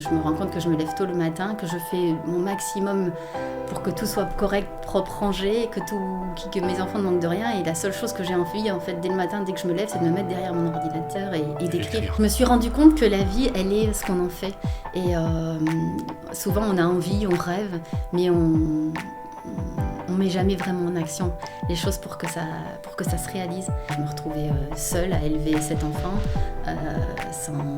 Je me rends compte que je me lève tôt le matin, que je fais mon maximum pour que tout soit correct, propre, rangé, que mes enfants ne manquent de rien. Et la seule chose que j'ai envie, en fait, dès le matin, dès que je me lève, c'est de me mettre derrière mon ordinateur et d'écrire. Je me suis rendu compte que la vie, elle est ce qu'on en fait. Et souvent, on a envie, on rêve, mais on met jamais vraiment en action les choses pour que ça se réalise. Je me retrouvais seule à élever 7 enfants,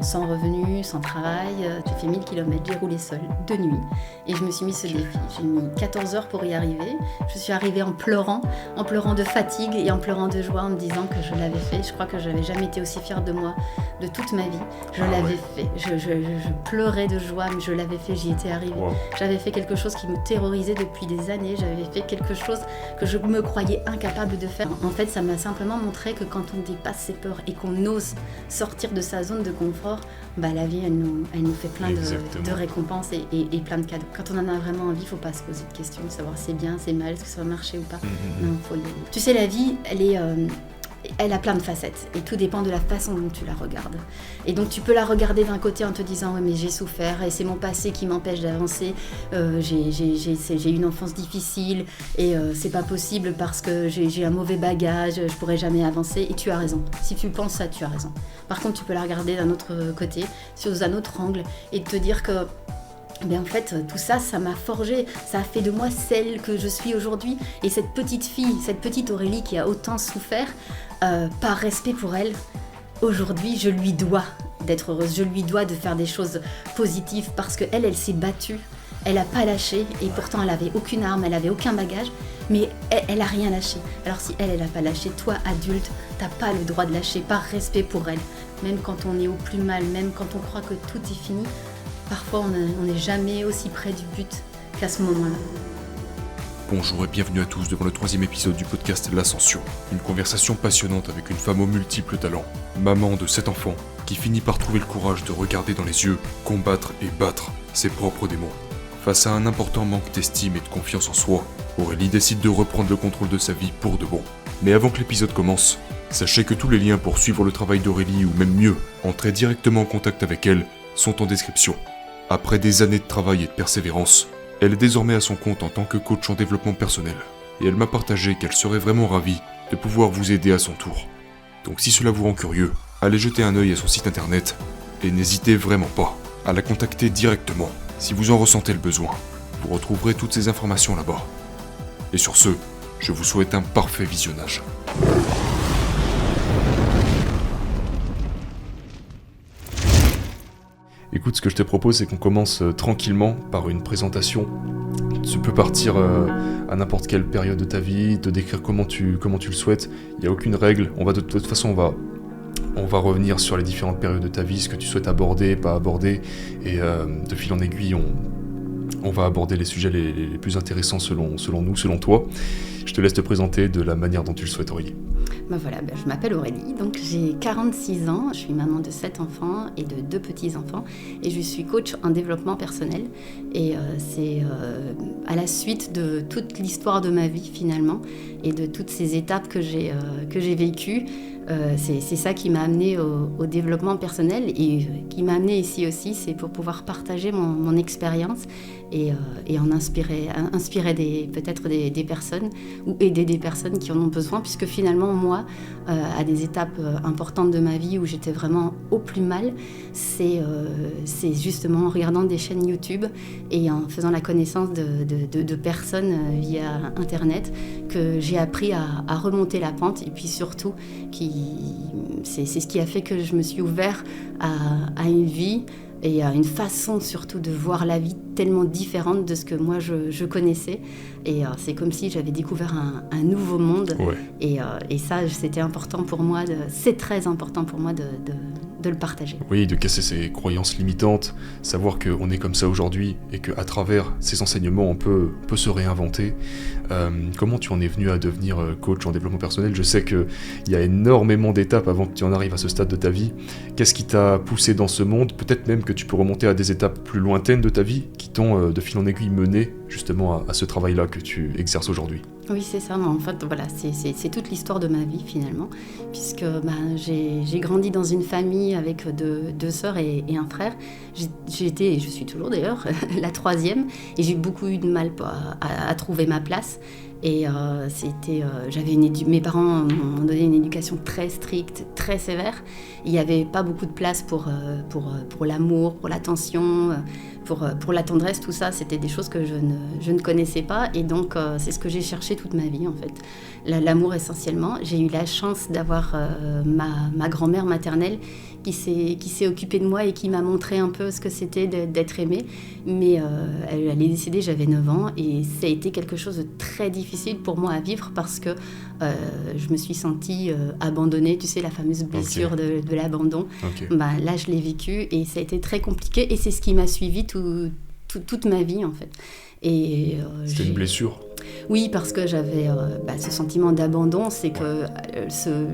sans revenus, sans travail. J'ai fait 1000 km, j'ai roulé seule, de nuit. Et je me suis mis ce défi. J'ai mis 14 heures pour y arriver. Je suis arrivée en pleurant de fatigue et en pleurant de joie, en me disant que je l'avais fait. Je crois que je n'avais jamais été aussi fière de moi de toute ma vie. Je l'avais fait. Je pleurais de joie, mais je l'avais fait, j'y étais arrivée. Wow. J'avais fait quelque chose qui me terrorisait depuis des années. J'avais fait quelque chose que je me croyais incapable de faire. En fait, ça m'a simplement montré que quand on dépasse ses peurs et qu'on ose sortir de sa zone de confort, la vie, elle nous fait plein de récompenses et plein de cadeaux. Quand on en a vraiment envie, il ne faut pas se poser de questions, savoir c'est bien, c'est mal, est-ce que ça va marcher ou pas. Non, faut y aller. Tu sais, la vie, elle a plein de facettes et tout dépend de la façon dont tu la regardes. Et donc tu peux la regarder d'un côté en te disant ouais, mais j'ai souffert et c'est mon passé qui m'empêche d'avancer, j'ai une enfance difficile et c'est pas possible parce que j'ai un mauvais bagage, je pourrai jamais avancer, et tu as raison. Si tu penses ça, tu as raison. Par contre, tu peux la regarder d'un autre côté, sous un autre angle, et te dire que en fait, tout ça, ça m'a forgé, ça a fait de moi celle que je suis aujourd'hui. Et cette petite fille, cette petite Aurélie qui a autant souffert, par respect pour elle, aujourd'hui, je lui dois d'être heureuse, je lui dois de faire des choses positives parce qu'elle s'est battue, elle n'a pas lâché et pourtant elle n'avait aucune arme, elle n'avait aucun bagage, mais elle n'a rien lâché. Alors si elle n'a pas lâché, toi, adulte, tu n'as pas le droit de lâcher par respect pour elle. Même quand on est au plus mal, même quand on croit que tout est fini, parfois, on n'est jamais aussi près du but qu'à ce moment-là. Bonjour et bienvenue à tous devant le 3e épisode du podcast L'Ascension. Une conversation passionnante avec une femme aux multiples talents, maman de 7 enfants, qui finit par trouver le courage de regarder dans les yeux, combattre et battre ses propres démons. Face à un important manque d'estime et de confiance en soi, Aurélie décide de reprendre le contrôle de sa vie pour de bon. Mais avant que l'épisode commence, sachez que tous les liens pour suivre le travail d'Aurélie ou même mieux, entrer directement en contact avec elle, sont en description. Après des années de travail et de persévérance, elle est désormais à son compte en tant que coach en développement personnel. Et elle m'a partagé qu'elle serait vraiment ravie de pouvoir vous aider à son tour. Donc si cela vous rend curieux, allez jeter un œil à son site internet et n'hésitez vraiment pas à la contacter directement si vous en ressentez le besoin. Vous retrouverez toutes ces informations là-bas. Et sur ce, je vous souhaite un parfait visionnage. Écoute, ce que je te propose, c'est qu'on commence tranquillement par une présentation. Tu peux partir à n'importe quelle période de ta vie, te décrire comment tu le souhaites. Il n'y a aucune règle. De toute façon, on va revenir sur les différentes périodes de ta vie, ce que tu souhaites aborder, pas aborder. Et de fil en aiguille, on va aborder les sujets les plus intéressants selon nous, selon toi. Je te laisse te présenter de la manière dont tu le souhaites, Aurélie. Je m'appelle Aurélie, donc j'ai 46 ans, je suis maman de 7 enfants et de 2 petits-enfants et je suis coach en développement personnel et c'est à la suite de toute l'histoire de ma vie finalement et de toutes ces étapes que j'ai vécues. C'est ça qui m'a amenée au développement personnel et qui m'a amenée ici aussi, c'est pour pouvoir partager mon expérience et en inspirer peut-être des personnes ou aider des personnes qui en ont besoin, puisque finalement moi, à des étapes importantes de ma vie où j'étais vraiment au plus mal, c'est justement en regardant des chaînes YouTube et en faisant la connaissance de personnes via Internet que j'ai appris à remonter la pente et puis surtout c'est ce qui a fait que je me suis ouvert à une vie et à une façon surtout de voir la vie tellement différente de ce que moi je connaissais. Et c'est comme si j'avais découvert un nouveau monde. Ouais. Et ça, c'était important pour moi, c'est très important pour moi de le partager. Oui, de casser ses croyances limitantes, savoir qu'on est comme ça aujourd'hui et qu'à travers ces enseignements, on peut se réinventer. Comment tu en es venu à devenir coach en développement personnel ? Je sais qu'il y a énormément d'étapes avant que tu en arrives à ce stade de ta vie. Qu'est-ce qui t'a poussé dans ce monde ? Peut-être même que tu peux remonter à des étapes plus lointaines de ta vie qui t'ont de fil en aiguille mené justement à ce travail-là que tu exerces aujourd'hui. Oui, c'est ça. Mais en fait, voilà, c'est toute l'histoire de ma vie finalement, puisque j'ai grandi dans une famille avec deux sœurs et un frère. J'ai été, et je suis toujours d'ailleurs, la troisième, et j'ai beaucoup eu de mal à trouver ma place. Et mes parents m'ont donné une éducation très stricte, très sévère. Il n'y avait pas beaucoup de place pour l'amour, pour l'attention, pour la tendresse, tout ça. C'était des choses que je ne connaissais pas. Et donc, c'est ce que j'ai cherché toute ma vie, en fait. L'amour, essentiellement. J'ai eu la chance d'avoir ma grand-mère maternelle qui s'est occupée de moi et qui m'a montré un peu ce que c'était d'être aimée. Mais elle est décédée, j'avais 9 ans. Et ça a été quelque chose de très difficile pour moi à vivre parce que je me suis sentie abandonnée. Tu sais, la fameuse blessure de l'abandon. Là, je l'ai vécu et ça a été très compliqué. Et c'est ce qui m'a suivie toute ma vie, en fait. C'était une blessure? Oui, parce que j'avais ce sentiment d'abandon, c'est que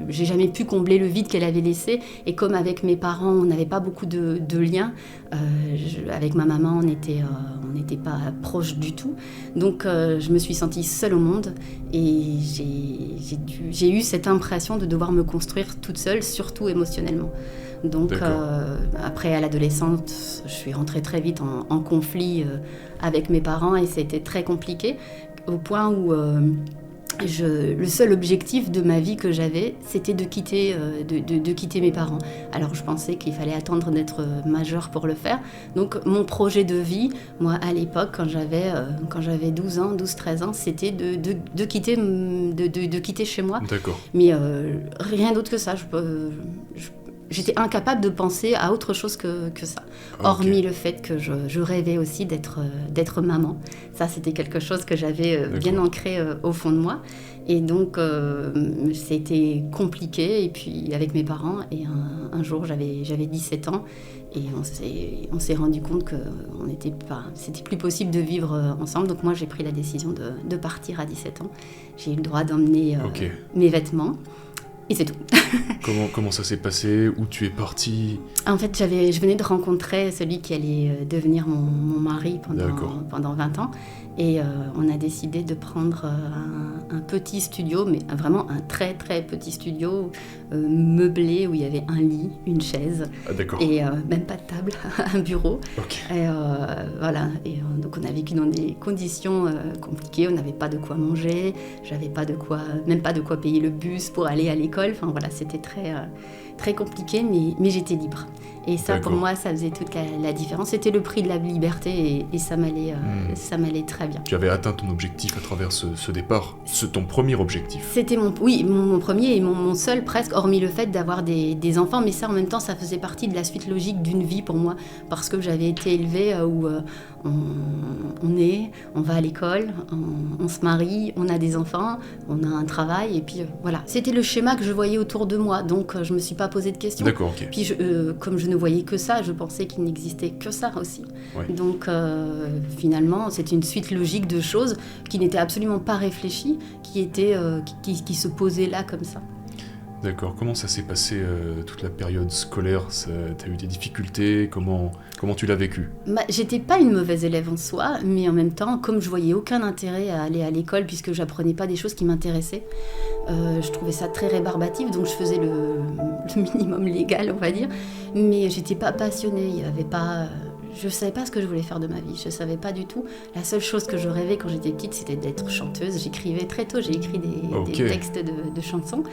j'ai jamais pu combler le vide qu'elle avait laissé. Et comme avec mes parents, on n'avait pas beaucoup de liens, avec ma maman, on n'était pas proches du tout. Donc, je me suis sentie seule au monde et j'ai eu cette impression de devoir me construire toute seule, surtout émotionnellement. Donc, après, à l'adolescence, je suis rentrée très vite en conflit avec mes parents et c'était très compliqué, au point où le seul objectif de ma vie que j'avais, c'était de quitter mes parents. Alors, je pensais qu'il fallait attendre d'être majeure pour le faire. Donc, mon projet de vie, moi, à l'époque, quand j'avais 12 ans, 12-13 ans, c'était de quitter chez moi. D'accord. Mais rien d'autre que ça. J'étais incapable de penser à autre chose que ça. Hormis le fait que je rêvais aussi d'être maman. Ça, c'était quelque chose que j'avais bien ancré au fond de moi. Et donc, c'était compliqué. Et puis, avec mes parents, et un jour, j'avais 17 ans. Et on s'est rendu compte que c'était plus possible de vivre ensemble. Donc, moi, j'ai pris la décision de partir à 17 ans. J'ai eu le droit d'emmener mes vêtements. Et c'est tout. Comment ça s'est passé? Où tu es partie? En fait, je venais de rencontrer celui qui allait devenir mon mari pendant 20 ans. Et on a décidé de prendre un petit studio, mais vraiment un très très petit studio meublé où il y avait un lit, une chaise, et même pas de table, un bureau. Et donc on a vécu dans des conditions compliquées. On n'avait pas de quoi manger, j'avais même pas de quoi payer le bus pour aller à l'école. Enfin voilà, c'était très compliqué, mais j'étais libre. Et ça, pour moi, ça faisait toute la différence. C'était le prix de la liberté et ça m'allait très bien. Tu avais atteint ton objectif à travers ce départ, ton premier objectif. C'était mon premier et mon seul presque, hormis le fait d'avoir des enfants. Mais ça, en même temps, ça faisait partie de la suite logique d'une vie pour moi. Parce que j'avais été élevée où on va à l'école, on se marie, on a des enfants, on a un travail. Et puis voilà, c'était le schéma que je voyais autour de moi. Donc, je ne me suis pas posé de questions. D'accord, ok. Puis, comme je ne voyais que ça, je pensais qu'il n'existait que ça aussi. Ouais. Donc, finalement, c'est une suite logique de choses qui n'étaient absolument pas réfléchies, qui se posaient là comme ça. D'accord. Comment ça s'est passé toute la période scolaire? T'as eu des difficultés? Comment tu l'as vécu? J'étais pas une mauvaise élève en soi, mais en même temps, comme je voyais aucun intérêt à aller à l'école puisque j'apprenais pas des choses qui m'intéressaient, je trouvais ça très rébarbatif, donc je faisais le minimum légal, on va dire, mais j'étais pas passionnée, il y avait pas... Je ne savais pas ce que je voulais faire de ma vie, je ne savais pas du tout. La seule chose que je rêvais quand j'étais petite, c'était d'être chanteuse. J'écrivais très tôt, j'ai écrit des textes de chansons.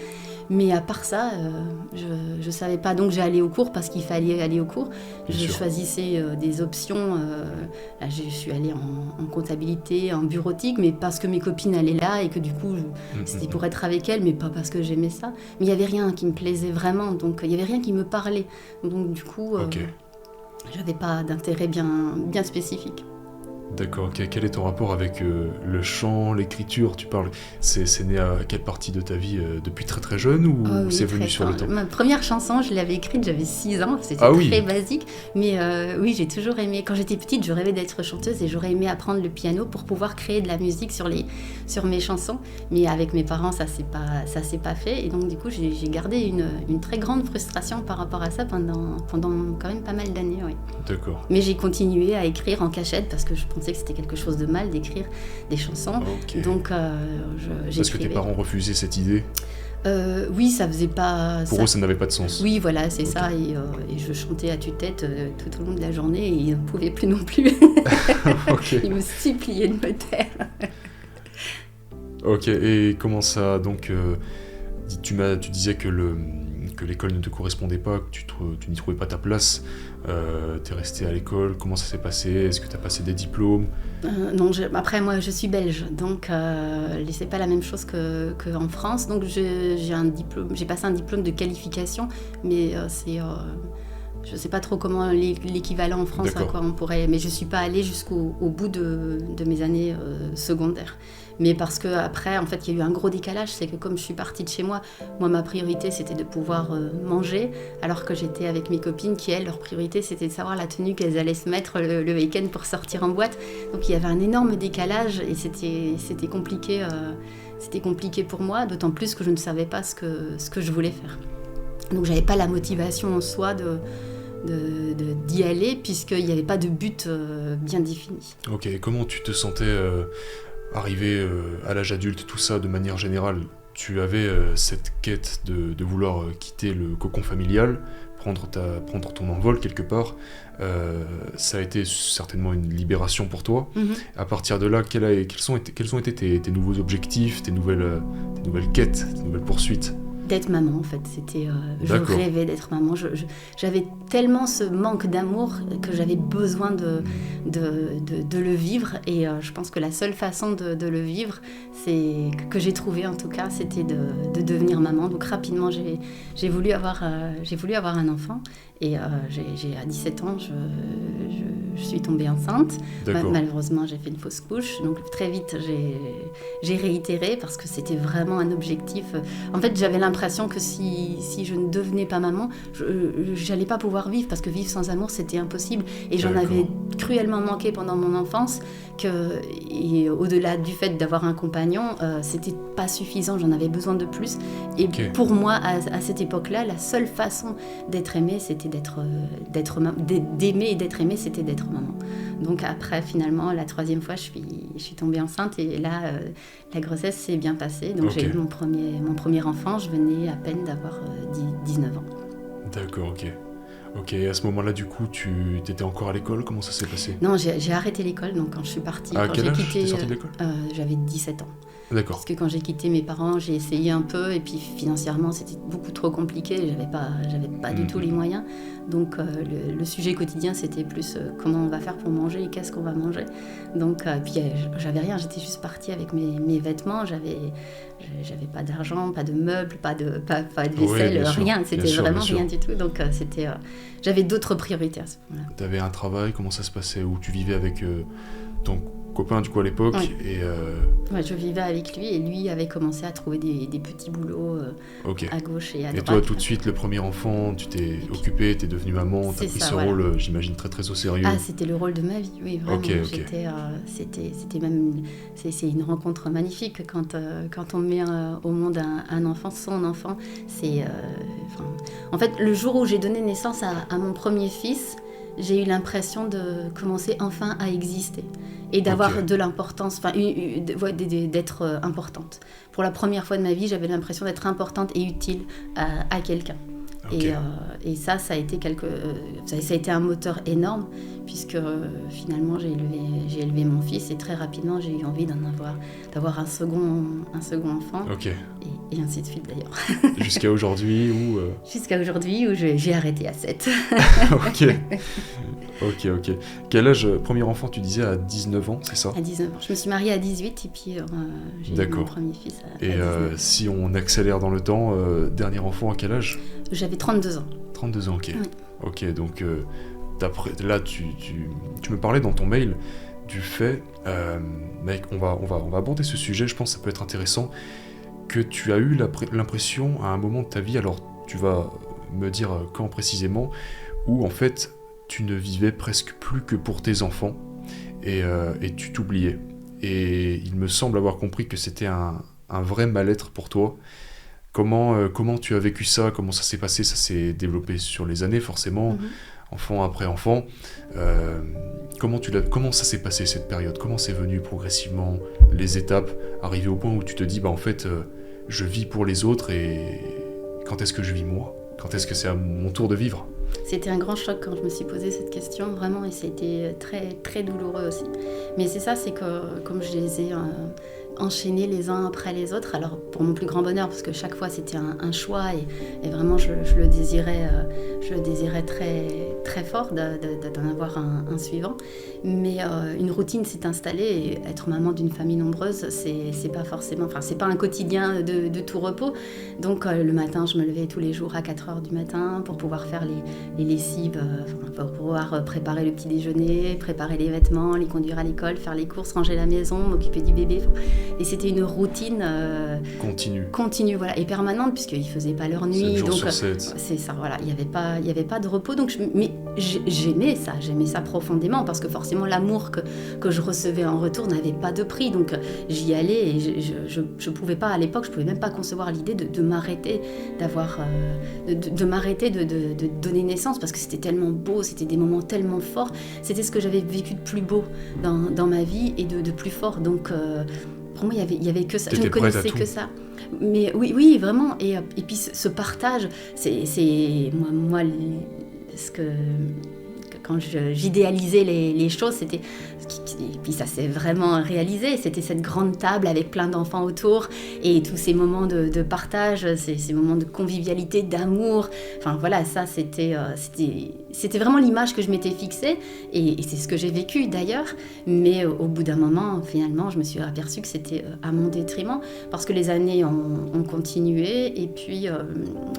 Mais à part ça, je ne savais pas. Donc j'ai allé au cours parce qu'il fallait aller au cours. Je choisissais des options. Là, je suis allée en comptabilité, en bureautique, mais parce que mes copines allaient là et que du coup, c'était pour être avec elles, mais pas parce que j'aimais ça. Mais il n'y avait rien qui me plaisait vraiment, donc il n'y avait rien qui me parlait. Donc du coup... j'avais pas d'intérêt bien spécifique. D'accord, quel est ton rapport avec le chant, l'écriture? Tu parles, c'est né à quelle partie de ta vie? Depuis très très jeune ou c'est venu sur le temps? Ma première chanson, je l'avais écrite, j'avais 6 ans, c'était très basique. Mais oui, j'ai toujours aimé. Quand j'étais petite, je rêvais d'être chanteuse et j'aurais aimé apprendre le piano pour pouvoir créer de la musique sur mes chansons. Mais avec mes parents, ça s'est pas fait. Et donc du coup, j'ai gardé une très grande frustration par rapport à ça pendant quand même pas mal d'années. Oui. D'accord. Mais j'ai continué à écrire en cachette parce que je pensais pensais que c'était quelque chose de mal d'écrire des chansons. Ok. Donc Parce que j'écrivais. tes parents refusaient cette idée. Oui, ça faisait pas... Pour eux, ça n'avait pas de sens. Oui, voilà, c'est Ok. ça. Et je chantais à tue-tête tout au long de la journée et ils ne pouvaient plus non plus. Ok. Ils me suppliaient de me taire. Ok, et comment ça, donc, tu disais que l'école ne te correspondait pas, que tu n'y trouvais pas ta place, t'es resté à l'école, comment ça s'est passé, est-ce que t'as passé des diplômes? Non, après moi je suis belge, donc c'est pas la même chose qu'en France. Donc j'ai un diplôme, j'ai passé un diplôme de qualification, mais je sais pas trop comment l'équivalent en France, à D'accord. quoi on pourrait. Mais je suis pas allée jusqu'au bout de mes années secondaires. Mais parce que après, en fait, il y a eu un gros décalage, c'est que comme je suis partie de chez moi, ma priorité c'était de pouvoir manger, alors que j'étais avec mes copines qui, elles, leur priorité c'était de savoir la tenue qu'elles allaient se mettre le week-end pour sortir en boîte. Donc il y avait un énorme décalage et c'était compliqué. C'était compliqué pour moi, d'autant plus que je ne savais pas ce que je voulais faire. Donc j'avais pas la motivation en soi d'y aller, puisqu'il n'y avait pas de but bien défini. Ok, et comment tu te sentais arrivé à l'âge adulte, tout ça, de manière générale? Tu avais cette quête de vouloir quitter le cocon familial, prendre ton envol quelque part. Ça a été certainement une libération pour toi. À partir de là, quels ont été tes nouveaux objectifs, tes nouvelles quêtes, tes nouvelles poursuites? D'être maman, en fait. Je D'accord. rêvais d'être maman. J'avais tellement ce manque d'amour que j'avais besoin de le vivre. Et je pense que la seule façon de le vivre, que j'ai trouvé en tout cas, c'était de devenir maman. Donc rapidement, j'ai voulu avoir un enfant. Et à 17 ans, je suis tombée enceinte. D'accord. Malheureusement, j'ai fait une fausse couche. Donc très vite, j'ai réitéré parce que c'était vraiment un objectif. En fait, j'avais l'impression que si je ne devenais pas maman, j'allais pas pouvoir vivre, parce que vivre sans amour, c'était impossible. Et j'en D'accord. avais cruellement manqué pendant mon enfance. Et au-delà du fait d'avoir un compagnon, c'était pas suffisant, j'en avais besoin de plus. Et Ok. pour moi, à cette époque-là, la seule façon d'être aimée, c'était d'aimer et d'être aimée, c'était d'être maman. Donc après, finalement, la troisième fois, je suis tombée enceinte, et là, la grossesse s'est bien passée. Donc Ok. j'ai eu mon premier enfant, je venais à peine d'avoir 19 ans. D'accord, ok. Ok, et à ce moment-là, du coup, tu étais encore à l'école? Comment ça s'est passé? Non, j'ai arrêté l'école, donc quand je suis partie, À quand quel j'ai âge quitté, t'es sortie de l'école? j'avais 17 ans. D'accord. Parce que quand j'ai quitté mes parents, j'ai essayé un peu, et puis financièrement c'était beaucoup trop compliqué, j'avais pas du tout les moyens. Donc le sujet quotidien c'était plus comment on va faire pour manger et qu'est-ce qu'on va manger. Donc puis j'avais rien, j'étais juste partie avec mes vêtements, j'avais pas d'argent, pas de meubles, pas de vaisselle, bien sûr, rien, c'était bien sûr, vraiment bien sûr. rien du tout. Donc j'avais d'autres priorités à ce moment-là. T'avais un travail, comment ça se passait? Où tu vivais avec ton copain, du coup, à l'époque? Oui. Et Ouais, je vivais avec lui, et lui avait commencé à trouver des petits boulots ok. à gauche et à Et droite. toi, tout de suite, le premier enfant, tu t'es occupée, t'es devenue maman, t'as C'est pris ça, ce voilà. rôle, j'imagine, très très au sérieux. Ah, c'était le rôle de ma vie, oui, vraiment. Ok, ok. C'était même... C'est une rencontre magnifique quand on met au monde un enfant, son enfant. En fait, le jour où j'ai donné naissance à mon premier fils, j'ai eu l'impression de commencer enfin à exister et d'avoir Ok. de l'importance, d'être importante. Pour la première fois de ma vie, j'avais l'impression d'être importante et utile à quelqu'un. Ok. Et ça a été ça a été un moteur énorme, puisque finalement j'ai élevé mon fils, et très rapidement j'ai eu envie d'avoir un second enfant, Ok. et ainsi de suite d'ailleurs. Jusqu'à aujourd'hui où... Jusqu'à aujourd'hui où j'ai arrêté à 7. Ok. Ok. Quel âge, premier enfant, tu disais, à 19 ans, c'est ça? À 19 ans. Je me suis mariée à 18, et puis j'ai eu D'accord. mon premier fils à Et 19. si on accélère dans le temps, dernier enfant à quel âge? J'avais 32 ans. 32 ans, ok. Oui. Ok, donc là, tu me parlais dans ton mail du fait, mec, on va aborder ce sujet, je pense que ça peut être intéressant, que tu as eu l'impression à un moment de ta vie, alors tu vas me dire quand précisément, où en fait tu ne vivais presque plus que pour tes enfants, et tu t'oubliais. Et il me semble avoir compris que c'était un vrai mal-être pour toi. Comment tu as vécu ça? Comment ça s'est passé? Ça s'est développé sur les années, forcément. enfant après enfant. Comment ça s'est passé cette période? Comment c'est venu progressivement les étapes, arriver au point où tu te dis en fait je vis pour les autres et quand est-ce que je vis moi? Quand est-ce que c'est à mon tour de vivre? C'était un grand choc quand je me suis posé cette question, vraiment, et c'était très, très douloureux aussi. Mais c'est ça, c'est que comme je les ai enchaînés les uns après les autres, alors pour mon plus grand bonheur, parce que chaque fois c'était un choix, et vraiment je le désirais très, très fort d'en avoir un suivant. Mais une routine s'est installée, et être maman d'une famille nombreuse, c'est pas forcément, enfin c'est pas un quotidien de tout repos. Donc le matin, je me levais tous les jours à 4h du matin pour pouvoir faire les lessives, pour pouvoir préparer le petit déjeuner, préparer les vêtements, les conduire à l'école, faire les courses, ranger la maison, m'occuper du bébé. Et c'était une routine continue, voilà, et permanente, puisqu'ils faisaient pas leur nuit. 7 jours donc sur 7. c'est ça, voilà, il y avait pas de repos. Donc mais j'aimais ça profondément, parce que forcément l'amour que je recevais en retour n'avait pas de prix. Donc j'y allais, et je pouvais pas, à l'époque, je pouvais même pas concevoir l'idée de m'arrêter, de m'arrêter de donner naissance, parce que c'était tellement beau, c'était des moments tellement forts, c'était ce que j'avais vécu de plus beau dans ma vie et de plus fort. Donc pour moi, il y avait que ça. T'étais je ne connaissais que ça. Mais oui, vraiment. Et puis ce partage, c'est moi quand j'idéalisais les choses, c'était, et puis ça s'est vraiment réalisé, c'était cette grande table avec plein d'enfants autour, et tous ces moments de partage, ces moments de convivialité, d'amour. Enfin voilà, ça c'était vraiment l'image que je m'étais fixée, et c'est ce que j'ai vécu d'ailleurs. Mais au bout d'un moment, finalement, je me suis aperçue que c'était à mon détriment, parce que les années ont continué, et puis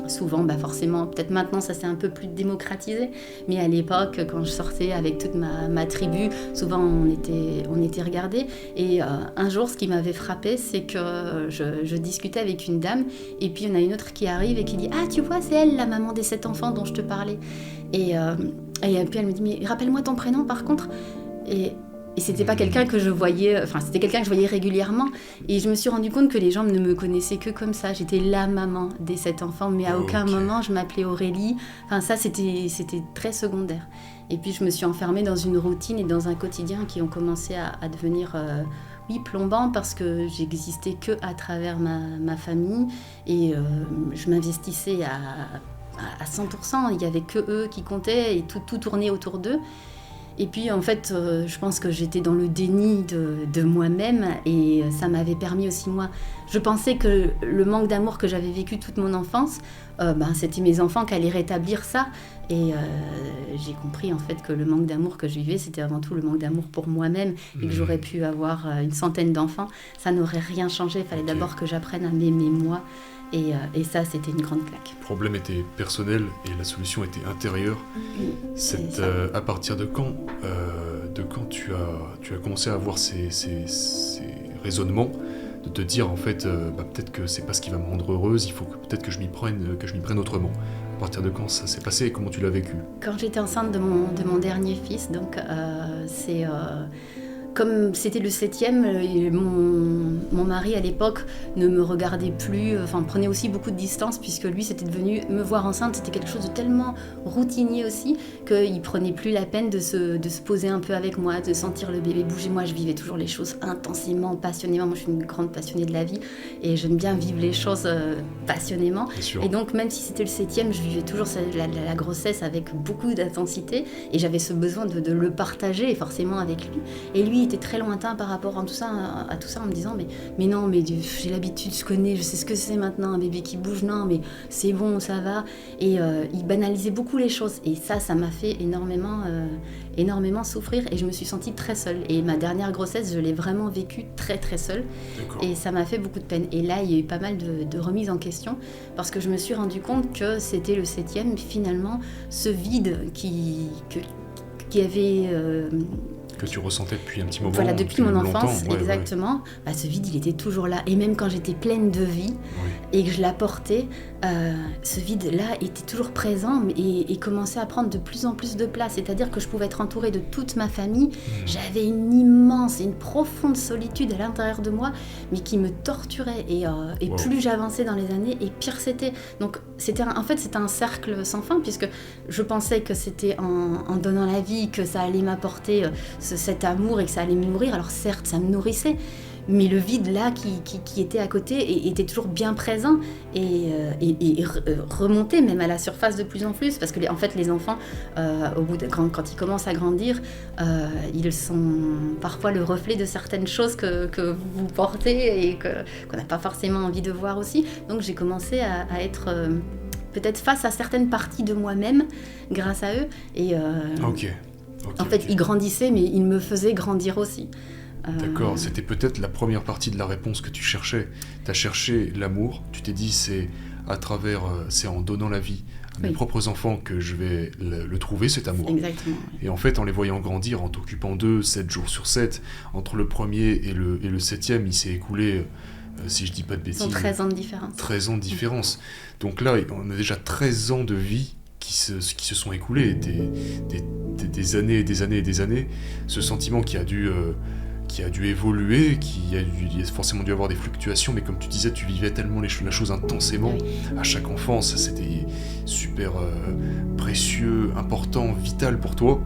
souvent, forcément, peut-être maintenant ça s'est un peu plus démocratisé, mais à l'époque, quand je sortais avec toute ma tribu, souvent on était regardés. Et un jour, ce qui m'avait frappée, c'est que je discutais avec une dame, et puis il y en a une autre qui arrive et qui dit « Ah, tu vois, c'est elle, la maman des 7 enfants dont je te parlais. » Et puis elle me dit « Mais rappelle-moi ton prénom par contre. » Et c'était pas quelqu'un que je voyais, enfin c'était quelqu'un que je voyais régulièrement, et je me suis rendu compte que les gens ne me connaissaient que comme ça. J'étais la maman des 7 enfants, mais à aucun moment je m'appelais Aurélie. Enfin ça c'était très secondaire. Et puis je me suis enfermée dans une routine et dans un quotidien qui ont commencé à devenir plombant, parce que j'existais que à travers ma famille, et je m'investissais à 100%. Il y avait que eux qui comptaient, et tout tournait autour d'eux. Et puis en fait, je pense que j'étais dans le déni de moi-même, et ça m'avait permis aussi, moi, je pensais que le manque d'amour que j'avais vécu toute mon enfance, c'était mes enfants qui allaient rétablir ça. Et j'ai compris en fait que le manque d'amour que je vivais, c'était avant tout le manque d'amour pour moi-même, et que j'aurais pu avoir une centaine d'enfants, ça n'aurait rien changé. Il fallait d'abord que j'apprenne à m'aimer moi. Et ça, c'était une grande claque. Le problème était personnel et la solution était intérieure. À partir de quand tu as commencé à avoir ces raisonnements, de te dire en fait peut-être que c'est pas ce qui va me rendre heureuse, il faut peut-être que je m'y prenne autrement. À partir de quand ça s'est passé et comment tu l'as vécu? Quand j'étais enceinte de mon dernier fils, donc comme c'était le 7e, mon mari à l'époque ne me regardait plus, prenait aussi beaucoup de distance, puisque lui c'était devenu, me voir enceinte, c'était quelque chose de tellement routinier aussi, qu'il prenait plus la peine de se poser un peu avec moi, de sentir le bébé bouger. Moi je vivais toujours les choses intensément, passionnément. Moi je suis une grande passionnée de la vie, et j'aime bien vivre les choses passionnément. Et donc même si c'était le 7e, je vivais toujours la grossesse avec beaucoup d'intensité, et j'avais ce besoin de le partager, et forcément avec lui. Et lui était très lointain par rapport à tout ça, en me disant mais non, mais j'ai l'habitude, je connais, je sais ce que c'est maintenant, un bébé qui bouge, non mais c'est bon, ça va. Et il banalisait beaucoup les choses, et ça m'a fait énormément souffrir, et je me suis sentie très seule. Et ma dernière grossesse, je l'ai vraiment vécue très très seule. D'accord. Et ça m'a fait beaucoup de peine. Et là, il y a eu pas mal de remises en question, parce que je me suis rendu compte que c'était le 7e, finalement, ce vide qui avait Que tu ressentais depuis un petit moment. Voilà, depuis mon enfance, longtemps, exactement. Bah, ce vide, il était toujours là. Et même quand j'étais pleine de vie et que je la portais, ce vide-là était toujours présent et commençait à prendre de plus en plus de place. C'est-à-dire que je pouvais être entourée de toute ma famille. J'avais une immense et une profonde solitude à l'intérieur de moi, mais qui me torturait. Et plus j'avançais dans les années, et pire c'était. Donc c'était un cercle sans fin, puisque je pensais que c'était en donnant la vie que ça allait m'apporter cet amour et que ça allait me nourrir. Alors certes, ça me nourrissait, mais le vide là qui était à côté était toujours bien présent et remontait même à la surface de plus en plus, parce que en fait les enfants, quand ils commencent à grandir, ils sont parfois le reflet de certaines choses que vous portez et qu'on n'a pas forcément envie de voir aussi. Donc j'ai commencé à être peut-être face à certaines parties de moi-même grâce à eux. Et en fait, ils grandissaient, mais ils me faisaient grandir aussi. D'accord, c'était peut-être la première partie de la réponse que tu cherchais. Tu as cherché l'amour, tu t'es dit c'est en donnant la vie à mes propres enfants que je vais le trouver, cet amour. Exactement. Et en fait, en les voyant grandir, en t'occupant d'eux 7 jours sur 7, entre le premier et le 7e, il s'est écoulé, si je dis pas de bêtises... 13 ans de différence. 13 ans de différence. Donc là, on a déjà 13 ans de vie qui se sont écoulés, des années et des années et des années. Ce sentiment qui a dû évoluer, il a forcément dû avoir des fluctuations, mais comme tu disais, tu vivais tellement la chose intensément. À chaque enfance, c'était super précieux, important, vital pour toi.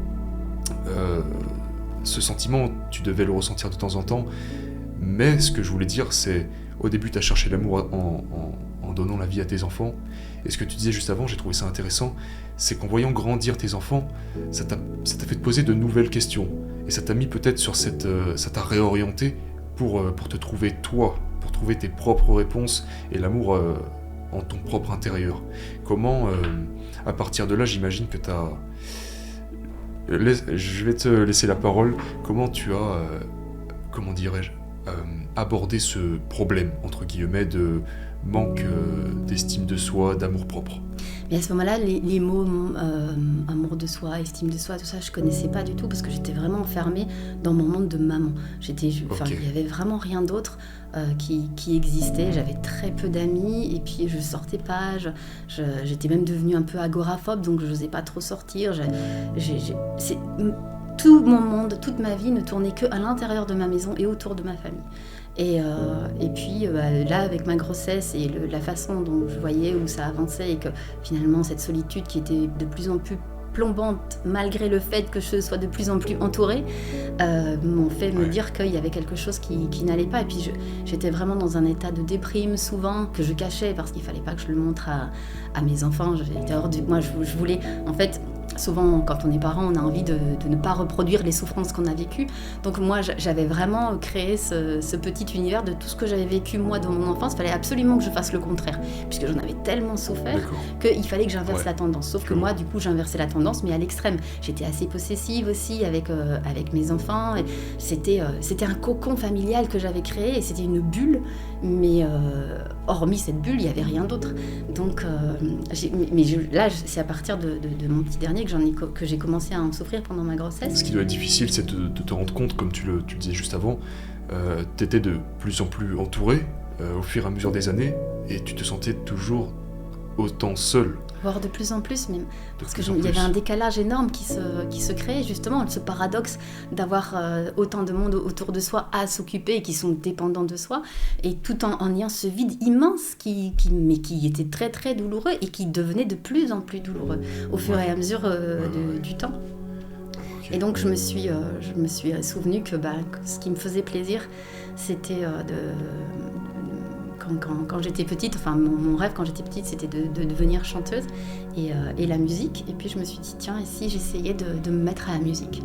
Ce sentiment, tu devais le ressentir de temps en temps, mais ce que je voulais dire, c'est au début, tu as cherché l'amour en donnant la vie à tes enfants, et ce que tu disais juste avant, j'ai trouvé ça intéressant, c'est qu'en voyant grandir tes enfants, ça t'a fait te poser de nouvelles questions. Et ça t'a mis peut-être sur ça t'a réorienté pour te trouver toi, pour trouver tes propres réponses et l'amour en ton propre intérieur. Comment, à partir de là, j'imagine que je vais te laisser la parole. Comment tu as, abordé ce problème, entre guillemets, de manque d'estime de soi, d'amour propre? Mais à ce moment-là, les mots amour de soi, estime de soi, tout ça, je connaissais pas du tout, parce que j'étais vraiment enfermée dans mon monde de maman. Il y avait vraiment rien d'autre qui existait. J'avais très peu d'amis, et puis je sortais pas. J'étais même devenue un peu agoraphobe, donc je n'osais pas trop sortir. Tout mon monde, toute ma vie ne tournait que à l'intérieur de ma maison et autour de ma famille. Et puis là, avec ma grossesse et la façon dont je voyais où ça avançait, et que finalement cette solitude qui était de plus en plus plombante, malgré le fait que je sois de plus en plus entourée, m'ont fait me dire qu'il y avait quelque chose qui n'allait pas. Et puis j'étais vraiment dans un état de déprime souvent, que je cachais parce qu'il fallait pas que je le montre à mes enfants. Moi, je voulais, en fait... Souvent, quand on est parent, on a envie de ne pas reproduire les souffrances qu'on a vécues. Donc moi, j'avais vraiment créé ce petit univers de tout ce que j'avais vécu moi dans mon enfance. Il fallait absolument que je fasse le contraire, puisque j'en avais tellement souffert qu'il fallait que j'inverse la tendance. Sauf que moi, du coup, j'inversais la tendance, mais à l'extrême. J'étais assez possessive aussi avec mes enfants. Et c'était un cocon familial que j'avais créé, et c'était une bulle. Mais hormis cette bulle, il n'y avait rien d'autre. Donc, là, c'est à partir de mon petit dernier que j'ai commencé à en souffrir pendant ma grossesse. Ce qui doit être difficile, c'est de te rendre compte, comme tu le disais juste avant, tu étais de plus en plus entouré au fur et à mesure des années, et tu te sentais toujours autant seul. Voire de plus en plus même, parce qu'il y avait un décalage énorme qui se créait, justement, ce paradoxe d'avoir autant de monde autour de soi à s'occuper et qui sont dépendants de soi, et tout en ayant ce vide immense qui était très très douloureux et qui devenait de plus en plus douloureux au fur et à mesure du temps. Et donc je me suis souvenue que ce qui me faisait plaisir, c'était quand j'étais petite, enfin mon rêve quand j'étais petite, c'était de devenir chanteuse et la musique. Et puis je me suis dit, tiens, et si j'essayais de me mettre à la musique.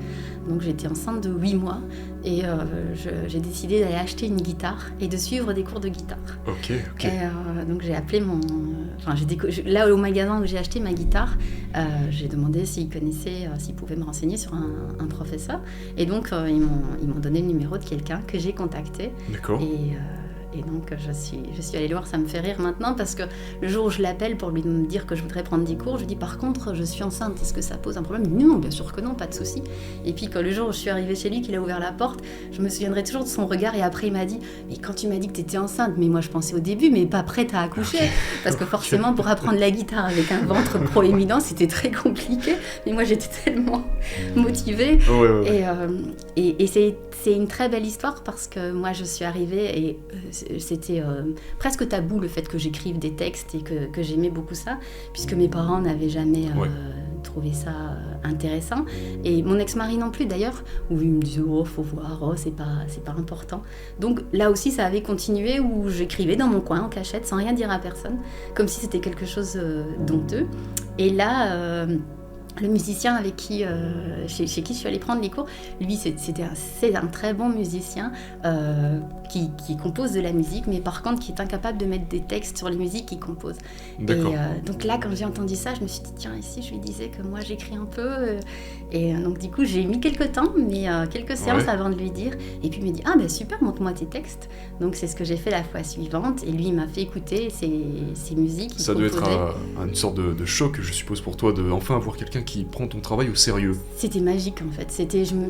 Donc j'étais enceinte de 8 mois et j'ai décidé d'aller acheter une guitare et de suivre des cours de guitare. Ok. Et donc j'ai appelé là au magasin où j'ai acheté ma guitare, j'ai demandé s'ils pouvaient me renseigner sur un professeur. Et donc ils m'ont donné le numéro de quelqu'un que j'ai contacté. D'accord. Et donc je suis allée le voir, ça me fait rire maintenant parce que le jour où je l'appelle pour lui dire que je voudrais prendre des cours, je lui dis par contre je suis enceinte, est-ce que ça pose un problème ? Il me dit non, bien sûr que non, pas de souci. Et puis quand le jour où je suis arrivée chez lui, qu'il a ouvert la porte, je me souviendrai toujours de son regard et après il m'a dit mais quand tu m'as dit que tu étais enceinte, mais moi je pensais au début mais pas prête à accoucher parce que forcément pour apprendre la guitare avec un ventre proéminent c'était très compliqué, mais moi j'étais tellement motivée. Ouais. Et c'est une très belle histoire parce que moi je suis arrivée et c'était presque tabou le fait que j'écrive des textes et que j'aimais beaucoup ça, puisque mes parents n'avaient jamais trouvé ça intéressant. Et mon ex-mari non plus d'ailleurs, où il me disait oh faut voir, oh c'est pas important. Donc là aussi ça avait continué où j'écrivais dans mon coin en cachette sans rien dire à personne, comme si c'était quelque chose d'honteux. Et là le musicien avec chez qui je suis allée prendre les cours, lui c'est un très bon musicien qui compose de la musique, mais par contre qui est incapable de mettre des textes sur les musiques qu'il compose. D'accord. Et donc là quand j'ai entendu ça, je me suis dit tiens ici je lui disais que moi j'écris un peu et donc du coup j'ai mis quelques temps, mais quelques séances avant de lui dire, et puis il me dit ah ben super, montre-moi tes textes. Donc c'est ce que j'ai fait la fois suivante, et lui il m'a fait écouter ses musiques. Ça doit être une sorte de choc, je suppose, pour toi, de enfin avoir quelqu'un qui prend ton travail au sérieux. C'était magique en fait,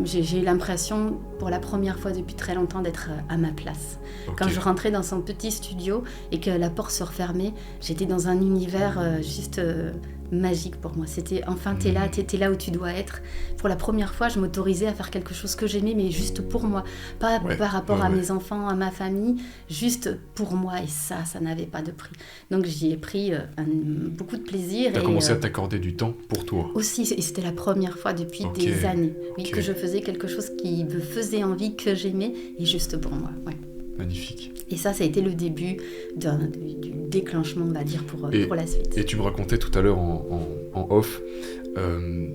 j'ai eu l'impression pour la première fois depuis très longtemps d'être à ma place. Okay. Quand je rentrais dans son petit studio et que la porte se refermait, j'étais dans un univers juste magique pour moi. C'était enfin t'es là où tu dois être. Pour la première fois je m'autorisais à faire quelque chose que j'aimais, mais juste pour moi, pas par rapport à mes enfants, à ma famille, juste pour moi, et ça n'avait pas de prix. Donc j'y ai pris beaucoup de plaisir. T'as commencé à t'accorder du temps pour toi aussi, et c'était la première fois depuis des années que je faisais quelque chose qui me faisait envie, que j'aimais, et juste pour moi. Magnifique. Et ça a été le début du déclenchement, on va dire, pour la suite. Et tu me racontais tout à l'heure en off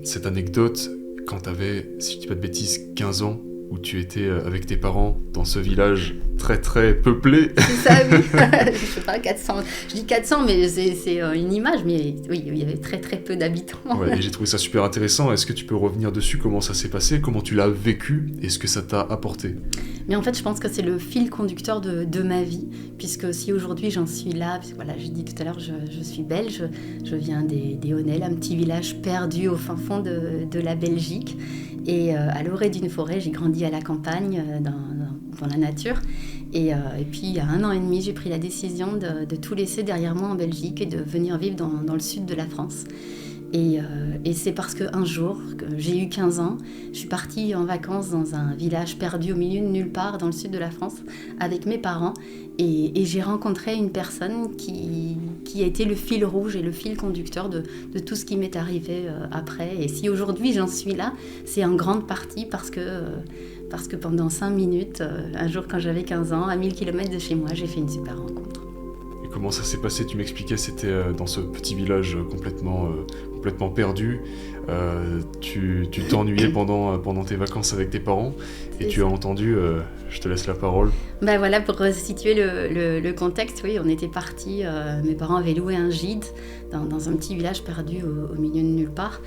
cette anecdote quand t'avais, si je dis pas de bêtises, 15 ans, où tu étais avec tes parents dans ce village très très peuplé. C'est ça, oui. Je sais pas, 400. Je dis 400, mais c'est une image, mais oui, il y avait très très peu d'habitants. Ouais, et j'ai trouvé ça super intéressant. Est-ce que tu peux revenir dessus, comment ça s'est passé, comment tu l'as vécu, et ce que ça t'a apporté ? Mais en fait, je pense que c'est le fil conducteur de ma vie, puisque si aujourd'hui j'en suis là, puisque voilà, j'ai dit tout à l'heure, je suis belge, je viens des Honnelles, un petit village perdu au fin fond de la Belgique, et à l'orée d'une forêt, j'ai grandi à la campagne, dans la nature, et puis il y a 1 an et demi, j'ai pris la décision de tout laisser derrière moi en Belgique et de venir vivre dans le sud de la France. Et c'est parce qu'un jour, que j'ai eu 15 ans, je suis partie en vacances dans un village perdu au milieu de nulle part dans le sud de la France avec mes parents, et j'ai rencontré une personne qui a été le fil rouge et le fil conducteur de tout ce qui m'est arrivé après. Et si aujourd'hui j'en suis là, c'est en grande partie parce que pendant 5 minutes, un jour quand j'avais 15 ans, à 1000 km de chez moi, j'ai fait une super rencontre. Et comment ça s'est passé ? Tu m'expliquais, c'était dans ce petit village complètement perdu. Tu t'ennuyais pendant tes vacances avec tes parents, et tu as entendu, je te laisse la parole. Ben voilà, pour situer le contexte, oui, on était partis, mes parents avaient loué un gîte dans un petit village perdu au milieu de nulle part,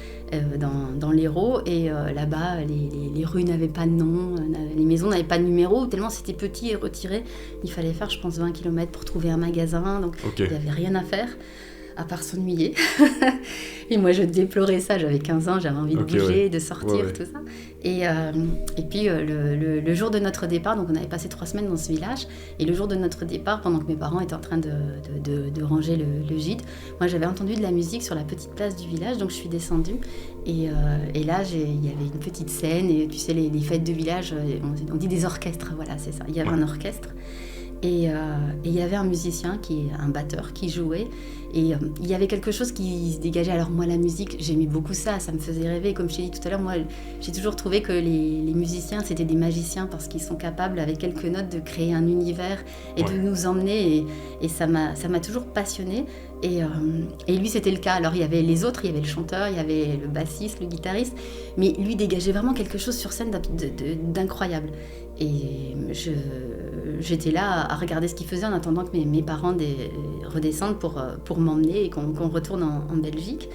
dans l'Hérault, et là-bas, les rues n'avaient pas de nom, les maisons n'avaient pas de numéro, tellement c'était petit et retiré. Il fallait faire, je pense, 20 km pour trouver un magasin, donc il n'y avait rien à faire, à part s'ennuyer. Et moi, je déplorais ça, j'avais 15 ans, j'avais envie de bouger, de sortir, tout ça. Et puis, le jour de notre départ, donc on avait passé 3 semaines dans ce village, et le jour de notre départ, pendant que mes parents étaient en train de ranger le gîte, moi, j'avais entendu de la musique sur la petite place du village, donc je suis descendue. Et là, il y avait une petite scène, et tu sais, les fêtes de village, on dit des orchestres, voilà, c'est ça. Il y avait un orchestre. Et il y avait un musicien, un batteur, qui jouait. Et il y avait quelque chose qui se dégageait. Alors moi, la musique, j'aimais beaucoup ça me faisait rêver. Comme je t'ai dit tout à l'heure, moi, j'ai toujours trouvé que les musiciens, c'était des magiciens parce qu'ils sont capables, avec quelques notes, de créer un univers et de nous emmener. Et ça m'a toujours passionnée. Et lui, c'était le cas. Alors il y avait les autres, il y avait le chanteur, il y avait le bassiste, le guitariste, mais lui dégageait vraiment quelque chose sur scène d'incroyable. Et j'étais là à regarder ce qu'il faisait en attendant que mes parents redescendent pour m'emmener et qu'on retourne en Belgique.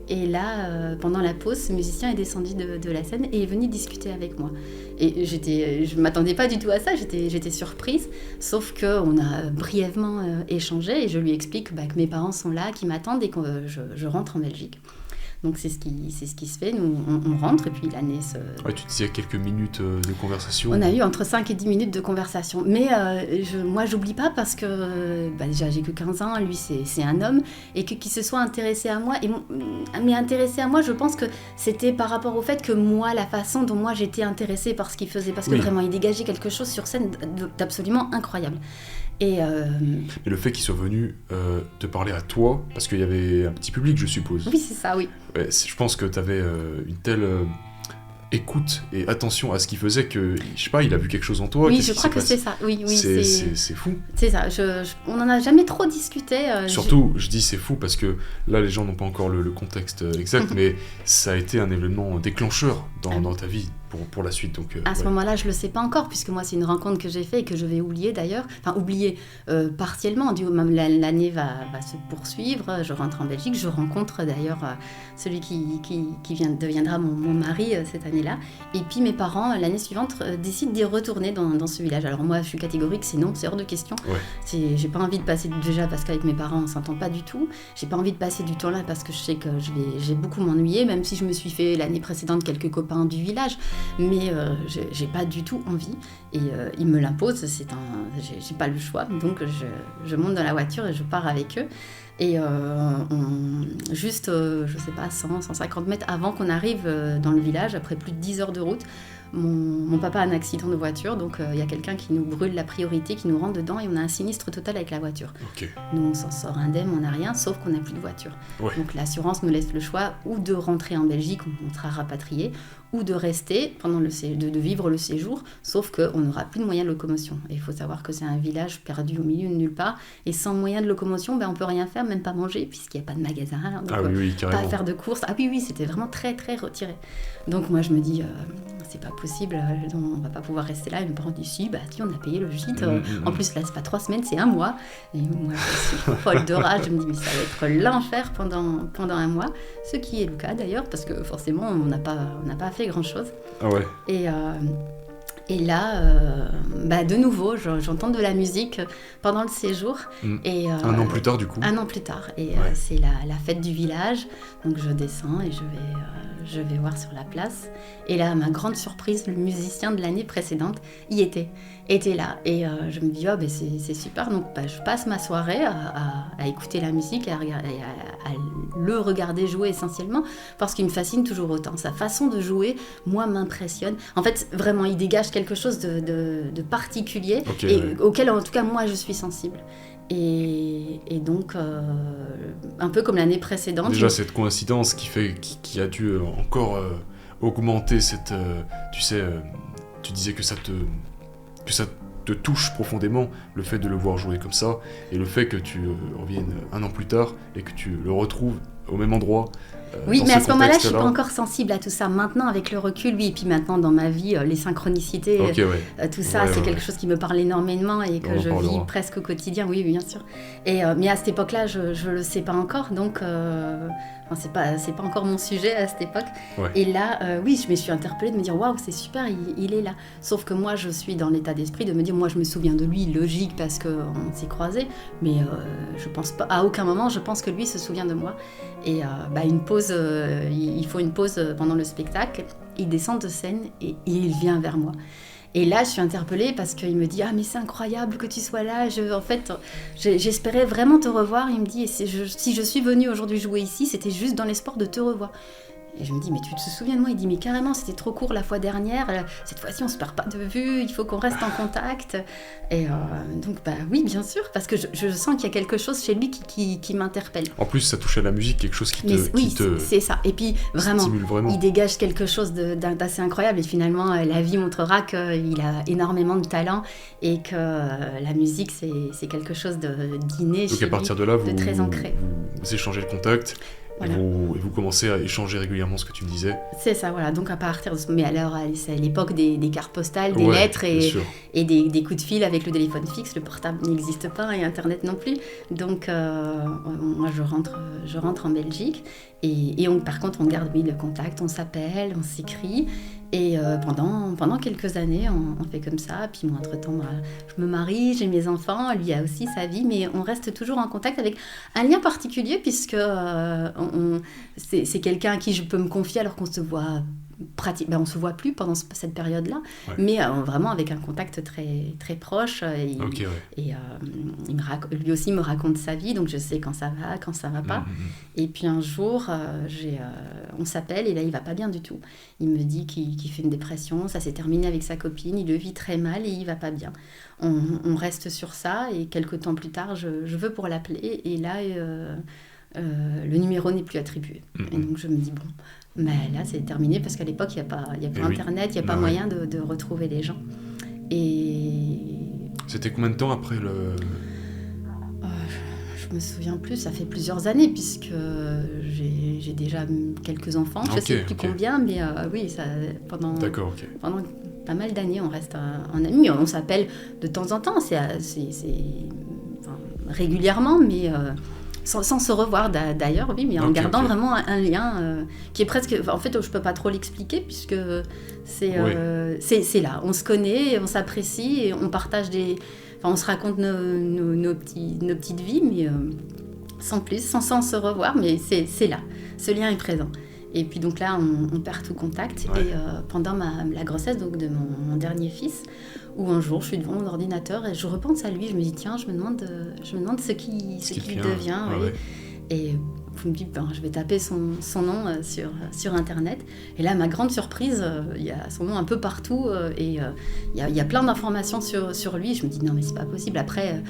Et là, pendant la pause, ce musicien est descendu de la scène et est venu discuter avec moi. Et je ne m'attendais pas du tout à ça, j'étais surprise. Sauf qu'on a brièvement échangé et je lui explique que mes parents sont là, qui m'attendent et que je rentre en Belgique. Donc c'est ce qui se fait, nous on rentre et puis l'année se... Ouais, tu disais quelques minutes de conversation. On a eu entre 5 et 10 minutes de conversation. Mais moi j'oublie pas parce que déjà j'ai que 15 ans, lui c'est un homme, et qu'il se soit intéressé à moi. Mais intéressé à moi, je pense que c'était par rapport au fait que moi, la façon dont moi j'étais intéressée par ce qu'il faisait, parce que vraiment il dégageait quelque chose sur scène d'absolument incroyable. Et le fait qu'il soit venu te parler à toi, parce qu'il y avait un petit public, je suppose. Oui, c'est ça, oui. Ouais, je pense que tu avais une telle écoute et attention à ce qu'il faisait que, je sais pas, il a vu quelque chose en toi. Oui, je crois que c'est ça. Oui, c'est fou. C'est ça. On n'en a jamais trop discuté. Surtout, je dis c'est fou parce que là, les gens n'ont pas encore le contexte exact, mais ça a été un événement déclencheur dans ta vie. Pour la suite. Donc, à ce moment-là, je le sais pas encore, puisque moi, c'est une rencontre que j'ai faite et que je vais oublier d'ailleurs. Enfin, oublier partiellement. L'année va se poursuivre. Je rentre en Belgique. Je rencontre d'ailleurs celui qui deviendra mon mari cette année-là. Et puis, mes parents, l'année suivante, décident d'y retourner dans ce village. Alors moi, je suis catégorique, c'est non, c'est hors de question. Ouais. J'ai pas envie de passer, déjà parce qu'avec mes parents, on s'entend pas du tout. J'ai pas envie de passer du temps là parce que je sais que j'ai beaucoup m'ennuyer, même si je me suis fait l'année précédente quelques copains du village. Mais j'ai pas du tout envie et ils me l'imposent, j'ai pas le choix, donc je monte dans la voiture et je pars avec eux. Et juste, je sais pas, 150 mètres avant qu'on arrive dans le village, après plus de 10 heures de route, mon papa a un accident de voiture, donc il y a quelqu'un qui nous brûle la priorité, qui nous rentre dedans et on a un sinistre total avec la voiture. Okay. Nous on s'en sort indemne, on n'a rien, sauf qu'on n'a plus de voiture. Ouais. Donc l'assurance nous laisse le choix ou de rentrer en Belgique, on sera rapatrié, ou de rester de vivre le séjour, sauf qu'on n'aura plus de moyens de locomotion. Et il faut savoir que c'est un village perdu au milieu de nulle part, et sans moyens de locomotion, on ne peut rien faire, même pas manger, puisqu'il n'y a pas de magasin, donc pas faire de courses. Ah oui, c'était vraiment très très retiré. Donc moi je me dis, c'est pas possible, on va pas pouvoir rester là. Et mes parents disent, si, on a payé le gîte, en plus là c'est pas 3 semaines, c'est 1 mois. Et moi je suis folle de rage, je me dis, mais ça va être l'enfer pendant 1 mois, ce qui est le cas d'ailleurs, parce que forcément on n'a pas fait grand-chose. Ah ouais. Et là, de nouveau, j'entends de la musique pendant le séjour. Et, 1 an plus tard, du coup. 1 an plus tard. Et c'est la fête du village. Donc je descends et je vais voir sur la place. Et là, à ma grande surprise, le musicien de l'année précédente y était là. Et je me dis, c'est super. Donc je passe ma soirée à écouter la musique et à le regarder jouer essentiellement, parce qu'il me fascine toujours autant. Sa façon de jouer, moi, m'impressionne. En fait, vraiment, il dégage quelque chose de particulier, auquel, en tout cas, moi, je suis sensible. Et donc, un peu comme l'année précédente... Déjà, cette coïncidence qui a dû encore augmenter cette... tu disais que ça te touche profondément, le fait de le voir jouer comme ça, et le fait que tu reviennes 1 an plus tard et que tu le retrouves au même endroit. Oui, mais à ce moment-là, je suis pas encore sensible à tout ça. Maintenant, avec le recul, oui, et puis maintenant dans ma vie, les synchronicités, tout ça, c'est quelque chose qui me parle énormément et que je vis presque au quotidien. Oui, bien sûr. Mais à cette époque-là, je le sais pas encore, donc c'est pas encore mon sujet à cette époque. Ouais. Et là, oui, je me suis interpellée de me dire, waouh, c'est super, il est là. Sauf que moi, je suis dans l'état d'esprit de me dire, moi, je me souviens de lui, logique, parce qu'on s'est croisés, mais je pense pas, à aucun moment, je pense que lui se souvient de moi. Et une pause, il faut une pause pendant le spectacle. Il descend de scène et il vient vers moi. Et là, je suis interpellée parce qu'il me dit « Ah, mais c'est incroyable que tu sois là. En fait, j'espérais vraiment te revoir. » Il me dit « Si je suis venue aujourd'hui jouer ici, c'était juste dans l'espoir de te revoir. » Et je me dis « Mais tu te souviens de moi ?» Il dit « Mais carrément, c'était trop court la fois dernière. Cette fois-ci, on se perd pas de vue. Il faut qu'on reste en contact. » Et donc, oui, bien sûr, parce que je sens qu'il y a quelque chose chez lui qui m'interpelle. En plus, ça touche à la musique, quelque chose qui te c'est ça. Et puis, vraiment, il dégage quelque chose d'assez incroyable. Et finalement, la vie montrera qu'il a énormément de talent et que la musique, c'est quelque chose d'inné. Donc, à partir de là, très ancré. Vous échangez le contact. Voilà. Et vous commencez à échanger régulièrement, ce que tu me disais. C'est ça, voilà. Donc à partir de mais alors c'est à l'époque des cartes postales, des Ouais, lettres bien sûr. et des coups de fil avec le téléphone fixe. Le portable n'existe pas et Internet non plus. Donc moi je rentre en Belgique et par contre on garde le contact, on s'appelle, on s'écrit. Et pendant quelques années, on fait comme ça. Puis moi, entre-temps, je me marie, j'ai mes enfants, lui a aussi sa vie, mais on reste toujours en contact avec un lien particulier puisque c'est quelqu'un à qui je peux me confier alors qu'on se voit on se voit plus pendant cette période-là, Ouais. mais vraiment avec un contact très, très proche. Et lui aussi me raconte sa vie, donc je sais quand ça va pas. Et puis un jour, on s'appelle et là il va pas bien du tout. Il me dit qu'il fait une dépression, ça s'est terminé avec sa copine, il le vit très mal et il va pas bien. On reste sur ça et quelques temps plus tard, je veux pour l'appeler et là le numéro n'est plus attribué. Et donc je me dis bon, mais là c'est terminé parce qu'à l'époque il n'y a pas Internet, il n'y a pas moyen de retrouver les gens. Et c'était combien de temps après le... Je me souviens plus, ça fait plusieurs années puisque j'ai déjà quelques enfants, je sais plus combien, mais oui, pendant pas mal d'années on reste en amis, on s'appelle de temps en temps, régulièrement, mais sans se revoir d'ailleurs, oui, mais en gardant vraiment un lien qui est presque... En fait, je peux pas trop l'expliquer puisque c'est là, on se connaît, on s'apprécie et on partage on se raconte nos petites vies, mais sans plus, sans se revoir, mais c'est là, ce lien est présent. Et puis donc là, on perd tout contact. Ouais. Et pendant la grossesse donc, de mon dernier fils, où un jour, je suis devant mon ordinateur et je repense à lui, je me dis, tiens, je me demande ce qu'il devient. Ah, oui. ouais. Et je me dis, je vais taper son nom sur Internet. Et là, ma grande surprise, il y a son nom un peu partout et il y a plein d'informations sur lui. Je me dis, non, mais c'est pas possible. Après,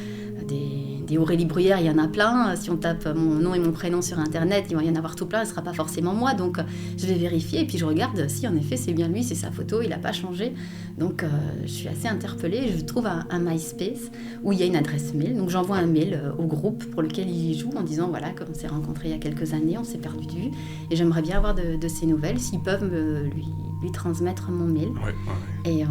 des Aurélie Bruyère, il y en a plein. Si on tape mon nom et mon prénom sur Internet, il va y en avoir tout plein. Ce ne sera pas forcément moi. Donc, je vais vérifier. Et puis, je regarde si, en effet, c'est bien lui, c'est sa photo. Il n'a pas changé. Donc, je suis assez interpellée. Je trouve un MySpace où il y a une adresse mail. Donc, j'envoie un mail au groupe pour lequel il joue en disant, voilà, comme on s'est rencontrés il y a quelques années, on s'est perdu de vue. Et j'aimerais bien avoir de ses nouvelles. S'ils peuvent lui transmettre mon mail. Ouais. Et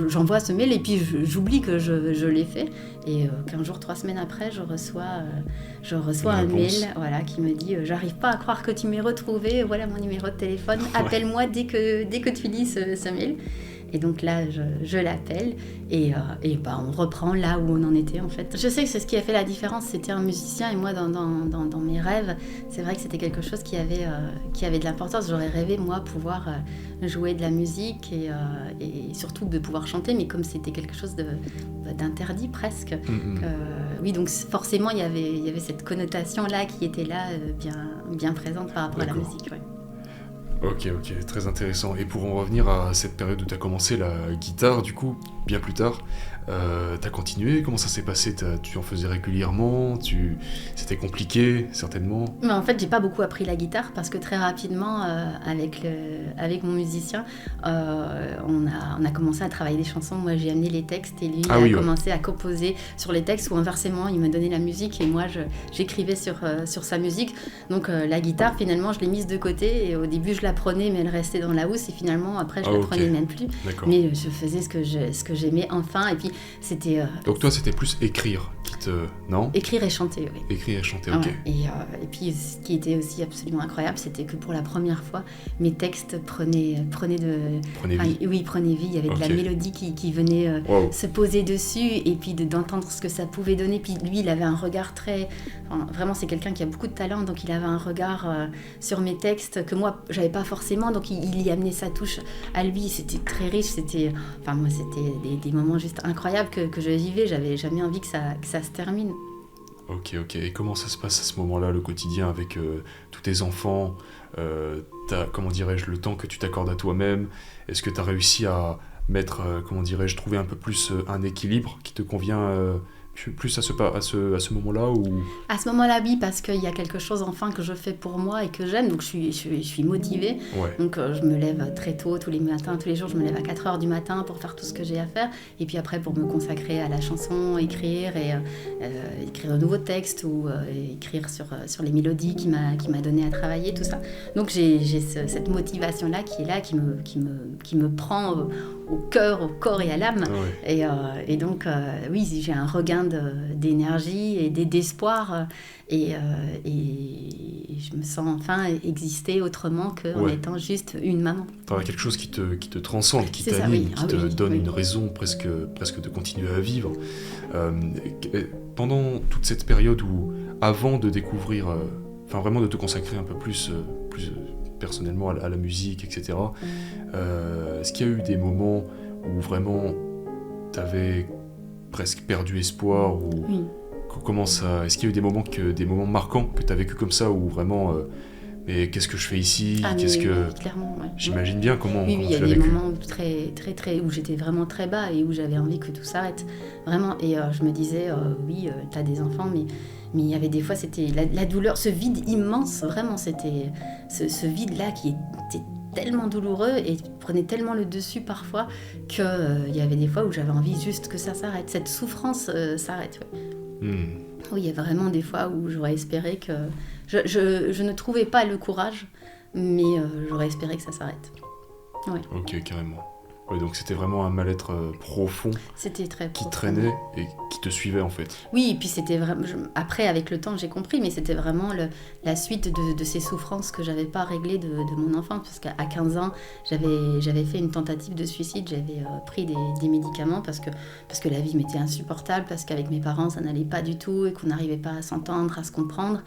j'envoie ce mail et puis j'oublie que je l'ai fait. Et 15 jours, 3 semaines après, je reçois un mail qui me dit j'arrive pas à croire que tu m'aies retrouvé, voilà mon numéro de téléphone, appelle-moi dès que tu lis ce mail. Et donc là, je l'appelle et on reprend là où on en était en fait. Je sais que c'est ce qui a fait la différence, c'était un musicien et moi dans mes rêves, c'est vrai que c'était quelque chose qui avait de l'importance. J'aurais rêvé moi pouvoir jouer de la musique et surtout de pouvoir chanter, mais comme c'était quelque chose d'interdit presque. Oui, donc forcément il y avait cette connotation là qui était là bien présente par rapport à la musique. Ouais. Ok, très intéressant. Et pour en revenir à cette période où tu as commencé la guitare, du coup, bien plus tard, t'as continué? Comment ça s'est passé? Tu en faisais régulièrement? C'était compliqué, certainement? Mais en fait, j'ai pas beaucoup appris la guitare parce que très rapidement, avec mon musicien, on a commencé à travailler des chansons. Moi, j'ai amené les textes et lui a commencé à composer sur les textes ou inversement, il me donnait la musique et moi, j'écrivais sur sa musique. Donc, la guitare, finalement, je l'ai mise de côté et au début, je la prenais, mais elle restait dans la housse et finalement, après, je la prenais même plus. D'accord. Mais je faisais ce que j'aimais enfin et puis c'était... Donc toi, c'était plus écrire non? Écrire et chanter, oui. Écrire et chanter, ok. Et puis, ce qui était aussi absolument incroyable, c'était que pour la première fois, mes textes prenaient vie. Oui, prenaient vie. Il y avait de la mélodie qui venait se poser dessus et puis d'entendre ce que ça pouvait donner. Puis lui, il avait un regard très... vraiment, c'est quelqu'un qui a beaucoup de talent, donc il avait un regard sur mes textes que moi, j'avais pas forcément. Donc, il y amenait sa touche à lui. C'était très riche. Moi, c'était des moments juste incroyables que je vivais. J'avais jamais envie que ça se termine. Ok. Et comment ça se passe à ce moment-là, le quotidien avec tous tes enfants, comment dirais-je, le temps que tu t'accordes à toi-même? Est-ce que tu as réussi à mettre, trouver un peu plus un équilibre qui te convient plus à ce moment-là ou... À ce moment-là, oui, parce qu'il y a quelque chose enfin que je fais pour moi et que j'aime, donc je suis motivée. Ouais. Donc je me lève très tôt, tous les jours, je me lève à 4h du matin pour faire tout ce que j'ai à faire. Et puis après, pour me consacrer à la chanson, écrire écrire de nouveaux textes ou écrire sur les mélodies qui m'a donné à travailler, tout ça. Donc j'ai cette motivation-là qui est là, qui me prend au cœur, au corps et à l'âme. Ouais. Et donc, oui, j'ai un regain d'énergie et d'espoir. Et je me sens enfin exister autrement qu'en étant juste une maman. T'as quelque chose qui te transcende, qui C'est t'anime, ça, oui. qui te donne une raison presque de continuer à vivre. Pendant toute cette période où, avant de découvrir, vraiment de te consacrer un peu plus personnellement à la musique, etc., est-ce qu'il y a eu des moments où vraiment t'avais presque perdu espoir ou Oui. Comment ça... Est-ce qu'il y a eu des moments marquants que tu as vécu comme ça où vraiment mais qu'est-ce que je fais ici? Clairement, ouais. J'imagine bien comment Oui, il y tu a l'as des vécu. moments très où j'étais vraiment très bas et où j'avais envie que tout s'arrête. Vraiment. Et je me disais, oui, t'as des enfants, mais il y avait des fois, c'était la douleur, ce vide immense, vraiment, c'était ce vide-là qui était tellement douloureux et prenait tellement le dessus parfois qu'il y avait des fois où j'avais envie juste que ça s'arrête. Cette souffrance s'arrête, ouais. Oui, il y a vraiment des fois où j'aurais espéré que... Je ne trouvais pas le courage, mais j'aurais espéré que ça s'arrête. Ouais. Ok, carrément. Ouais, donc c'était vraiment un mal-être profond C'était très qui profond. traînait et qui te suivait en fait. Oui, et puis c'était vraiment... Après, avec le temps, j'ai compris, mais c'était vraiment la suite de ces souffrances que j'avais pas réglées de mon enfance. Parce qu'à 15 ans, j'avais fait une tentative de suicide, j'avais pris des médicaments parce que la vie m'était insupportable, parce qu'avec mes parents, ça n'allait pas du tout et qu'on n'arrivait pas à s'entendre, à se comprendre,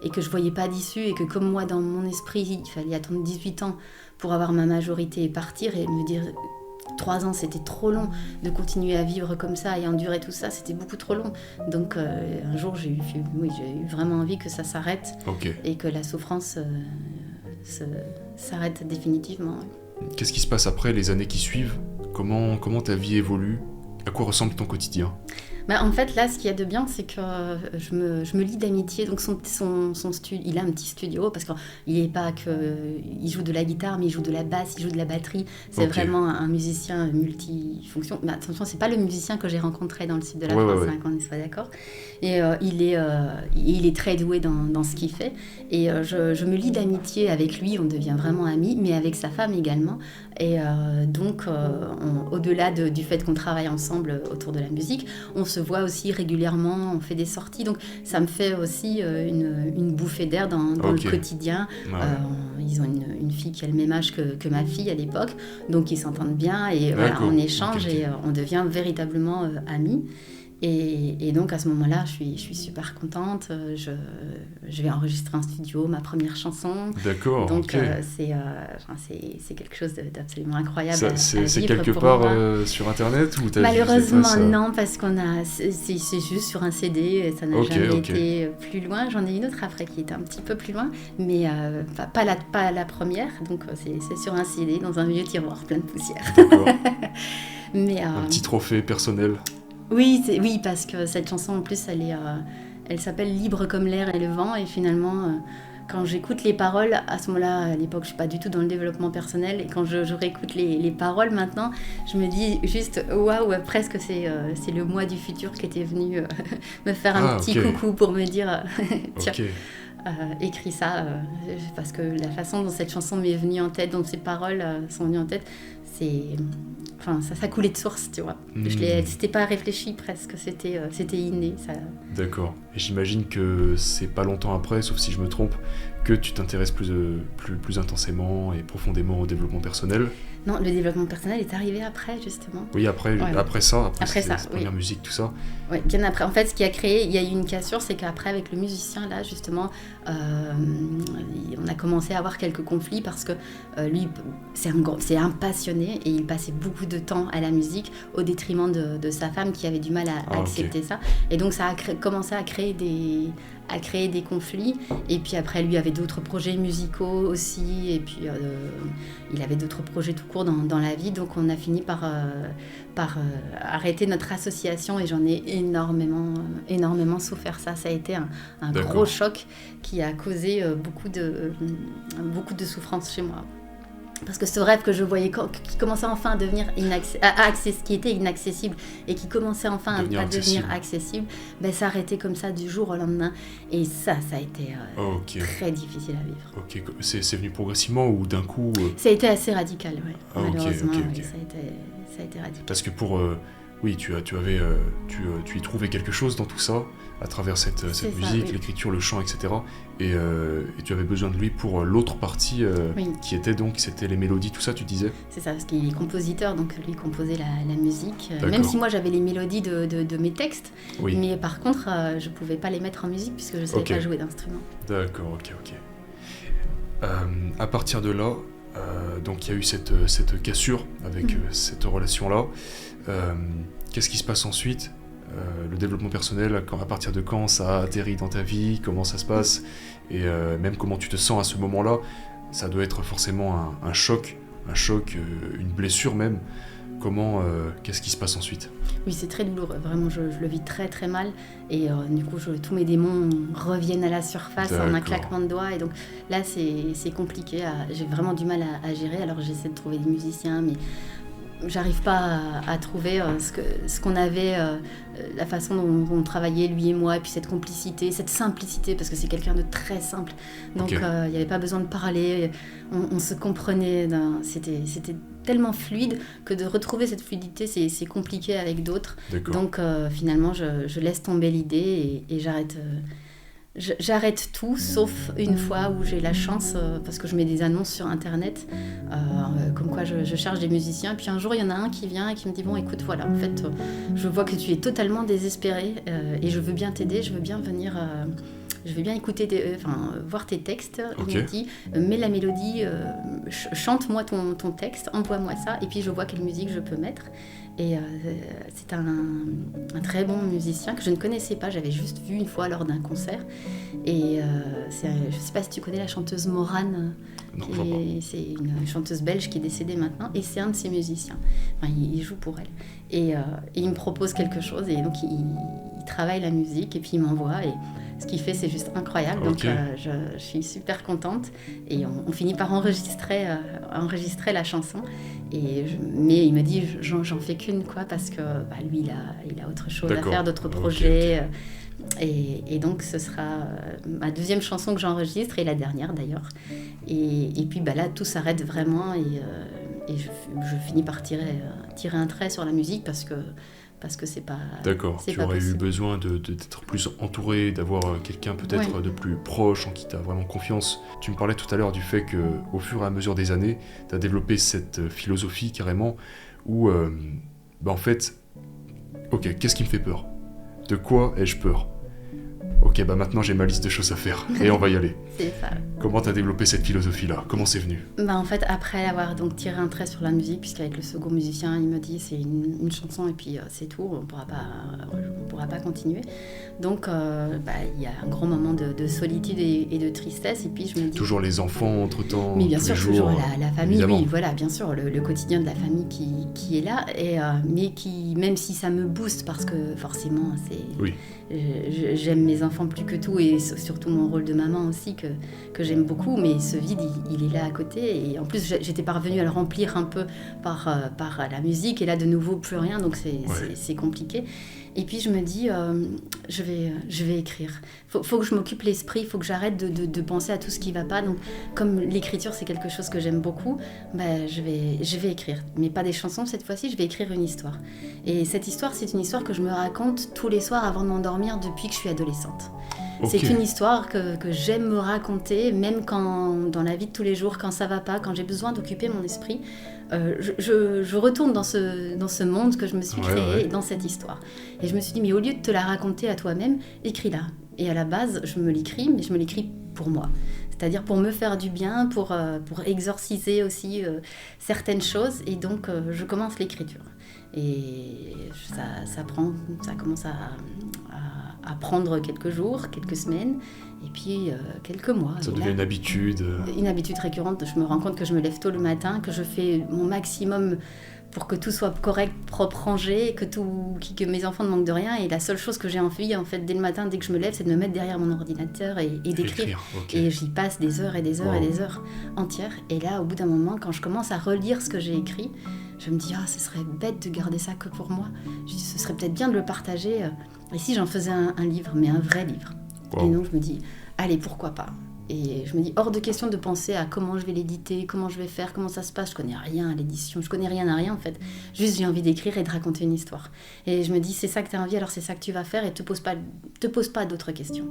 et que je voyais pas d'issue, et que comme moi, dans mon esprit, il fallait attendre 18 ans pour avoir ma majorité et partir, et me dire... 3 ans, c'était trop long de continuer à vivre comme ça et endurer tout ça, c'était beaucoup trop long. Donc un jour, j'ai eu vraiment envie que ça s'arrête et que la souffrance s'arrête définitivement. Qu'est-ce qui se passe après, les années qui suivent? Comment ta vie évolue? À quoi ressemble ton quotidien? En fait, là, ce qu'il y a de bien, c'est que je me lie d'amitié. Donc, son studio, il a un petit studio parce qu'il n'est pas que. Il joue de la guitare, mais il joue de la basse, il joue de la batterie. C'est vraiment un musicien multifonction. Mais attention, c'est pas le musicien que j'ai rencontré dans le sud de la France, qu'on soit d'accord. Et il est très doué dans ce qu'il fait. Et je me lie d'amitié avec lui, on devient vraiment amis, mais avec sa femme également. Et donc, au-delà du fait qu'on travaille ensemble autour de la musique, on se voit aussi régulièrement, on fait des sorties. Donc, ça me fait aussi une bouffée d'air dans le quotidien. Ouais. Ils ont une fille qui a le même âge que ma fille à l'époque. Donc, ils s'entendent bien et voilà, on échange et on devient véritablement amis. Et donc à ce moment-là, je suis super contente. Je vais enregistrer en studio ma première chanson. D'accord. Donc c'est quelque chose d'absolument incroyable. C'est quelque part sur Internet ou Malheureusement non, parce c'est juste sur un CD. Et ça n'a jamais été plus loin. J'en ai une autre après qui est un petit peu plus loin, mais pas la première. Donc c'est sur un CD dans un vieux tiroir plein de poussière. D'accord. Mais un petit trophée personnel. Oui, parce que cette chanson, en plus, elle s'appelle « Libre comme l'air et le vent ». Et finalement, quand j'écoute les paroles, à ce moment-là, à l'époque, je ne suis pas du tout dans le développement personnel. Et quand je réécoute les paroles maintenant, je me dis juste « Waouh, presque c'est le moi du futur qui était venu me faire un petit coucou pour me dire « Tiens, écris ça ». Parce que la façon dont cette chanson m'est venue en tête, dont ces paroles sont venues en tête, c'est... Enfin, ça coulait de source, tu vois. C'était pas réfléchi presque, c'était inné. Ça... D'accord. Et j'imagine que c'est pas longtemps après, sauf si je me trompe, que tu t'intéresses plus intensément et profondément au développement personnel. Non, le développement personnel est arrivé après, justement. Oui, après ça, cette première oui. Musique, tout ça. Oui, bien après. En fait, ce qui a créé, il y a eu une cassure, c'est qu'après, avec le musicien, là, justement, on a commencé à avoir quelques conflits parce que lui, c'est un passionné et il passait beaucoup de temps à la musique au détriment de sa femme qui avait du mal à accepter ça. Et donc, ça a commencé à créer à créer des conflits. Et puis après, lui avait d'autres projets musicaux aussi. Et puis, il avait d'autres projets tout court dans la vie. Donc, on a fini par arrêter notre association. Et j'en ai énormément souffert. Ça a été un gros choc qui a causé beaucoup de souffrance chez moi. Parce que ce rêve que je voyais qui commençait enfin à devenir qui était inaccessible et qui commençait enfin à devenir accessible, ça arrêtait comme ça du jour au lendemain. Et ça a été très difficile à vivre. Ok, c'est venu progressivement ou d'un coup Ça a été assez radical, ouais. Malheureusement. Okay. Ça a été radical. Parce que tu y trouvais quelque chose dans tout ça, à travers cette musique, l'écriture, le chant, etc. Et tu avais besoin de lui pour l'autre partie qui était c'était les mélodies, tout ça, tu disais ? C'est ça, parce qu'il est compositeur, donc lui composait la musique. Même si moi j'avais les mélodies de mes textes, mais par contre je pouvais pas les mettre en musique puisque je savais pas jouer d'instrument. D'accord, ok. À partir de là, donc il y a eu cette cassure avec cette relation-là. Qu'est-ce qui se passe ensuite ? Le développement personnel, à partir de quand ça a atterri dans ta vie, comment ça se passe, et même comment tu te sens à ce moment-là, ça doit être forcément un choc, une blessure même. Qu'est-ce qui se passe ensuite ? Oui, c'est très douloureux, vraiment je le vis très très mal, et du coup tous mes démons reviennent à la surface en un claquement de doigts, et donc là c'est compliqué, j'ai vraiment du mal à gérer, alors j'essaie de trouver des musiciens, mais j'arrive pas à trouver ce qu'on avait, la façon dont on travaillait lui et moi, et puis cette complicité, cette simplicité, parce que c'est quelqu'un de très simple, donc il n'y avait pas besoin de parler, on se comprenait, c'était tellement fluide que de retrouver cette fluidité c'est compliqué avec d'autres. D'accord. Donc finalement je laisse tomber l'idée et j'arrête tout, sauf une fois où j'ai la chance, parce que je mets des annonces sur internet, comme quoi je cherche des musiciens, puis un jour il y en a un qui vient et qui me dit bon écoute voilà, en fait je vois que tu es totalement désespéré, et je veux bien t'aider, je veux bien venir, je vais bien écouter, voir tes textes. Il me dit mets la mélodie, chante-moi ton texte, envoie-moi ça, et puis je vois quelle musique je peux mettre. Et c'est un très bon musicien que je ne connaissais pas, j'avais juste vu une fois lors d'un concert. Et je ne sais pas si tu connais la chanteuse Morane, c'est une chanteuse belge qui est décédée maintenant, et c'est un de ses musiciens. Enfin, il joue pour elle. Et il me propose quelque chose, et donc il travaille la musique, et puis il m'envoie. Et ce qu'il fait, c'est juste incroyable. Donc je suis super contente. Et on finit par enregistrer la chanson. Mais il me dit, j'en fais qu'une, quoi, parce que lui, il a autre chose à faire, d'autres projets. Et donc, ce sera ma deuxième chanson que j'enregistre, et la dernière d'ailleurs. Et puis là, tout s'arrête vraiment. Et je finis par tirer un trait sur la musique parce que c'est pas. D'accord, c'est tu pas aurais possible. eu besoin d'être plus entouré, d'avoir quelqu'un peut-être de plus proche, en qui tu as vraiment confiance. Tu me parlais tout à l'heure du fait qu'au fur et à mesure des années, tu as développé cette philosophie carrément où, en fait, ok, qu'est-ce qui me fait peur ? De quoi ai-je peur ? Ok, maintenant j'ai ma liste de choses à faire et on va y aller. C'est ça. Comment t'as développé cette philosophie-là ? Comment c'est venu ? En fait, après avoir donc tiré un trait sur la musique, puisqu'avec le second musicien, il me dit c'est une chanson et puis c'est tout, on pourra pas continuer. Donc il y a un grand moment de solitude et de tristesse, et puis je me dis... Toujours les enfants entre-temps, mais bien tous sûr, les jours, toujours la famille, évidemment. oui, voilà, bien sûr, le quotidien de la famille qui est là, mais qui, même si ça me booste, parce que forcément, Oui. J'aime mes enfants plus que tout, et surtout mon rôle de maman aussi, que j'aime beaucoup, mais ce vide, il est là à côté, et en plus, j'étais parvenue à le remplir un peu par la musique, et là, de nouveau, plus rien, donc c'est compliqué. Et puis je me dis, je vais écrire. Faut que je m'occupe l'esprit, faut que j'arrête de penser à tout ce qui va pas. Donc comme l'écriture c'est quelque chose que j'aime beaucoup, je vais écrire. Mais pas des chansons cette fois-ci, je vais écrire une histoire. Et cette histoire, c'est une histoire que je me raconte tous les soirs avant de m'endormir depuis que je suis adolescente. Okay. C'est une histoire que j'aime me raconter, même quand dans la vie de tous les jours, quand ça va pas, quand j'ai besoin d'occuper mon esprit. Je retourne dans ce monde que je me suis créé, dans cette histoire. Et je me suis dit, mais au lieu de te la raconter à toi-même, écris-la. Et à la base, je me l'écris, mais je me l'écris pour moi. C'est-à-dire pour me faire du bien, pour exorciser aussi certaines choses. Et donc, je commence l'écriture. Et ça commence à prendre quelques jours, quelques semaines, et puis quelques mois. Ça devient une habitude. Une habitude récurrente. Je me rends compte que je me lève tôt le matin, que je fais mon maximum pour que tout soit correct, propre, rangé, que mes enfants ne manquent de rien. Et la seule chose que j'ai envie, en fait, dès le matin, dès que je me lève, c'est de me mettre derrière mon ordinateur et d'écrire. Okay. Et j'y passe des heures et des heures et des heures entières. Et là, au bout d'un moment, quand je commence à relire ce que j'ai écrit, je me dis, ce serait bête de garder ça que pour moi. Je dis, ce serait peut-être bien de le partager. Et si j'en faisais un livre, mais un vrai livre. Wow. Et donc, je me dis, allez, pourquoi pas. Et je me dis, hors de question de penser à comment je vais l'éditer, comment je vais faire, comment ça se passe. Je connais rien à l'édition, je connais rien à rien en fait. Juste, j'ai envie d'écrire et de raconter une histoire. Et je me dis, c'est ça que tu as envie, alors c'est ça que tu vas faire et te pose pas d'autres questions.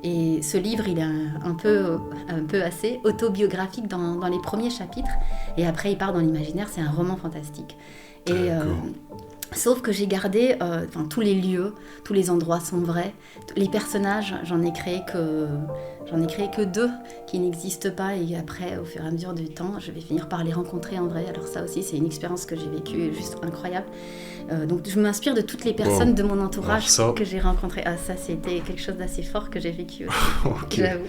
Et ce livre, il est un peu assez autobiographique dans les premiers chapitres. Et après, il part dans l'imaginaire, c'est un roman fantastique. Et sauf que j'ai gardé tous les lieux, tous les endroits sont vrais. Les personnages, j'en ai créé que 2 qui n'existent pas. Et après, au fur et à mesure du temps, je vais finir par les rencontrer en vrai. Alors ça aussi, c'est une expérience que j'ai vécue juste incroyable. Donc je m'inspire de toutes les personnes de mon entourage que j'ai rencontrées. Ça, c'était quelque chose d'assez fort que j'ai vécu aussi, j'avoue.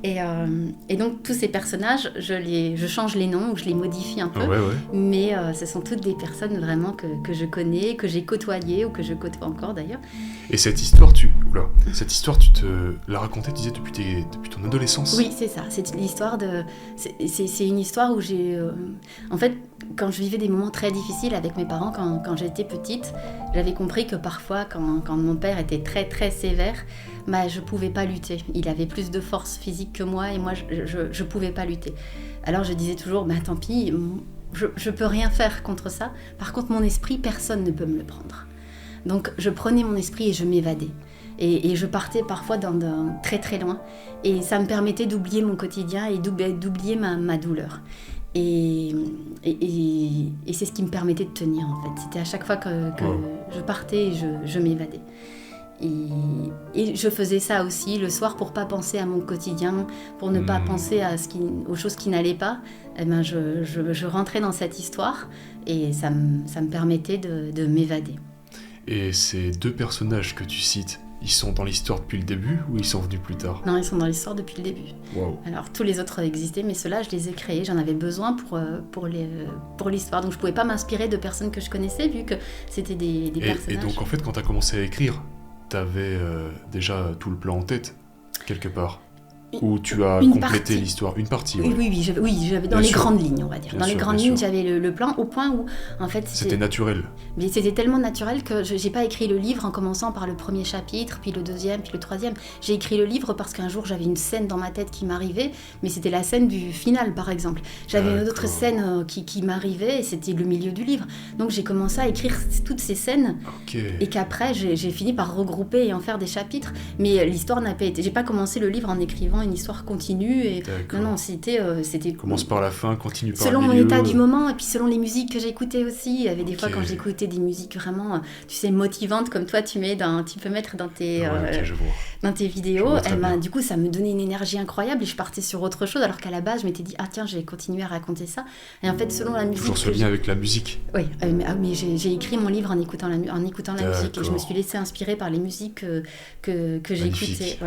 Et donc tous ces personnages, je change les noms ou je les modifie un peu, mais ce sont toutes des personnes vraiment que je connais, que j'ai côtoyées ou que je côtoie encore d'ailleurs. Et cette histoire, tu te l'as racontée, tu disais, depuis ton adolescence ? Oui, c'est ça. C'est l'histoire c'est une histoire où j'ai... en fait, quand je vivais des moments très difficiles avec mes parents, quand j'étais petite, j'avais compris que parfois, quand mon père était très très sévère, je pouvais pas lutter. Il avait plus de force physique que moi et moi je pouvais pas lutter. Alors je disais toujours, tant pis, je peux rien faire contre ça. Par contre mon esprit, personne ne peut me le prendre. Donc je prenais mon esprit et je m'évadais. Et je partais parfois dans très très loin. Et ça me permettait d'oublier mon quotidien et d'oublier ma douleur. Et c'est ce qui me permettait de tenir en fait. C'était à chaque fois que je partais et je m'évadais. Et je faisais ça aussi le soir pour pas penser à mon quotidien, pour ne pas penser aux choses qui n'allaient pas. Je rentrais dans cette histoire et ça me permettait de m'évader. Et ces 2 personnages que tu cites, ils sont dans l'histoire depuis le début ou ils sont venus plus tard ? Non, ils sont dans l'histoire depuis le début. Wow. Alors tous les autres existaient, mais ceux-là, je les ai créés. J'en avais besoin pour l'histoire. Donc je pouvais pas m'inspirer de personnes que je connaissais vu que c'était des personnages. Et donc en fait, quand tu as commencé à écrire, t'avais déjà tout le plan en tête, quelque part ? Ou tu as complété l'histoire ? Une partie, Oui, j'avais dans les grandes lignes, on va dire. Dans les grandes lignes, j'avais le plan au point où, en fait... C'était naturel. Mais c'était tellement naturel que je n'ai pas écrit le livre en commençant par le premier chapitre, puis le deuxième, puis le troisième. J'ai écrit le livre parce qu'un jour, j'avais une scène dans ma tête qui m'arrivait, mais c'était la scène du final, par exemple. J'avais une autre scène qui m'arrivait, et c'était le milieu du livre. Donc j'ai commencé à écrire toutes ces scènes, et qu'après, j'ai fini par regrouper et en faire des chapitres. Mais l'histoire n'a pas été... J'ai pas commencé le livre en écrivant une histoire continue et non c'était commence par la fin, continue par selon le milieu. Mon état du moment et puis selon les musiques que j'écoutais aussi. Il y avait des fois quand j'écoutais des musiques vraiment motivantes comme toi tu peux mettre dans tes dans tes vidéos, du coup ça me donnait une énergie incroyable et je partais sur autre chose alors qu'à la base je m'étais dit tiens je vais continuer à raconter ça et en fait selon la musique toujours ce lien avec la musique. Oui, mais j'ai écrit mon livre en écoutant la musique et je me suis laissée inspirer par les musiques que j'écoutais.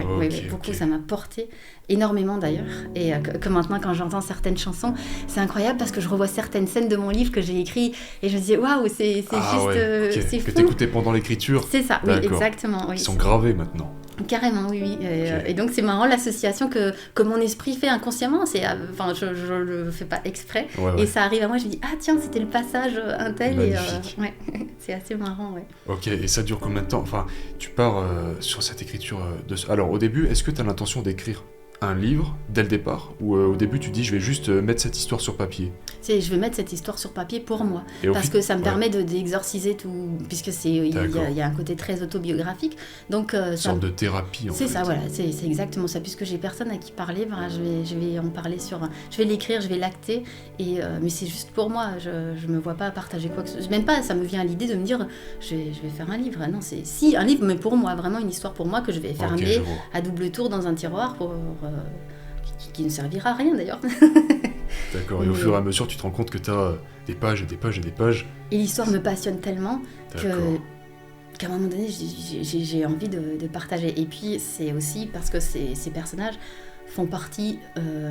Beaucoup. Ça m'a porté énormément d'ailleurs et que maintenant quand j'entends certaines chansons c'est incroyable parce que je revois certaines scènes de mon livre que j'ai écrit et je me dis waouh c'est c'est fou. Que t'écoutais pendant l'écriture. C'est ça, oui exactement. Ils sont gravés maintenant. Carrément, oui. Et donc c'est marrant l'association que mon esprit fait inconsciemment. Je le fais pas exprès. Et ça arrive à moi, je me dis tiens c'était le passage un tel. Magnifique. Et c'est assez marrant, ouais. Ok, et ça dure combien de temps ? Enfin, tu pars sur cette écriture Alors au début, est-ce que tu as l'intention d'écrire un livre dès le départ ou au début tu dis je vais juste mettre cette histoire sur papier? Je vais mettre cette histoire sur papier pour moi parce que ça me permet d'exorciser tout puisque il y a un côté très autobiographique donc une sorte de thérapie en fait. C'est ça, voilà, c'est exactement ça puisque j'ai personne à qui parler, je vais en parler je vais l'écrire, je vais l'acter et mais c'est juste pour moi, je me vois pas partager quoi que ce soit, même pas ça me vient à l'idée de me dire je vais faire un livre, non c'est un livre mais pour moi, vraiment une histoire pour moi que je vais fermer à double tour dans un tiroir qui ne servira à rien d'ailleurs. D'accord, et au fur et à mesure, tu te rends compte que tu as des pages et des pages et des pages. Et l'histoire me passionne tellement D'accord. qu'à un moment donné, j'ai envie de partager. Et puis, c'est aussi parce que ces personnages font partie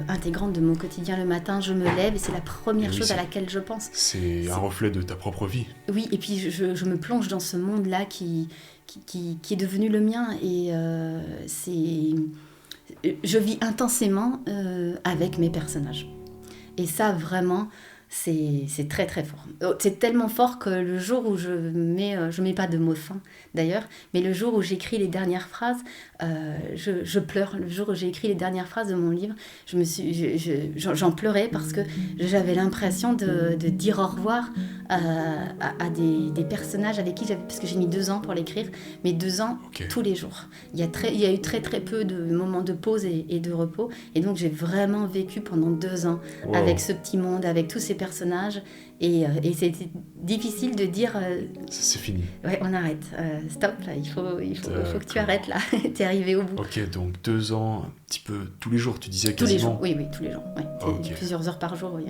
intégrante de mon quotidien le matin. Je me lève et c'est la première chose à laquelle je pense. C'est un reflet de ta propre vie. Oui, et puis je me plonge dans ce monde-là qui est devenu le mien. Et je vis intensément avec mes personnages. Et ça, vraiment, c'est très très fort. C'est tellement fort que le jour où je mets pas de mots fins d'ailleurs, mais le jour où j'écris les dernières phrases, je pleure. Le jour où j'ai écrit les dernières phrases de mon livre, j'en pleurais parce que j'avais l'impression de dire au revoir à des personnages avec qui parce que j'ai mis 2 ans pour l'écrire, mais 2 ans tous les jours. Il y a eu très très peu de moments de pause et de repos, et donc j'ai vraiment vécu pendant 2 ans avec ce petit monde, avec tous ces personnages, et c'était difficile de dire c'est fini. Ouais, on arrête, stop, là, il faut que tu arrêtes là, t'es arrivé au bout. Ok, donc 2 ans, un petit peu tous les jours, tu disais tous quasiment. tous les jours, oui, tous les jours, ouais. Plusieurs heures par jour, oui.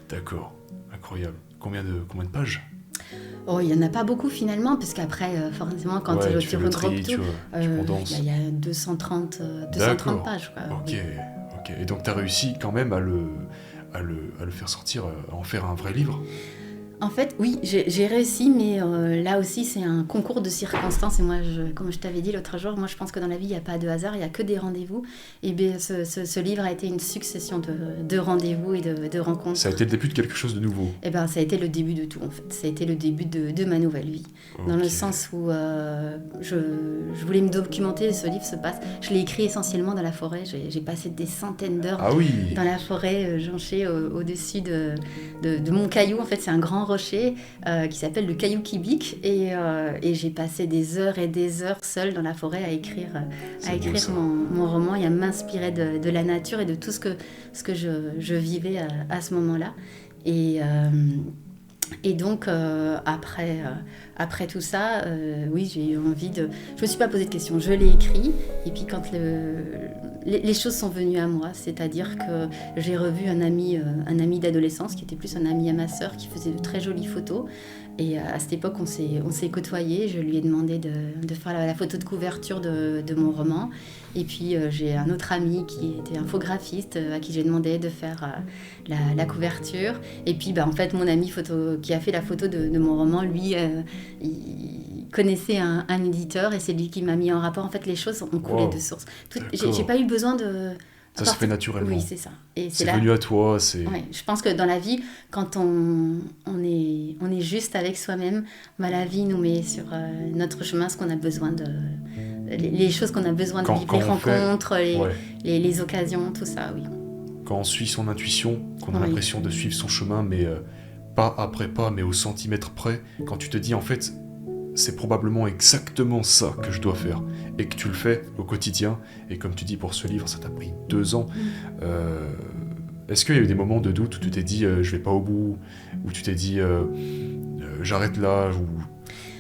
D'accord, incroyable. Combien de pages? Oh, il n'y en a pas beaucoup finalement, parce qu'après, forcément, quand tu regroupes tout, il y a 230 pages. Quoi. Ok. Et donc tu as réussi quand même à le faire sortir, à en faire un vrai livre? En fait, oui, j'ai réussi, mais là aussi, c'est un concours de circonstances. Et moi, comme je t'avais dit l'autre jour, moi, je pense que dans la vie, il n'y a pas de hasard, il n'y a que des rendez-vous. Et bien, ce livre a été une succession de rendez-vous et de rencontres. Ça a été le début de quelque chose de nouveau? Eh bien, ça a été le début de tout, en fait. Ça a été le début de ma nouvelle vie. Dans le sens où je voulais me documenter, ce livre se passe... Je l'ai écrit essentiellement dans la forêt. J'ai passé des centaines d'heures dans la forêt, jonchée au-dessus de mon caillou. En fait, c'est un grand rocher qui s'appelle le Caillou Kibik, et j'ai passé des heures et des heures seule dans la forêt à écrire mon roman et à m'inspirer de la nature et de tout ce que je vivais à ce moment-là. Et donc, après tout ça, oui, j'ai eu envie de... Je me suis pas posé de questions, je l'ai écrit. Et puis quand les choses sont venues à moi, c'est-à-dire que j'ai revu un ami d'adolescence, qui était plus un ami à ma sœur, qui faisait de très jolies photos. Et à cette époque, on s'est côtoyés. Je lui ai demandé de faire la photo de couverture de mon roman. Et puis, j'ai un autre ami qui était infographiste, à qui j'ai demandé de faire la couverture. Et puis, en fait, mon ami qui a fait la photo de mon roman, lui, il connaissait un éditeur, et c'est lui qui m'a mis en rapport. En fait, les choses ont coulé de source. J'ai pas eu besoin de... Ça se fait naturellement. Oui, c'est ça. Et c'est venu à toi. Ouais, je pense que dans la vie, quand on est juste avec soi-même, la vie nous met sur notre chemin ce qu'on a besoin de... Les choses qu'on a besoin de vivre, les rencontres, les occasions, tout ça, oui. Quand on suit son intuition, qu'on a l'impression de suivre son chemin, mais pas après pas, mais au centimètre près, quand tu te dis, en fait, c'est probablement exactement ça que je dois faire, et que tu le fais au quotidien, et comme tu dis, pour ce livre, ça t'a pris 2 ans. Est-ce qu'il y a eu des moments de doute où tu t'es dit, je vais pas au bout, où tu t'es dit, j'arrête là, ou...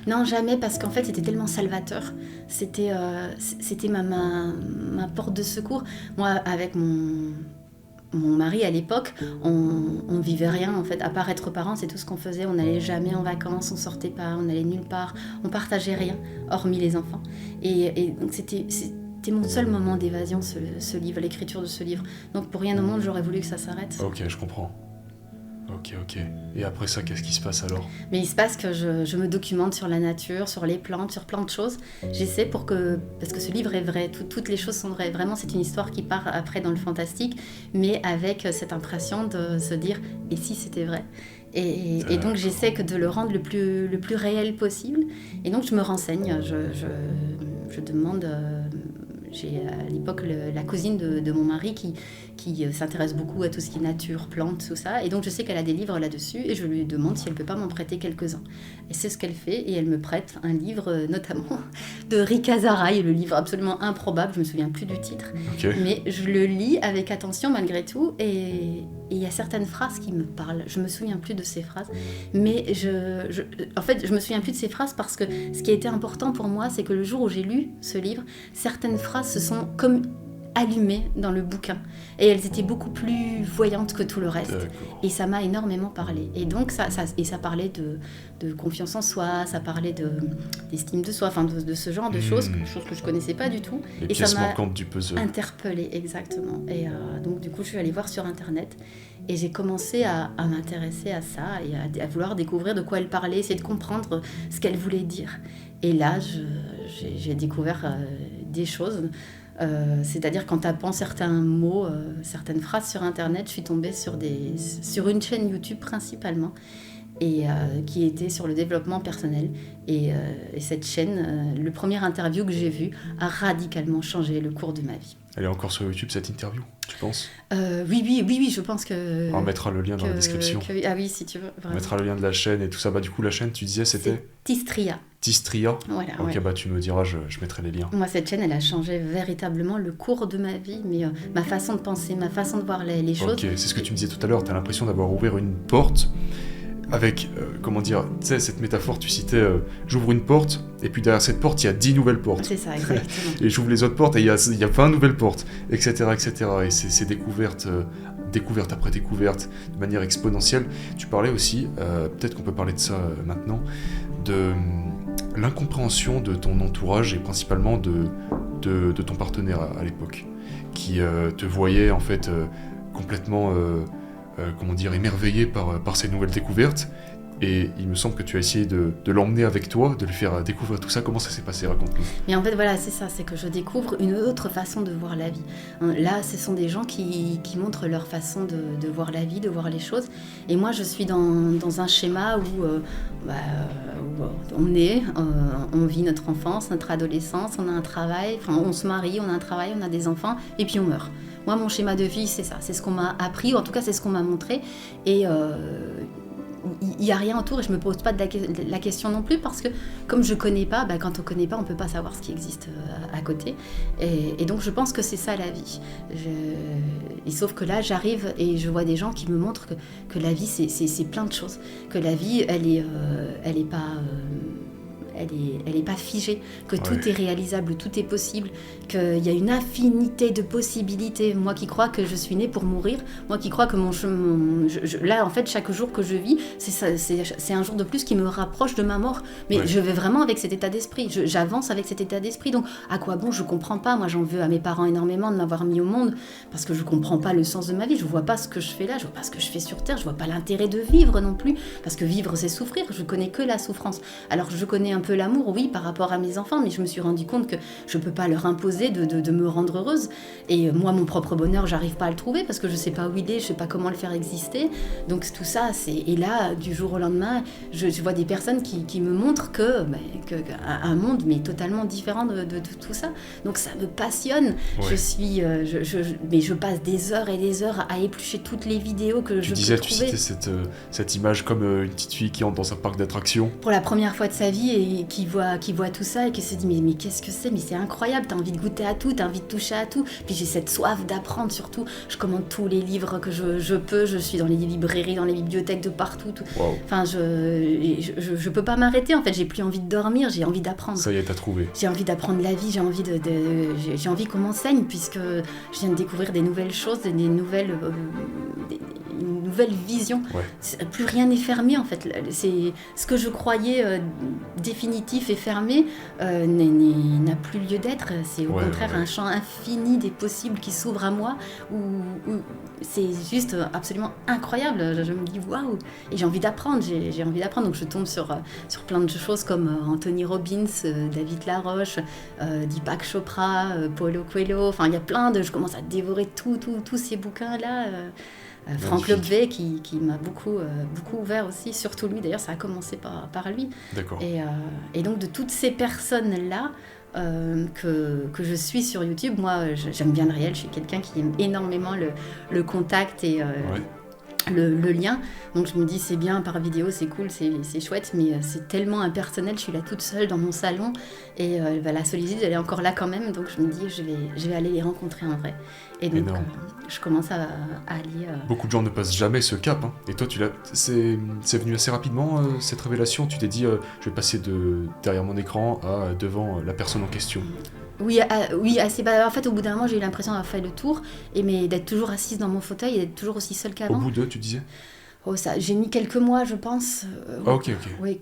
Non, jamais, parce qu'en fait, c'était tellement salvateur. C'était ma porte de secours. Moi, avec mon mari à l'époque, on vivait rien en fait, à part être parents, c'est tout ce qu'on faisait. On n'allait jamais en vacances, on sortait pas, on allait nulle part, on partageait rien, hormis les enfants. Et donc c'était mon seul moment d'évasion, ce livre, l'écriture de ce livre. Donc pour rien au monde, j'aurais voulu que ça s'arrête. Ok, je comprends. Ok. Et après ça, qu'est-ce qui se passe alors? Mais il se passe que je me documente sur la nature, sur les plantes, sur plein de choses. J'essaie parce que ce livre est vrai, toutes les choses sont vraies. Vraiment, c'est une histoire qui part après dans le fantastique, mais avec cette impression de se dire, et si c'était vrai? Et donc j'essaie de le rendre le plus réel possible. Et donc je me renseigne, je demande... J'ai à l'époque la cousine de mon mari qui s'intéresse beaucoup à tout ce qui est nature, plantes, tout ça. Et donc je sais qu'elle a des livres là-dessus, et je lui demande si elle ne peut pas m'en prêter quelques-uns. Et c'est ce qu'elle fait, et elle me prête un livre notamment de Rika Zaraï, le livre absolument improbable, je ne me souviens plus du titre. Mais je le lis avec attention malgré tout, et il y a certaines phrases qui me parlent. Je ne me souviens plus de ces phrases, mais en fait je me souviens plus de ces phrases parce que ce qui a été important pour moi, c'est que le jour où j'ai lu ce livre, certaines phrases se sont comme... allumées dans le bouquin. Et elles étaient beaucoup plus voyantes que tout le reste. D'accord. Et ça m'a énormément parlé. Et donc, ça parlait de confiance en soi, ça parlait d'estime de soi, enfin de ce genre de choses que je connaissais pas du tout. Les Et pièces ça m'a manquantes du puzzle. interpellée, exactement. Et donc, du coup, je suis allée voir sur Internet. Et j'ai commencé à m'intéresser à ça et à vouloir découvrir de quoi elle parlait, essayer de comprendre ce qu'elle voulait dire. Et là, j'ai découvert des choses. C'est-à-dire qu'en tapant certains mots, certaines phrases sur Internet, je suis tombée sur une chaîne YouTube principalement, et qui était sur le développement personnel. Et cette chaîne, le premier interview que j'ai vu, a radicalement changé le cours de ma vie. Elle est encore sur YouTube, cette interview, tu penses ? Oui, je pense que... On mettra le lien dans la description. Ah oui, si tu veux. On mettra le lien de la chaîne et tout ça. Bah, du coup, la chaîne, tu disais, c'était C'est Tistria. Tistria. Voilà, Ok, ouais. bah tu me diras, je mettrai les liens. Moi, cette chaîne, elle a changé véritablement le cours de ma vie, mais ma façon de penser, ma façon de voir les choses. Ok, c'est ce que tu me disais tout à l'heure, t'as l'impression d'avoir ouvert une porte avec, comment dire, tu sais, cette métaphore, tu citais, j'ouvre une porte, et puis derrière cette porte, il y a 10 nouvelles portes. C'est ça, exactement. Et j'ouvre les autres portes, et il y a 20 nouvelles portes, etc., etc. Et c'est découverte après découverte, de manière exponentielle. Tu parlais aussi, peut-être qu'on peut parler de ça maintenant, de l'incompréhension de ton entourage, et principalement de ton partenaire à l'époque, qui te voyait, en fait, complètement... comment dire, émerveillé par ces nouvelles découvertes. Et il me semble que tu as essayé de l'emmener avec toi, de lui faire découvrir tout ça. Comment ça s'est passé ? Raconte-nous. Mais en fait, voilà, c'est ça, c'est que je découvre une autre façon de voir la vie. Là, ce sont des gens qui montrent leur façon de voir la vie, de voir les choses. Et moi, je suis dans un schéma où on est, on vit notre enfance, notre adolescence, on a un travail, enfin, on se marie, on a un travail, on a des enfants, et puis on meurt. Moi, mon schéma de vie, c'est ça, c'est ce qu'on m'a appris, ou en tout cas, c'est ce qu'on m'a montré. Et il n'y a rien autour, et je ne me pose pas la question non plus, parce que comme je ne connais pas, quand on ne connaît pas, on ne peut pas savoir ce qui existe à côté. Et donc, je pense que c'est ça la vie. Et sauf que là, j'arrive et je vois des gens qui me montrent que la vie, c'est plein de choses. Que la vie, elle est pas... Elle est pas figée, que tout est réalisable, tout est possible, qu'il y a une infinité de possibilités. Moi qui crois que je suis née pour mourir, moi qui crois que là, en fait, chaque jour que je vis, c'est un jour de plus qui me rapproche de ma mort. Mais je vais vraiment avec cet état d'esprit, j'avance avec cet état d'esprit. Donc, à quoi bon ? Je comprends pas. Moi, j'en veux à mes parents énormément de m'avoir mis au monde, parce que je comprends pas le sens de ma vie. Je vois pas ce que je fais là, je vois pas ce que je fais sur Terre, je vois pas l'intérêt de vivre non plus, parce que vivre, c'est souffrir. Je connais que la souffrance. Alors, je connais un peu l'amour, oui, par rapport à mes enfants, mais je me suis rendu compte que je peux pas leur imposer de me rendre heureuse. Et moi, mon propre bonheur, j'arrive pas à le trouver, parce que je sais pas où il est, je sais pas comment le faire exister. Donc tout ça, et là, du jour au lendemain, je vois des personnes qui me montrent un monde, mais totalement différent de tout ça. Donc ça me passionne. Mais je passe des heures et des heures à éplucher toutes les vidéos que je peux trouver. Tu citais cette image comme une petite fille qui entre dans un parc d'attractions. Pour la première fois de sa vie, et qui voit tout ça et qui se dit mais qu'est-ce que c'est, mais c'est incroyable, t'as envie de goûter à tout, t'as envie de toucher à tout. Puis j'ai cette soif d'apprendre surtout. Je commande tous les livres que je peux, je suis dans les librairies, dans les bibliothèques de partout. Wow. Enfin, je peux pas m'arrêter en fait, j'ai plus envie de dormir, j'ai envie d'apprendre. Ça y est, t'as trouvé. J'ai envie d'apprendre la vie, j'ai envie qu'on m'enseigne, puisque je viens de découvrir des nouvelles choses, une nouvelle vision. Plus rien n'est fermé en fait. C'est ce que je croyais définitif et fermé n'a plus lieu d'être. C'est au contraire un champ infini des possibles qui s'ouvre à moi, où c'est juste absolument incroyable. Je me dis waouh, et j'ai envie d'apprendre, j'ai envie d'apprendre. Donc je tombe sur plein de choses comme Anthony Robbins, David Laroche, Deepak Chopra, Paulo Coelho. Enfin, il y a plein de... Je commence à dévorer tous ces bouquins-là. Franck Lobvet qui m'a beaucoup ouvert aussi, surtout lui d'ailleurs, ça a commencé par lui. D'accord. Et donc de toutes ces personnes-là que je suis sur YouTube, moi j'aime bien le réel, je suis quelqu'un qui aime énormément le contact et le lien. Donc je me dis c'est bien par vidéo, c'est cool, c'est chouette, mais c'est tellement impersonnel, je suis là toute seule dans mon salon et la solitude elle est encore là quand même, donc je me dis je vais aller les rencontrer en vrai. Et donc je commence à aller... Beaucoup de gens ne passent jamais ce cap, hein. Et toi c'est venu assez rapidement cette révélation, tu t'es dit je vais passer de derrière mon écran à devant la personne en question. Oui, assez. Bah, en fait, au bout d'un moment, j'ai eu l'impression d'avoir fait le tour, mais d'être toujours assise dans mon fauteuil et d'être toujours aussi seule Au qu'avant. bout de, tu disais? Oh, ça, j'ai mis quelques mois, je pense. Ah, ok. Oui,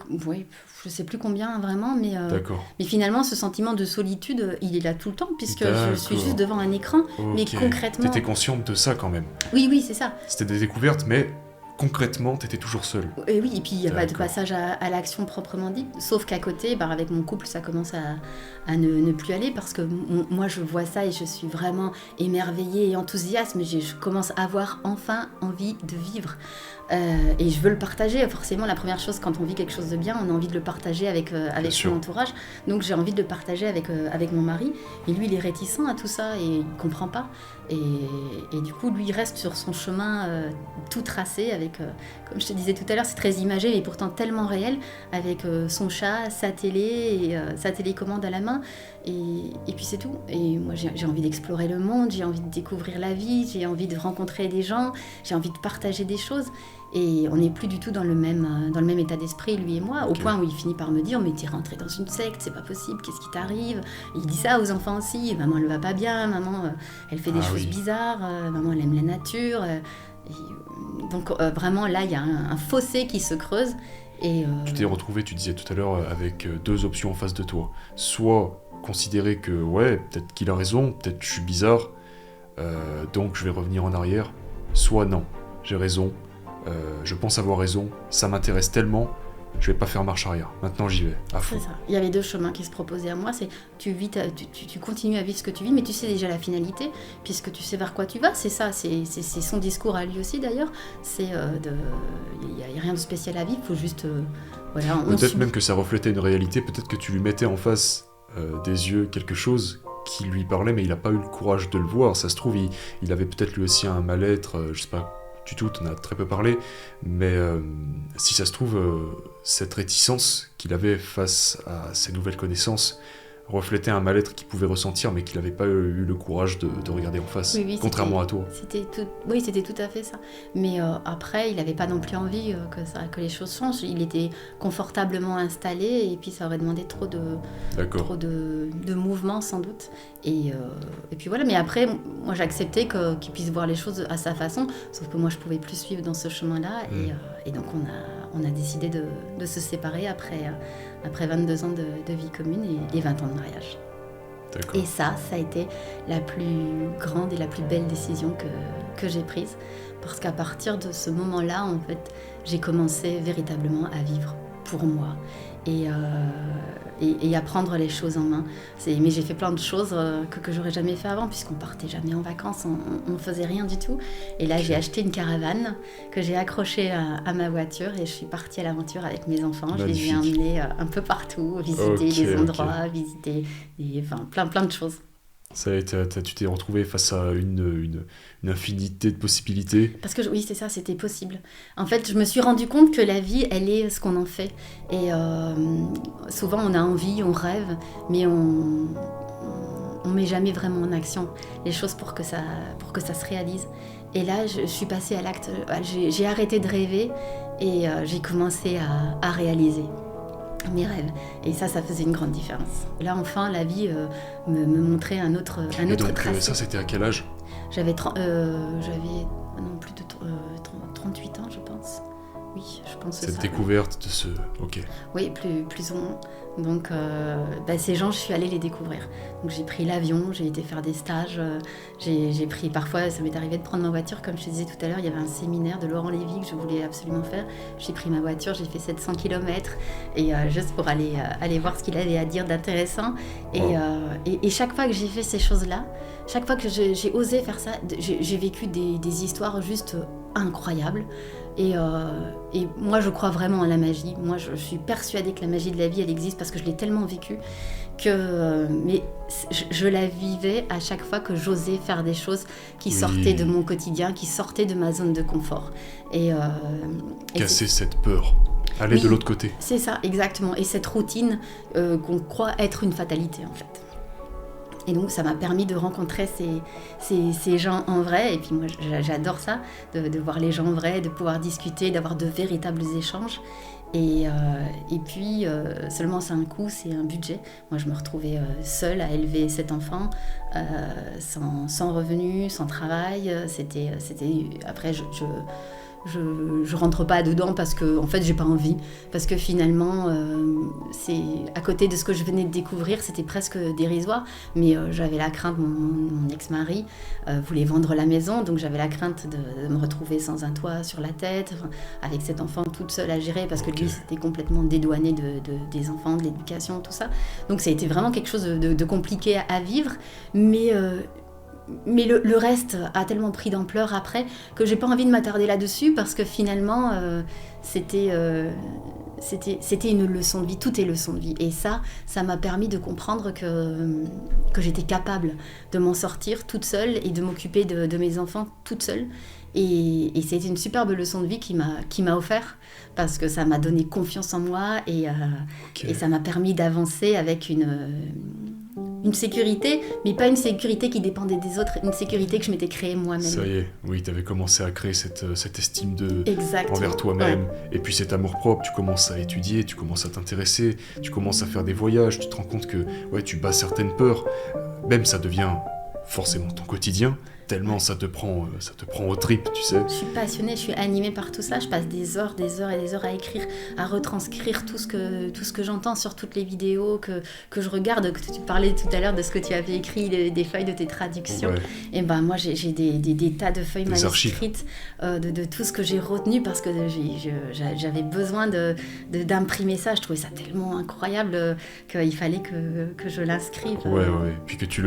je sais plus combien vraiment, D'accord. mais finalement, ce sentiment de solitude, il est là tout le temps, puisque je suis D'accord. juste devant un écran. Mais Ok. concrètement. T'étais consciente de ça quand même. Oui, c'est ça. C'était des découvertes, mais concrètement, t'étais toujours seule. Et oui, et puis il n'y a pas de D'accord. passage à l'action proprement dit. Sauf qu'à côté, avec mon couple, ça commence à ne plus aller parce que moi, je vois ça et je suis vraiment émerveillée et enthousiaste. Mais je commence à avoir enfin envie de vivre. Et je veux le partager. Forcément, la première chose, quand on vit quelque chose de bien, on a envie de le partager avec son sûr. entourage. Donc j'ai envie de le partager avec mon mari. Et lui, il est réticent à tout ça et il ne comprend pas. Et du coup, lui, il reste sur son chemin tout tracé avec, comme je te disais tout à l'heure, c'est très imagé, mais pourtant tellement réel, avec son chat, sa télé et sa télécommande à la main. Et puis c'est tout. Et moi, j'ai envie d'explorer le monde, j'ai envie de découvrir la vie, j'ai envie de rencontrer des gens, j'ai envie de partager des choses. Et on n'est plus du tout dans le même état d'esprit, lui et moi, au point où il finit par me dire « Mais t'es rentré dans une secte, c'est pas possible, qu'est-ce qui t'arrive ?» Il dit ça aux enfants aussi, « Maman, elle va pas bien, maman, elle fait des choses bizarres, maman, elle aime la nature. » Donc vraiment, là, il y a un fossé qui se creuse. Et Tu t'es retrouvé, tu disais tout à l'heure, avec deux options en face de toi. Soit considérer que, ouais, peut-être qu'il a raison, peut-être que je suis bizarre, donc je vais revenir en arrière. Soit non, j'ai raison. Je pense avoir raison, ça m'intéresse tellement, je vais pas faire marche arrière. Maintenant j'y vais, à fond. C'est ça. Il y avait deux chemins qui se proposaient à moi, c'est tu continues à vivre ce que tu vis, mais tu sais déjà la finalité, puisque tu sais vers quoi tu vas. C'est ça, c'est son discours à lui aussi d'ailleurs. Il n'y a rien de spécial à vivre, il faut juste... Peut-être même que ça reflétait une réalité, peut-être que tu lui mettais en face des yeux quelque chose qui lui parlait, mais il n'a pas eu le courage de le voir. Ça se trouve, il avait peut-être lui aussi un mal-être, je sais pas du tout, on a très peu parlé, mais si ça se trouve, cette réticence qu'il avait face à ces nouvelles connaissances reflétait un mal-être qu'il pouvait ressentir, mais qu'il n'avait pas eu le courage de regarder en face, oui, contrairement à toi. C'était tout à fait ça. Mais après, il n'avait pas non plus envie que les choses changent. Il était confortablement installé, et puis ça aurait demandé trop de mouvement sans doute. Et puis voilà, mais après, moi j'acceptais qu'il puisse voir les choses à sa façon, sauf que moi je pouvais plus suivre dans ce chemin-là, et donc on a décidé de se séparer après 22 ans de vie commune et 20 ans de mariage. D'accord. Et ça a été la plus grande et la plus belle décision que j'ai prise, parce qu'à partir de ce moment-là, en fait, j'ai commencé véritablement à vivre pour moi et à prendre les choses en main. Mais j'ai fait plein de choses que j'aurais jamais fait avant, puisqu'on partait jamais en vacances, on faisait rien du tout. Et là, j'ai acheté une caravane que j'ai accrochée à ma voiture et je suis partie à l'aventure avec mes enfants. Magnifique. Je les ai emmenés un peu partout, visiter des endroits, visiter plein de choses. Tu t'es retrouvé face à une infinité de possibilités. Parce que oui, c'est ça, c'était possible. En fait, je me suis rendu compte que la vie, elle est ce qu'on en fait. Et souvent, on a envie, on rêve, mais on met jamais vraiment en action les choses pour que ça se réalise. Et là, je suis passée à l'acte. J'ai arrêté de rêver et j'ai commencé à réaliser mes rêves. Et ça faisait une grande différence. Là, enfin, la vie me montrait un autre tracé. Ça, c'était à quel âge ? J'avais plus de 38 ans, je pense. Oui, je pense que cette ça. Découverte de ce... Ok. Oui, plus ou moins. Donc, ces gens, je suis allée les découvrir. Donc, j'ai pris l'avion, j'ai été faire des stages. J'ai pris, parfois, ça m'est arrivé de prendre ma voiture. Comme je te disais tout à l'heure, il y avait un séminaire de Laurent Lévy que je voulais absolument faire. J'ai pris ma voiture, j'ai fait 700 km et juste pour aller voir ce qu'il avait à dire d'intéressant. Et chaque fois que j'ai fait ces choses-là, chaque fois que j'ai osé faire ça, j'ai vécu des histoires juste incroyables. Et moi, je crois vraiment à la magie. Moi, je suis persuadée que la magie de la vie, elle existe parce que je l'ai tellement vécue mais je la vivais à chaque fois que j'osais faire des choses qui sortaient de mon quotidien, qui sortaient de ma zone de confort. Casser cette peur. Aller de l'autre côté. C'est ça, exactement. Et cette routine qu'on croit être une fatalité, en fait. Et donc, ça m'a permis de rencontrer ces gens en vrai. Et puis moi, j'adore ça, de voir les gens en vrai, de pouvoir discuter, d'avoir de véritables échanges. Et puis, seulement c'est un coût, c'est un budget. Moi, je me retrouvais seule à élever 7 enfants, sans revenus, sans travail. Après, je rentre pas dedans parce que en fait j'ai pas envie, parce que finalement c'est à côté de ce que je venais de découvrir, c'était presque dérisoire, mais j'avais la crainte, mon ex-mari voulait vendre la maison, donc j'avais la crainte de me retrouver sans un toit sur la tête, avec cet enfant toute seule à gérer, parce que lui c'était complètement dédouané des enfants, de l'éducation, tout ça, donc ça a été vraiment quelque chose de compliqué à vivre, mais le reste a tellement pris d'ampleur après que j'ai pas envie de m'attarder là-dessus, parce que finalement c'était une leçon de vie, tout est leçon de vie. Et ça m'a permis de comprendre que j'étais capable de m'en sortir toute seule et de m'occuper de mes enfants toute seule. Et c'était une superbe leçon de vie qui m'a offert, parce que ça m'a donné confiance en moi et ça m'a permis d'avancer avec une sécurité, mais pas une sécurité qui dépendait des autres, une sécurité que je m'étais créée moi-même. Ça y est, oui, tu avais commencé à créer cette estime Exactement. Envers toi-même, Ouais. et puis cet amour-propre, tu commences à étudier, tu commences à t'intéresser, tu commences à faire des voyages, tu te rends compte que tu bats certaines peurs, même ça devient forcément ton quotidien, tellement ça te prend aux tripes, tu sais. Je suis passionnée, je suis animée par tout ça. Je passe des heures et des heures à écrire, à retranscrire tout ce que j'entends sur toutes les vidéos que je regarde. Que tu parlais tout à l'heure de ce que tu avais écrit, des feuilles de tes traductions. Ouais. Et ben moi j'ai des tas de feuilles Des manuscrites de tout ce que j'ai retenu, parce que j'avais besoin d'imprimer ça. Je trouvais ça tellement incroyable qu'il fallait que je l'inscrive. Ouais. Puis que tu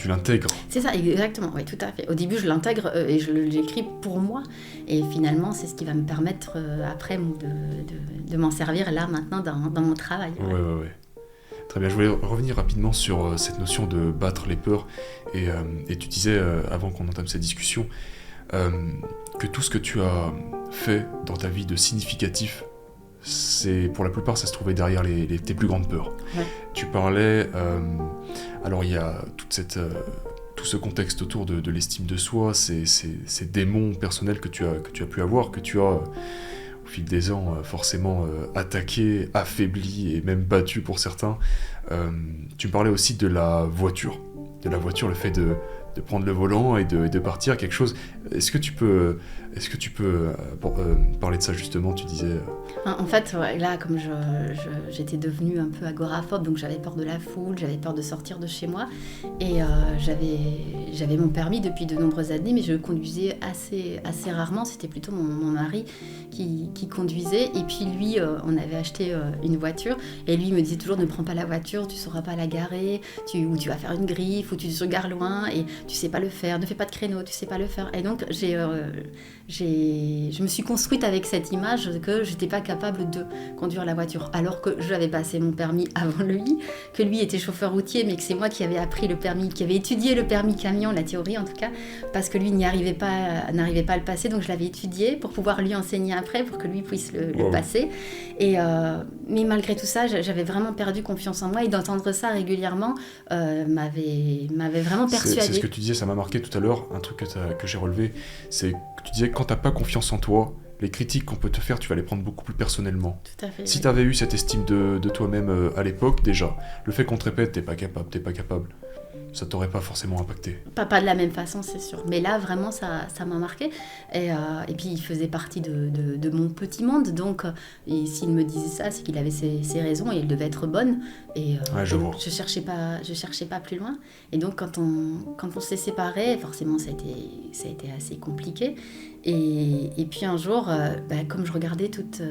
l'intègres. C'est ça, exactement. Oui, tout à fait. Au début, je l'intègre et j'écris pour moi. Et finalement, c'est ce qui va me permettre après de m'en servir là, maintenant, dans mon travail. Ouais. Très bien, je voulais revenir rapidement sur cette notion de battre les peurs. Et tu disais, avant qu'on entame cette discussion, que tout ce que tu as fait dans ta vie de significatif, pour la plupart, ça se trouvait derrière tes plus grandes peurs. Ouais. Tu parlais... alors, il y a tout ce contexte autour de l'estime de soi, ces démons personnels que tu as pu avoir, que tu as, au fil des ans, forcément attaqué, affaibli et même battu pour certains. Tu me parlais aussi de la voiture, le fait de prendre le volant et de partir, quelque chose. Est-ce que tu peux parler de ça justement, tu disais... En fait, là, comme j'étais devenue un peu agoraphobe, donc j'avais peur de la foule, j'avais peur de sortir de chez moi, et j'avais mon permis depuis de nombreuses années, mais je conduisais assez rarement. C'était plutôt mon mari qui conduisait, et puis lui, on avait acheté une voiture, et lui il me disait toujours: ne prends pas la voiture, tu sauras pas la garer, ou tu vas faire une griffe, ou tu te gares loin, et tu sais pas le faire, ne fais pas de créneau, tu sais pas le faire. Et donc je me suis construite avec cette image que j'étais pas capable de conduire la voiture, alors que j'avais passé mon permis avant lui, que lui était chauffeur routier, mais que c'est moi qui avais appris le permis, qui avait étudié le permis camion, la théorie en tout cas, parce que lui n'arrivait pas à le passer, donc je l'avais étudié pour pouvoir lui enseigner après, pour que lui puisse le passer. Mais malgré tout ça, j'avais vraiment perdu confiance en moi, et d'entendre ça régulièrement m'avait vraiment persuadée. C'est ce que tu disais, ça m'a marqué tout à l'heure, un truc que j'ai relevé, c'est que tu disais que quand t'as pas confiance en toi, les critiques qu'on peut te faire, tu vas les prendre beaucoup plus personnellement. Tout à fait. Si t'avais eu cette estime de toi-même à l'époque, déjà, le fait qu'on te répète t'es pas capable, ça t'aurait pas forcément impacté. Pas de la même façon, c'est sûr. Mais là, vraiment, ça m'a marqué. Et puis, il faisait partie de mon petit monde. Donc, s'il me disait ça, c'est qu'il avait ses raisons et elles devaient être bonnes. Et je cherchais pas plus loin. Et donc, quand on s'est séparés, forcément, ça a été assez compliqué. Et puis, un jour, comme je regardais toutes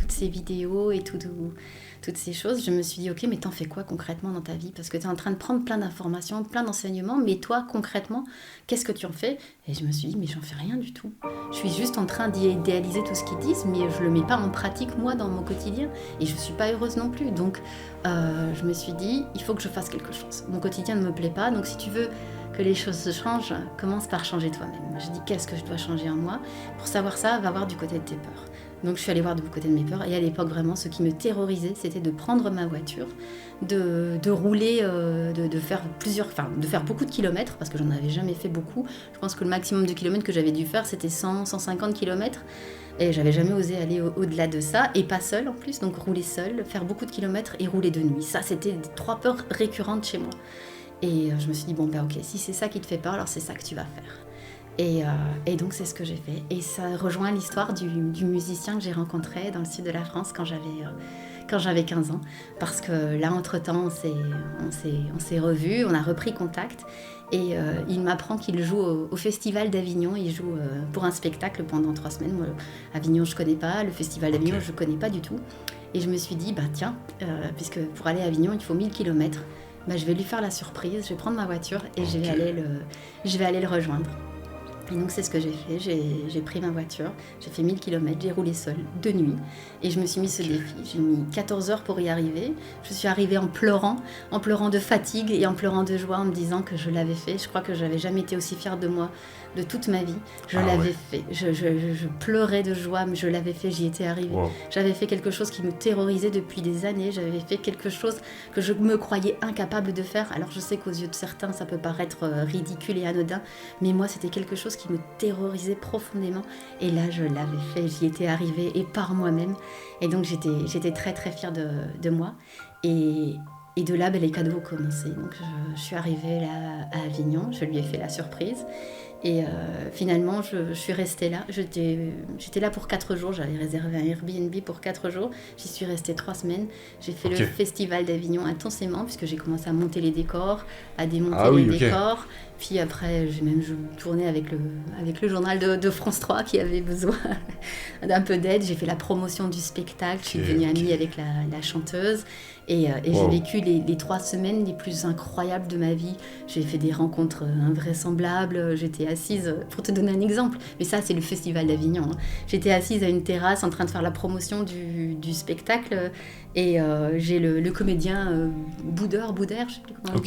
ces vidéos et toutes ces choses, je me suis dit: ok, mais t'en fais quoi concrètement dans ta vie? Parce que t'es en train de prendre plein d'informations, plein d'enseignements, mais toi, concrètement, qu'est-ce que tu en fais? Et je me suis dit: mais j'en fais rien du tout. Je suis juste en train d'idéaliser tout ce qu'ils disent, mais je le mets pas en pratique, moi, dans mon quotidien. Et je suis pas heureuse non plus. Donc, je me suis dit: il faut que je fasse quelque chose. Mon quotidien ne me plaît pas, donc si tu veux que les choses se changent, commence par changer toi-même. Je dis: qu'est-ce que je dois changer en moi? Pour savoir ça, va voir du côté de tes peurs. Donc je suis allée voir de mon côté de mes peurs. Et à l'époque, vraiment, ce qui me terrorisait, c'était de prendre ma voiture, de rouler, de faire beaucoup de kilomètres, parce que j'en avais jamais fait beaucoup. Je pense que le maximum de kilomètres que j'avais dû faire, c'était 100, 150 kilomètres. Et j'avais jamais osé aller au-delà de ça, et pas seule en plus, donc rouler seule, faire beaucoup de kilomètres et rouler de nuit. Ça, c'était 3 peurs récurrentes chez moi. Et je me suis dit, bon, ben ok, si c'est ça qui te fait peur, alors c'est ça que tu vas faire. Et donc, c'est ce que j'ai fait. Et ça rejoint l'histoire du musicien que j'ai rencontré dans le sud de la France quand j'avais 15 ans. Parce que là, entre-temps, on s'est revus, on a repris contact. Et il m'apprend qu'il joue au Festival d'Avignon. Il joue pour un spectacle pendant 3 semaines. Moi, Avignon, je connais pas. Le Festival d'Avignon, je connais pas du tout. Et je me suis dit, bah tiens, puisque pour aller à Avignon, il faut 1000 km. Bah, je vais lui faire la surprise. Je vais prendre ma voiture et je vais aller le rejoindre. Et donc c'est ce que j'ai fait, j'ai pris ma voiture, j'ai fait 1000 km, j'ai roulé seule, de nuit, et je me suis mis ce défi. J'ai mis 14 heures pour y arriver, je suis arrivée en pleurant de fatigue et en pleurant de joie, en me disant que je l'avais fait. Je crois que j'avais jamais été aussi fière de moi de toute ma vie. Je l'avais fait, je pleurais de joie, mais je l'avais fait, j'y étais arrivée. Wow. J'avais fait quelque chose qui me terrorisait depuis des années, j'avais fait quelque chose que je me croyais incapable de faire. Alors je sais qu'aux yeux de certains, ça peut paraître ridicule et anodin, mais moi c'était quelque chose qui me terrorisait profondément. Et là, je l'avais fait, j'y étais arrivée, et par moi-même. Et donc j'étais très très fière de moi. Et de là, les cadeaux ont commencé. Donc je suis arrivée là à Avignon, je lui ai fait la surprise. Et finalement, je suis restée là. J'étais là pour 4 jours. J'avais réservé un Airbnb pour 4 jours. J'y suis restée 3 semaines. J'ai fait le Festival d'Avignon intensément, puisque j'ai commencé à monter les décors, à démonter les décors. Puis après, j'ai même tourné avec le journal de France 3 qui avait besoin d'un peu d'aide. J'ai fait la promotion du spectacle. Je suis devenue amie avec la chanteuse. Et j'ai vécu les 3 semaines les plus incroyables de ma vie. J'ai fait des rencontres invraisemblables. J'étais assise, pour te donner un exemple, mais ça c'est le Festival d'Avignon. J'étais assise à une terrasse en train de faire la promotion du spectacle. Et j'ai le comédien Boudère, je sais plus comment on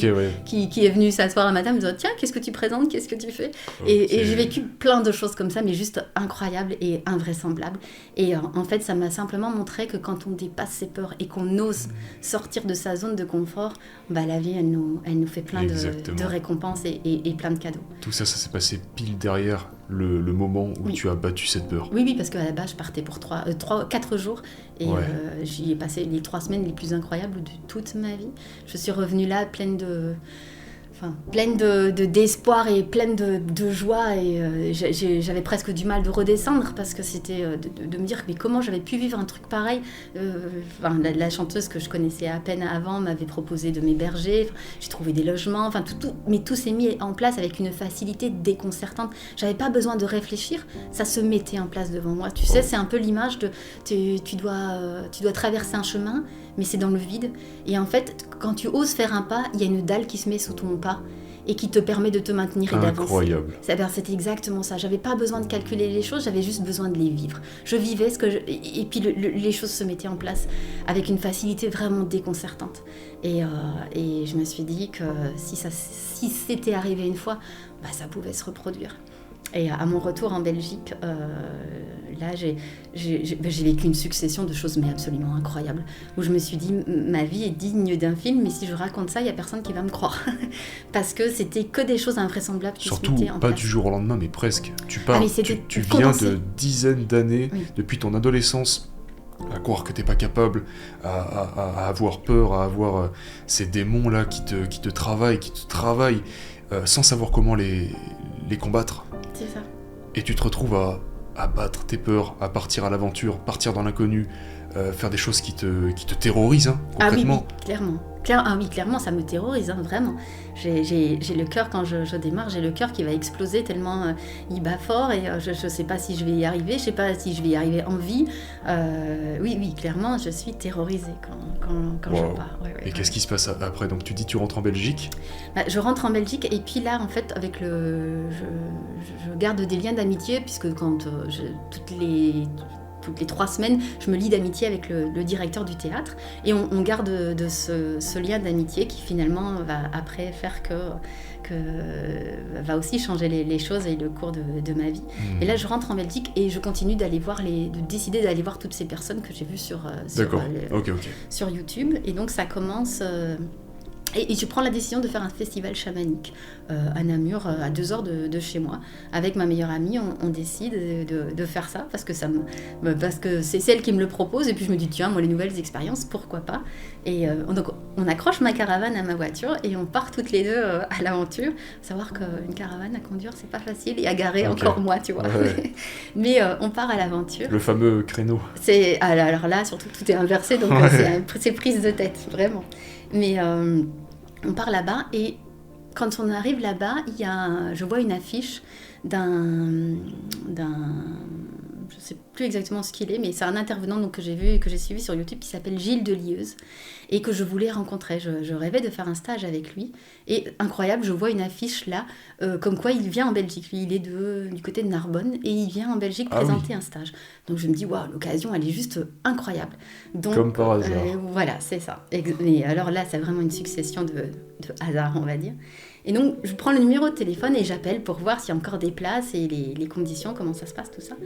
dit, qui est venu s'asseoir un matin en me disant, tiens, qu'est-ce que tu présentes, qu'est-ce que tu fais ? Et j'ai vécu plein de choses comme ça, mais juste incroyables et invraisemblables. Et en fait, ça m'a simplement montré que quand on dépasse ses peurs et qu'on ose sortir de sa zone de confort, bah, la vie, elle nous fait plein de récompenses et plein de cadeaux. Tout ça s'est passé pile derrière le moment où tu as battu cette peur. Oui, parce qu'à la base, je partais pour 4 jours et j'y ai passé les 3 semaines les plus incroyables de toute ma vie. Je suis revenue là pleine d'espoir et pleine de joie, et j'avais presque du mal de redescendre parce que c'était de me dire mais comment j'avais pu vivre un truc pareil. La chanteuse que je connaissais à peine avant m'avait proposé de m'héberger, j'ai trouvé des logements, mais tout s'est mis en place avec une facilité déconcertante. J'avais pas besoin de réfléchir, ça se mettait en place devant moi. Tu sais, c'est un peu l'image de tu dois traverser un chemin, mais c'est dans le vide, et en fait quand tu oses faire un pas, il y a une dalle qui se met sous ton pas et qui te permet de te maintenir et d'avancer. Incroyable. C'était exactement ça. J'avais pas besoin de calculer les choses, j'avais juste besoin de les vivre. Je vivais et puis les choses se mettaient en place avec une facilité vraiment déconcertante. Et je me suis dit que si c'était arrivé une fois, bah, ça pouvait se reproduire. Et à mon retour en Belgique, là, j'ai vécu une succession de choses mais absolument incroyables, où je me suis dit, ma vie est digne d'un film, mais si je raconte ça, il n'y a personne qui va me croire. Parce que c'était que des choses invraisemblables qui se mettaient en place. Surtout pas du jour au lendemain, mais presque. Tu viens de dizaines d'années, depuis ton adolescence, à croire que t'es pas capable, à avoir peur, à avoir ces démons-là qui te travaillent, sans savoir comment les combattre. C'est ça. Et tu te retrouves à battre tes peurs, à partir à l'aventure, partir dans l'inconnu, faire des choses qui te terrorisent, concrètement. Ah oui, clairement. Clairement, ça me terrorise, vraiment. J'ai le cœur, quand je démarre, j'ai le cœur qui va exploser tellement il bat fort, et je sais pas si je vais y arriver, je sais pas si je vais y arriver en vie. Oui, clairement, je suis terrorisée quand je pars. Et qu'est-ce qui se passe après ? Donc tu dis tu rentres en Belgique ? Je rentre en Belgique, et puis là, en fait, avec je garde des liens d'amitié, puisque quand tous toutes les 3 semaines, je me lie d'amitié avec le directeur du théâtre. Et on garde de ce lien d'amitié qui finalement va après faire que va aussi changer les choses et le cours de ma vie. Et là, je rentre en Belgique et je continue de décider d'aller voir toutes ces personnes que j'ai vues sur YouTube. Et donc, ça commence... Et je prends la décision de faire un festival chamanique à Namur, à 2 heures de chez moi. Avec ma meilleure amie, on décide de faire ça parce que c'est elle qui me le propose. Et puis je me dis, tiens, moi les nouvelles expériences, pourquoi pas. Et donc on accroche ma caravane à ma voiture et on part toutes les deux à l'aventure. Faut savoir qu'une caravane à conduire, c'est pas facile, et à garer encore moins, tu vois. Ouais. Mais on part à l'aventure. Le fameux créneau. Alors là, surtout, tout est inversé, donc c'est prise de tête, vraiment. Mais on part là-bas et quand on arrive là-bas, je vois une affiche d'un je ne sais plus exactement ce qu'il est, mais c'est un intervenant donc, que j'ai vu et que j'ai suivi sur YouTube qui s'appelle Gilles Delieuse et que je voulais rencontrer. Je rêvais de faire un stage avec lui. Et incroyable, je vois une affiche là, comme quoi il vient en Belgique. Lui, il est du côté de Narbonne et il vient en Belgique présenter un stage. Donc je me dis, waouh, l'occasion, elle est juste incroyable. Donc, comme par hasard. Voilà, c'est ça. Et alors là, c'est vraiment une succession de hasards, on va dire. Et donc, je prends le numéro de téléphone et j'appelle pour voir s'il y a encore des places et les conditions, comment ça se passe, tout ça.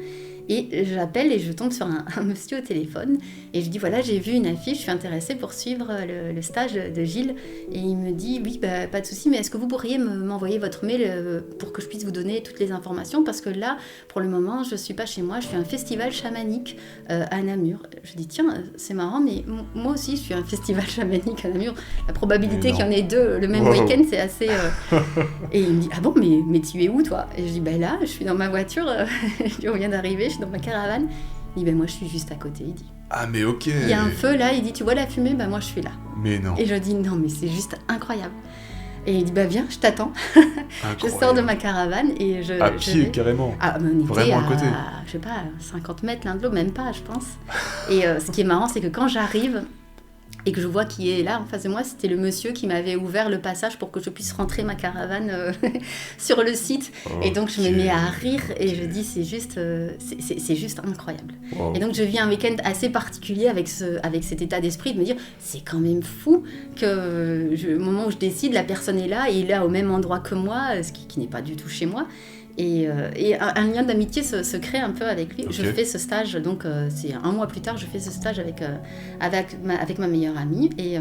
Et j'appelle et je tombe sur un monsieur au téléphone. Et je dis, voilà, j'ai vu une affiche, je suis intéressée pour suivre le stage de Gilles. Et il me dit, oui, pas de souci, mais est-ce que vous pourriez m'envoyer votre mail pour que je puisse vous donner toutes les informations ? Parce que là, pour le moment, je ne suis pas chez moi, je suis à un festival chamanique à Namur. Je dis, tiens, c'est marrant, mais moi aussi, je suis à un festival chamanique à Namur. La probabilité qu'il y en ait 2 le même week-end, c'est assez... Et il me dit, ah bon, mais tu es où, toi ? Et je dis, là, je suis dans ma voiture, on vient d'arriver, je suis dans ma caravane. Il dit, moi, je suis juste à côté, il dit. Ah, mais ok. Il y a un feu, là, il dit, tu vois la fumée ? Moi, je suis là. Mais non. Et je dis, non, mais c'est juste incroyable. Et il dit, viens, je t'attends. Je sors de ma caravane et je... À pied, carrément. On était vraiment à côté. Je sais pas, 50 mètres l'un de l'autre, même pas, je pense. Et ce qui est marrant, c'est que quand j'arrive... et que je vois qui est là en face de moi, c'était le monsieur qui m'avait ouvert le passage pour que je puisse rentrer ma caravane sur le site. Okay. Et donc je me mets à rire et je dis c'est juste incroyable. Wow. Et donc je vis un week-end assez particulier avec cet état d'esprit de me dire c'est quand même fou que au moment où je décide, la personne est là et il est là au même endroit que moi, ce qui n'est pas du tout chez moi. Et un lien d'amitié se crée un peu avec lui. Okay. Je fais ce stage, donc c'est 1 mois plus tard, je fais ce stage avec ma meilleure amie. Et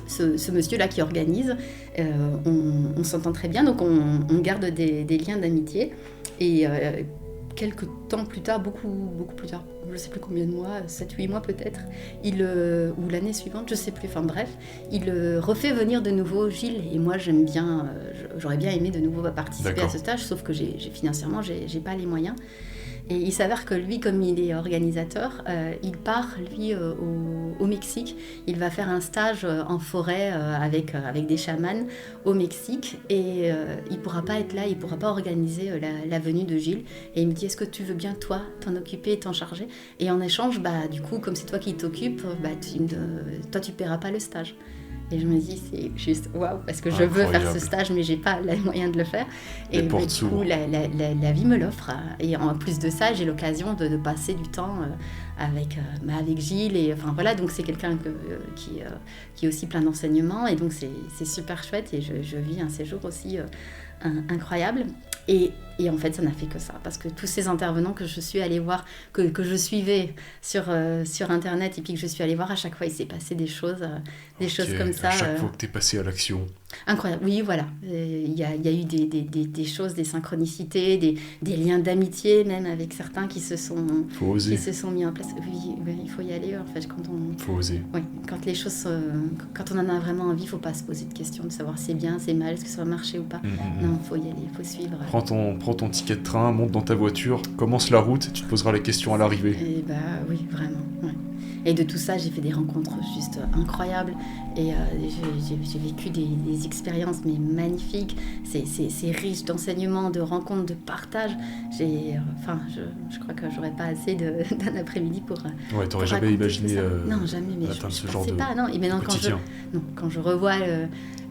ce monsieur-là qui organise, on s'entend très bien, donc on garde des liens d'amitié. Et quelques temps plus tard, beaucoup plus tard, je ne sais plus combien de mois, 7-8 mois peut-être, ou l'année suivante, je ne sais plus, enfin bref, il refait venir de nouveau Gilles, et moi j'aime bien, j'aurais bien aimé de nouveau participer à ce stage, sauf que financièrement, j'ai pas les moyens. Et il s'avère que lui, comme il est organisateur, il part, lui, au Mexique. Il va faire un stage en forêt avec des chamans au Mexique. Et il ne pourra pas être là, il ne pourra pas organiser la venue de Gilles. Et il me dit, est-ce que tu veux bien, toi, t'en occuper et t'en charger ? Et en échange, du coup, comme c'est toi qui t'occupes, toi, tu ne paieras pas le stage. Et je me dis, c'est juste waouh, parce que je veux faire ce stage, mais j'ai pas les moyens de le faire. Et du coup, la vie me l'offre. Et en plus de ça, j'ai l'occasion de passer du temps avec Gilles. Et enfin voilà, donc c'est quelqu'un qui est aussi plein d'enseignements. Et donc c'est super chouette. Et je vis un séjour aussi incroyable. Et en fait, ça n'a fait que ça, parce que tous ces intervenants que je suis allée voir, que je suivais sur Internet, et puis que je suis allée voir, à chaque fois, il s'est passé des choses comme ça. À chaque fois que tu es passé à l'action. Incroyable, oui, voilà. Il y a eu des choses, des synchronicités, des liens d'amitié, même avec certains qui se sont mis en place. Oui, il faut y aller, en fait. Faut oser. Oui, quand les choses... quand on en a vraiment envie, il ne faut pas se poser de questions, de savoir c'est bien, c'est mal, est-ce que ça va marcher ou pas. Non, il faut y aller, il faut suivre. Prends ton ticket de train, monte dans ta voiture, commence la route, tu te poseras les questions à l'arrivée. Et oui, vraiment, ouais. Et de tout ça, j'ai fait des rencontres juste incroyables. Et j'ai vécu des expériences mais magnifiques. C'est riche d'enseignements, de rencontres, de partage. Je crois que j'aurais pas assez d'un après-midi pour... Ouais, t'aurais jamais imaginé non, jamais, mais atteindre ce genre de quotidien. Quand je revois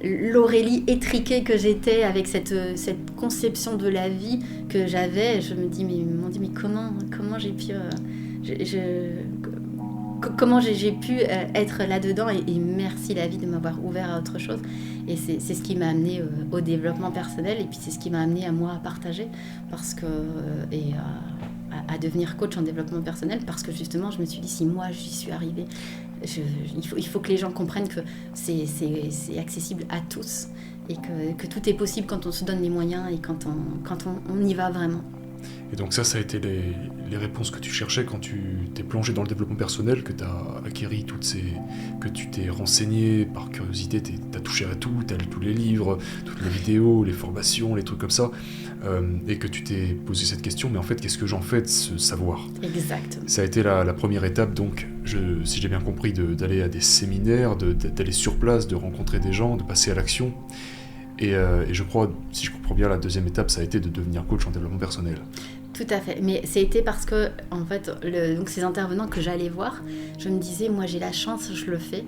l'Aurélie étriquée que j'étais avec cette conception de la vie que j'avais, je me dis, mais comment j'ai pu... comment j'ai pu être là-dedans et merci la vie de m'avoir ouvert à autre chose. Et c'est ce qui m'a amené au développement personnel et puis c'est ce qui m'a amené à moi à partager et à devenir coach en développement personnel parce que justement je me suis dit si moi j'y suis arrivée, il faut que les gens comprennent que c'est accessible à tous et que tout est possible quand on se donne les moyens et quand on y va vraiment. Et donc ça a été les réponses que tu cherchais quand tu t'es plongé dans le développement personnel, que tu as acquéri que tu t'es renseigné par curiosité, tu as touché à tout, tu as lu tous les livres, toutes les vidéos, les formations, les trucs comme ça, et que tu t'es posé cette question, mais en fait, qu'est-ce que j'en fais de ce savoir ? Exactement. Ça a été la première étape, donc, si j'ai bien compris, d'aller à des séminaires, d'aller sur place, de rencontrer des gens, de passer à l'action. Et je crois, si je comprends bien, la deuxième étape, ça a été de devenir coach en développement personnel. Tout à fait, mais c'était parce que en fait, donc ces intervenants que j'allais voir, je me disais, moi j'ai la chance, je le fais,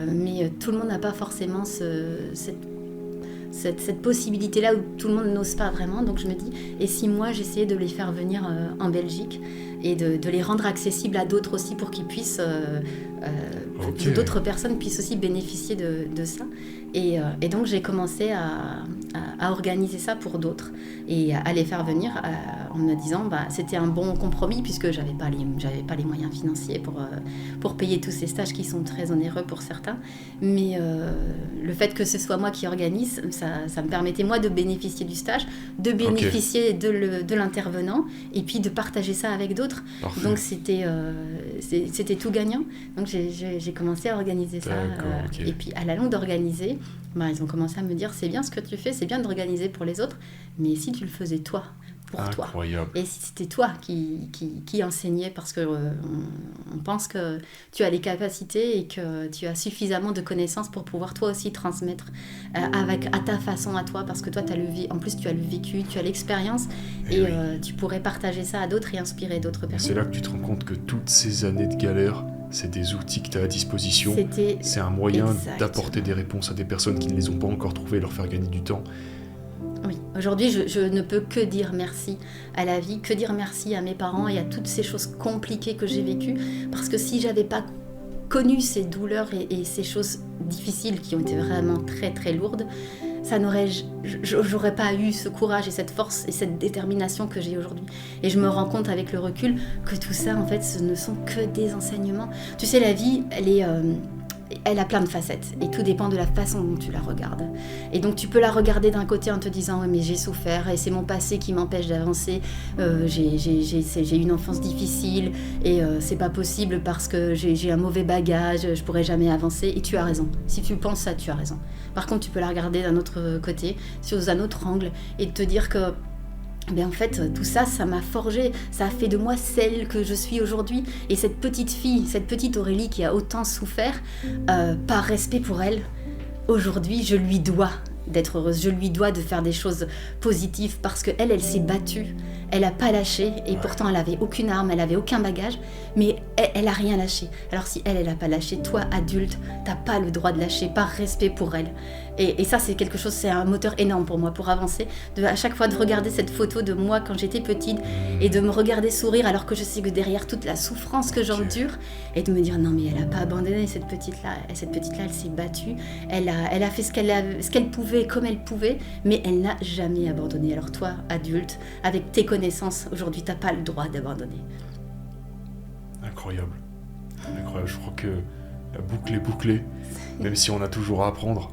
mais tout le monde n'a pas forcément cette possibilité-là où tout le monde n'ose pas vraiment. Donc je me dis, et si moi j'essayais de les faire venir en Belgique et de les rendre accessibles à d'autres aussi pour qu'ils puissent, que d'autres personnes puissent aussi bénéficier de ça. Et donc j'ai commencé à organiser ça pour d'autres et à les faire venir en me disant c'était un bon compromis puisque j'avais pas les moyens financiers pour payer tous ces stages qui sont très onéreux pour certains, mais le fait que ce soit moi qui organise, ça me permettait moi de bénéficier du stage, de bénéficier de l'intervenant et puis de partager ça avec d'autres. Parfait. Donc c'était tout gagnant. Donc j'ai commencé à organiser ça et puis à la longue d'organiser, ils ont commencé à me dire c'est bien ce que tu fais, c'est bien d'organiser pour les autres, mais si tu le faisais toi, pour Incroyable. toi, et si c'était toi qui enseignais parce que on pense que tu as les capacités et que tu as suffisamment de connaissances pour pouvoir toi aussi transmettre à ta façon à toi, parce que toi en plus tu as le vécu, tu as l'expérience et tu pourrais partager ça à d'autres et inspirer d'autres personnes. C'est là que tu te rends compte que toutes ces années de galère, c'est des outils que tu as à disposition. C'est un moyen d'apporter des réponses à des personnes qui ne les ont pas encore trouvées et leur faire gagner du temps. Oui, aujourd'hui, je ne peux que dire merci à la vie, que dire merci à mes parents et à toutes ces choses compliquées que j'ai vécues. Parce que si j'avais pas connu ces douleurs et ces choses difficiles qui ont été vraiment très très lourdes, j'aurais pas eu ce courage et cette force et cette détermination que j'ai aujourd'hui. Et je me rends compte avec le recul que tout ça, en fait, ce ne sont que des enseignements. Tu sais, la vie, elle a plein de facettes et tout dépend de la façon dont tu la regardes. Et donc tu peux la regarder d'un côté en te disant ouais, mais j'ai souffert et c'est mon passé qui m'empêche d'avancer, j'ai une enfance difficile et c'est pas possible parce que j'ai un mauvais bagage, je pourrai jamais avancer. Et tu as raison, si tu penses ça, tu as raison. Par contre tu peux la regarder d'un autre côté, sous un autre angle et te dire que en fait, tout ça, ça m'a forgée, ça a fait de moi celle que je suis aujourd'hui. Et cette petite fille, cette petite Aurélie qui a autant souffert, par respect pour elle, aujourd'hui, je lui dois d'être heureuse, je lui dois de faire des choses positives parce qu'elle s'est battue, elle n'a pas lâché et pourtant elle n'avait aucune arme, elle n'avait aucun bagage, mais elle n'a rien lâché. Alors si elle n'a pas lâché, toi adulte, t'as pas le droit de lâcher par respect pour elle. Et ça c'est quelque chose, c'est un moteur énorme pour moi pour avancer, à chaque fois de regarder cette photo de moi quand j'étais petite et de me regarder sourire alors que je sais que derrière toute la souffrance que j'endure et de me dire non mais elle n'a pas abandonné cette petite là elle s'est battue, elle a fait ce qu'elle pouvait comme elle pouvait, mais elle n'a jamais abandonné. Alors toi adulte, avec tes connaissances aujourd'hui, t'as pas le droit d'abandonner. Incroyable, je crois que la boucle est bouclée, même si on a toujours à apprendre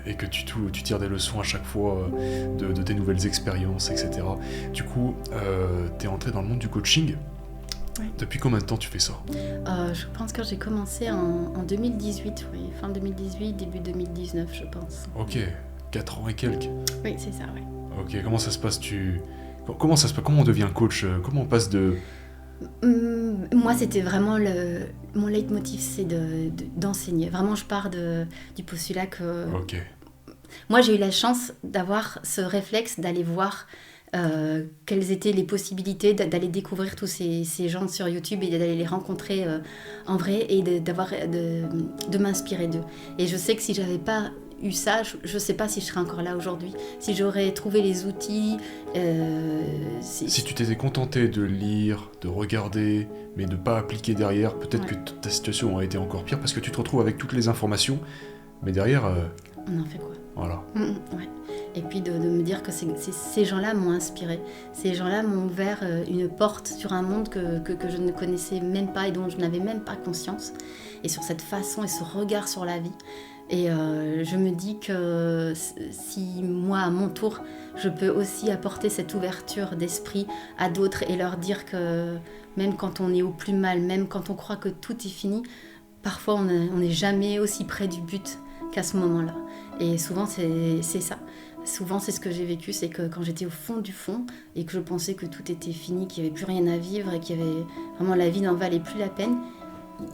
et que tu tires des leçons à chaque fois de tes nouvelles expériences, etc. Du coup, t'es entré dans le monde du coaching. Oui. Depuis combien de temps tu fais ça ? Je pense que j'ai commencé en 2018, oui, fin 2018, début 2019, je pense. Ok, 4 ans et quelques. Oui, c'est ça, oui. Ok, comment ça se passe Comment on devient coach ? Comment on passe de... Moi, c'était vraiment mon leitmotiv, c'est d'enseigner. Vraiment, je pars du postulat que... Ok. Moi, j'ai eu la chance d'avoir ce réflexe d'aller voir quelles étaient les possibilités, d'aller découvrir tous ces gens sur YouTube et d'aller les rencontrer en vrai et de m'inspirer d'eux. Et je sais que si j'avais pas eu ça, je sais pas si je serais encore là aujourd'hui. Si j'aurais trouvé les outils... Si tu t'étais contenté de lire, de regarder, mais de pas appliquer derrière, peut-être que ta situation aurait été encore pire, parce que tu te retrouves avec toutes les informations, mais derrière... On en fait quoi? Voilà. Ouais. Et puis de me dire que ces gens-là m'ont inspirée. Ces gens-là m'ont ouvert une porte sur un monde que je ne connaissais même pas et dont je n'avais même pas conscience. Et sur cette façon et ce regard sur la vie. Et je me dis que si moi, à mon tour, je peux aussi apporter cette ouverture d'esprit à d'autres et leur dire que même quand on est au plus mal, même quand on croit que tout est fini, parfois on n'est jamais aussi près du but qu'à ce moment-là. Et souvent, c'est ça. Souvent, c'est ce que j'ai vécu, c'est que quand j'étais au fond du fond et que je pensais que tout était fini, qu'il n'y avait plus rien à vivre et qu'il y avait vraiment la vie n'en valait plus la peine,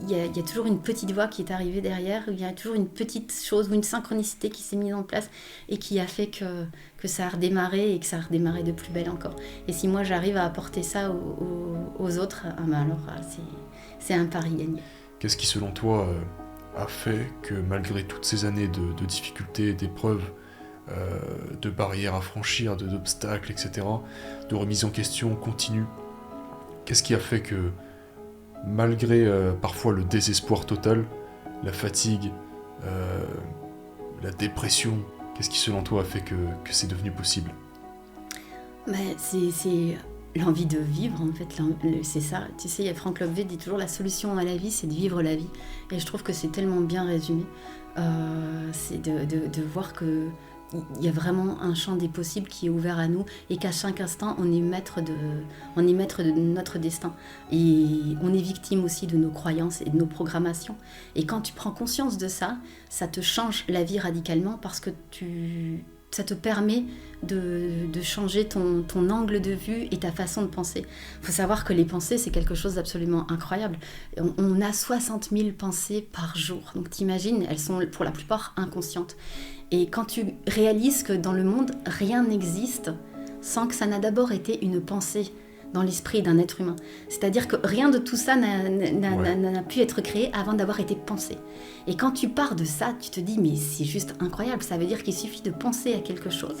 il y a toujours une petite voix qui est arrivée derrière, il y a toujours une petite chose ou une synchronicité qui s'est mise en place et qui a fait que ça a redémarré et que ça a redémarré de plus belle encore. Et si moi, j'arrive à apporter ça aux autres, alors c'est un pari gagné. Qu'est-ce qui, selon toi, a fait que malgré toutes ces années de difficultés, d'épreuves, de barrières à franchir, d'obstacles, etc., de remise en question continue, qu'est-ce qui a fait que, malgré parfois le désespoir total, la fatigue, la dépression, qu'est-ce qui, selon toi, a fait que c'est devenu possible? C'est l'envie de vivre, en fait, c'est ça. Tu sais, Franck Lobvé dit toujours la solution à la vie, c'est de vivre la vie. Et je trouve que c'est tellement bien résumé. C'est de voir que il y a vraiment un champ des possibles qui est ouvert à nous et qu'à chaque instant, on est maître de notre destin. Et on est victime aussi de nos croyances et de nos programmations. Et quand tu prends conscience de ça, ça te change la vie radicalement parce que ça te permet de changer ton angle de vue et ta façon de penser. Il faut savoir que les pensées, c'est quelque chose d'absolument incroyable. On a 60 000 pensées par jour. Donc t'imagines, elles sont pour la plupart inconscientes. Et quand tu réalises que dans le monde, rien n'existe sans que ça n'a d'abord été une pensée dans l'esprit d'un être humain. C'est-à-dire que rien de tout ça n'a pu être créé avant d'avoir été pensé. Et quand tu pars de ça, tu te dis, mais c'est juste incroyable. Ça veut dire qu'il suffit de penser à quelque chose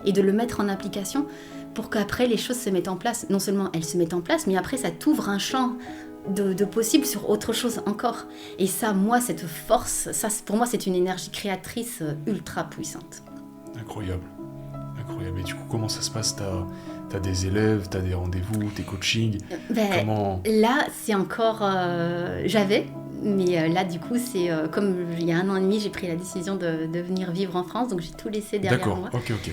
et de le mettre en application pour qu'après les choses se mettent en place. Non seulement elles se mettent en place, mais après ça t'ouvre un champ de possible sur autre chose encore. Et ça, moi, cette force, ça, pour moi, c'est une énergie créatrice ultra puissante. Incroyable. Et du coup, comment ça se passe? T'as des élèves, t'as des rendez-vous, tes coachings? Comment... Là, c'est encore... j'avais, mais là, du coup, c'est comme il y a 1 an et demi, j'ai pris la décision de venir vivre en France, donc j'ai tout laissé derrière moi. D'accord, ok.